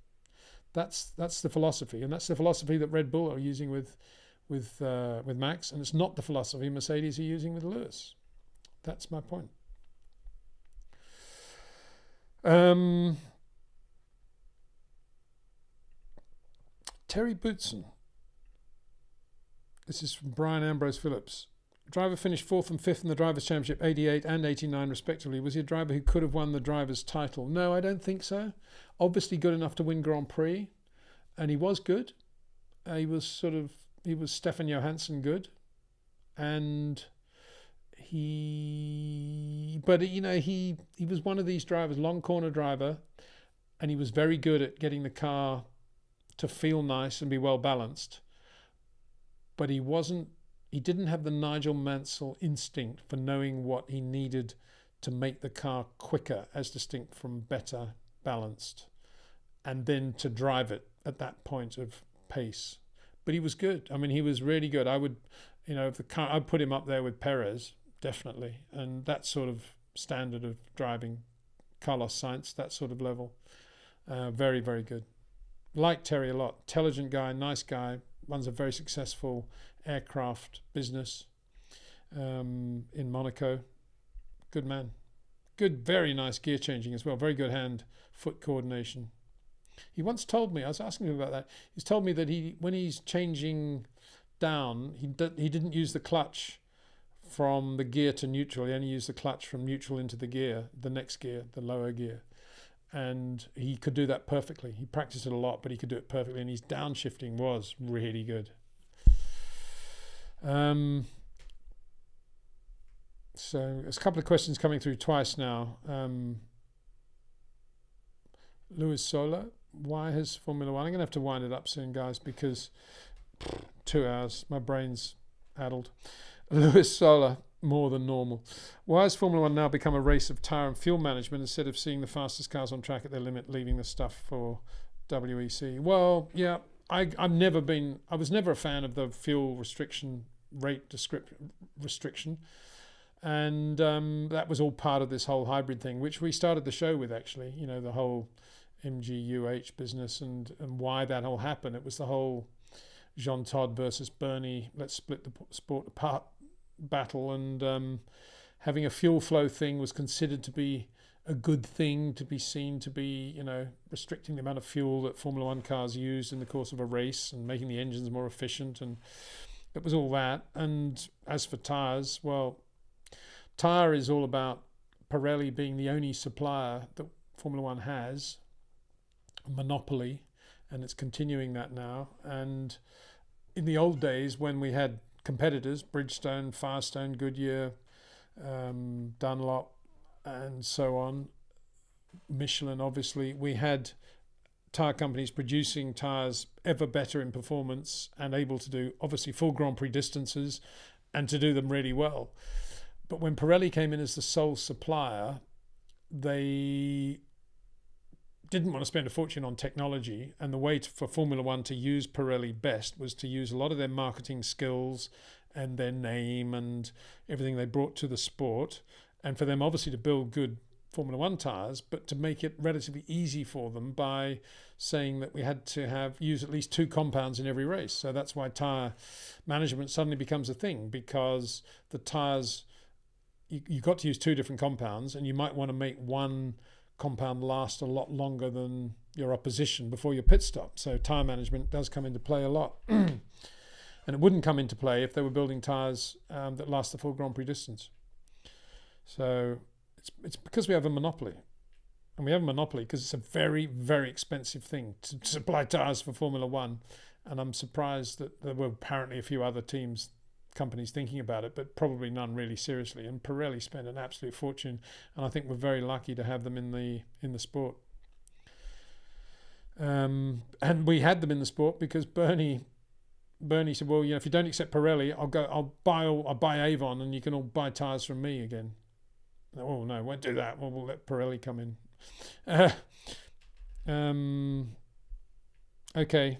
That's the philosophy, and that's the philosophy that Red Bull are using with Max, and it's not the philosophy Mercedes are using with Lewis. That's my point. Terry Bootson. This is from Brian Ambrose Phillips. Driver finished 4th and 5th in the Drivers' Championship, 88 and 89 respectively. Was he a driver who could have won the driver's title? No, I don't think so. Obviously good enough to win Grand Prix, and he was good. He was Stefan Johansson good, and he was one of these drivers, long corner driver, and he was very good at getting the car to feel nice and be well balanced. But he didn't have the Nigel Mansell instinct for knowing what he needed to make the car quicker as distinct from better balanced, and then to drive it at that point of pace. But he was good. I mean, he was really good. I'd put him up there with Perez, definitely. And that sort of standard of driving, Carlos Sainz, that sort of level. Very, very good. Like Terry a lot. Intelligent guy, nice guy, runs a very successful aircraft business in Monaco. Good man. Good, very nice gear changing as well. Very good hand-foot coordination. He once told me, I was asking him about that, he's told me that when he's changing down, he didn't use the clutch from the gear to neutral. He only used the clutch from neutral into the next gear, the lower gear. And he could do that perfectly. He practiced it a lot, but he could do it perfectly. And his downshifting was really good. So there's a couple of questions coming through twice now. Luis Sola, why has Formula One? I'm going to have to wind it up soon, guys, because 2 hours, my brain's addled. Luis Sola, more than normal. Why has Formula One now become a race of tyre and fuel management instead of seeing the fastest cars on track at their limit, leaving the stuff for WEC? Well, yeah, I was never a fan of the fuel restriction, restriction. And that was all part of this whole hybrid thing, which we started the show with, actually, you know, the whole MGU-H business and why that all happened. It was the whole Jean Todt versus Bernie, let's split the sport apart battle, and having a fuel flow thing was considered to be a good thing, to be seen to be, you know, restricting the amount of fuel that Formula One cars used in the course of a race and making the engines more efficient, and it was all that. And as for tyres, well, tyre is all about Pirelli being the only supplier that Formula One has, a monopoly, and it's continuing that now. And in the old days, when we had competitors, Bridgestone, Firestone, Goodyear, Dunlop, and so on, Michelin, obviously, we had tyre companies producing tyres ever better in performance and able to do, obviously, full Grand Prix distances and to do them really well. But when Pirelli came in as the sole supplier, they didn't want to spend a fortune on technology, and the way for Formula One to use Pirelli best was to use a lot of their marketing skills and their name and everything they brought to the sport, and for them obviously to build good Formula One tyres, but to make it relatively easy for them by saying that we had to use at least 2 compounds in every race. So that's why tyre management suddenly becomes a thing, because the tyres, you've got to use 2 different compounds, and you might want to make one compound last a lot longer than your opposition before your pit stop. So tyre management does come into play a lot. And it wouldn't come into play if they were building tyres that last the full Grand Prix distance. So it's because we have a monopoly. And we have a monopoly because it's a very, very expensive thing to supply tyres for Formula One. And I'm surprised that there were apparently a few other companies thinking about it, but probably none really seriously. And Pirelli spent an absolute fortune, and I think we're very lucky to have them in the sport. And we had them in the sport because Bernie said, well, you know, if you don't accept Pirelli, I'll buy Avon, and you can all buy tyres from me again. Oh no, won't do that. Well, we'll let Pirelli come in. Okay.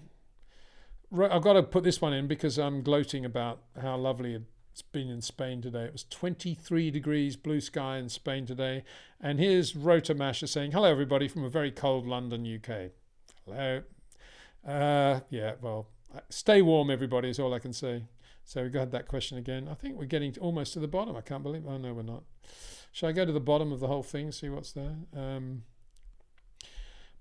I've got to put this one in because I'm gloating about how lovely it's been in Spain today. It was 23 degrees, blue sky in Spain today. And here's Rota Masha saying, hello, everybody, from a very cold London, UK. Hello. Yeah, well, stay warm, everybody, is all I can say. So we got that question again. I think we're getting almost to the bottom. I can't believe it. Oh, no, we're not. Shall I go to the bottom of the whole thing, see what's there?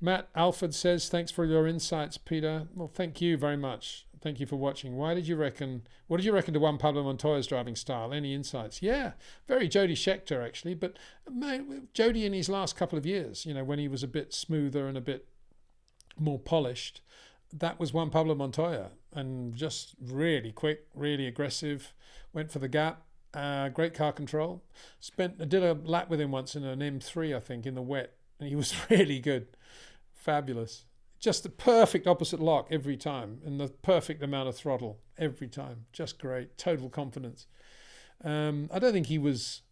Matt Alford says, thanks for your insights, Peter. Well, thank you very much. Thank you for watching. What did you reckon to Juan Pablo Montoya's driving style? Any insights? Yeah, very Jody Scheckter, actually. But Jody in his last couple of years, you know, when he was a bit smoother and a bit more polished, that was Juan Pablo Montoya. And just really quick, really aggressive, went for the gap. Great car control. Did a lap with him once in an M3, I think, in the wet. And he was really good. Fabulous. Just the perfect opposite lock every time, and the perfect amount of throttle every time. Just great. Total confidence. I don't think he was,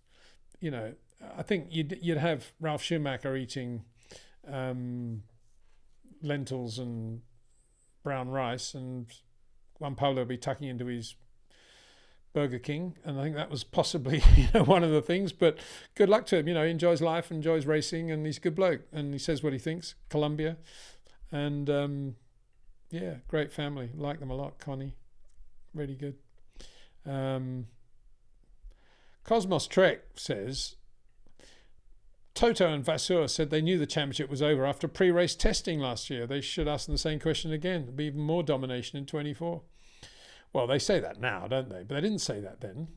you know, I think you'd have Ralf Schumacher eating lentils and brown rice, and Juan Pablo would be tucking into his Burger King, and I think that was possibly, you know, one of the things. But good luck to him. You know, he enjoys life, enjoys racing, and he's a good bloke. And he says what he thinks. Colombia, and yeah, great family. Like them a lot. Connie, really good. Cosmos Trek says, Toto and Vasseur said they knew the championship was over after pre-race testing last year. They should ask them the same question again. There'll be even more domination in 24. Well, they say that now, don't they? But they didn't say that then.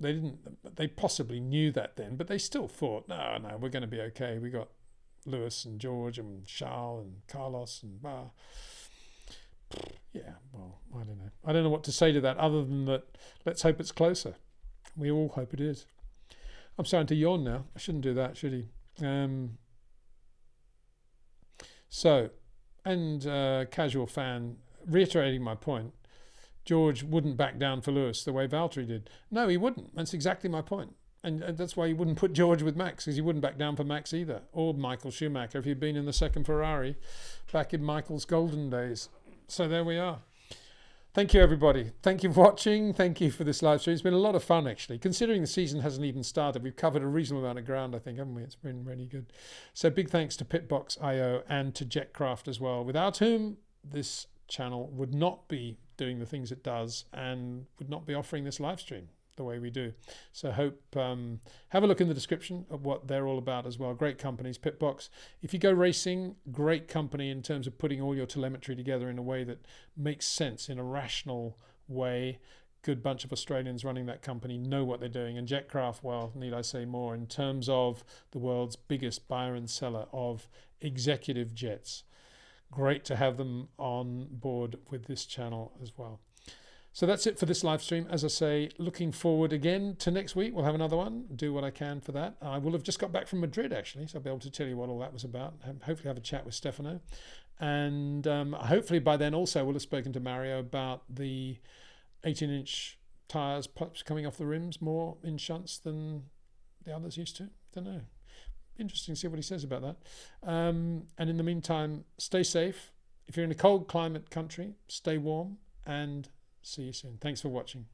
They didn't. They possibly knew that then, but they still thought, no, we're going to be okay. We got Lewis and George and Charles and Carlos and yeah. Well, I don't know. I don't know what to say to that other than that. Let's hope it's closer. We all hope it is. I'm starting to yawn now. I shouldn't do that, should he? So, and casual fan, reiterating my point, George wouldn't back down for Lewis the way Valtteri did. No, he wouldn't. That's exactly my point. And that's why he wouldn't put George with Max, because he wouldn't back down for Max either. Or Michael Schumacher if he'd been in the second Ferrari back in Michael's golden days. So there we are. Thank you, everybody. Thank you for watching. Thank you for this live stream. It's been a lot of fun, actually. Considering the season hasn't even started, we've covered a reasonable amount of ground, I think, haven't we? It's been really good. So big thanks to Pitbox.io and to Jetcraft as well, without whom this channel would not be doing the things it does and would not be offering this live stream the way we do. So hope have a look in the description of what they're all about as well. Great companies. Pitbox, if you go racing, great company in terms of putting all your telemetry together in a way that makes sense, in a rational way. Good bunch of Australians running that company, know what they're doing. And Jetcraft, well, need I say more, in terms of the world's biggest buyer and seller of executive jets. Great to have them on board with this channel as well. So that's it for this live stream. As I say, looking forward again to next week. We'll have another one, do what I can for that. I will have just got back from Madrid, actually, so I'll be able to tell you what all that was about. Hopefully have a chat with Stefano. And hopefully by then also we'll have spoken to Mario about the 18-inch tyres perhaps coming off the rims more in shunts than the others used to. Don't know. Interesting to see what he says about that. And in the meantime, stay safe. If you're in a cold climate country, stay warm, and see you soon. Thanks for watching.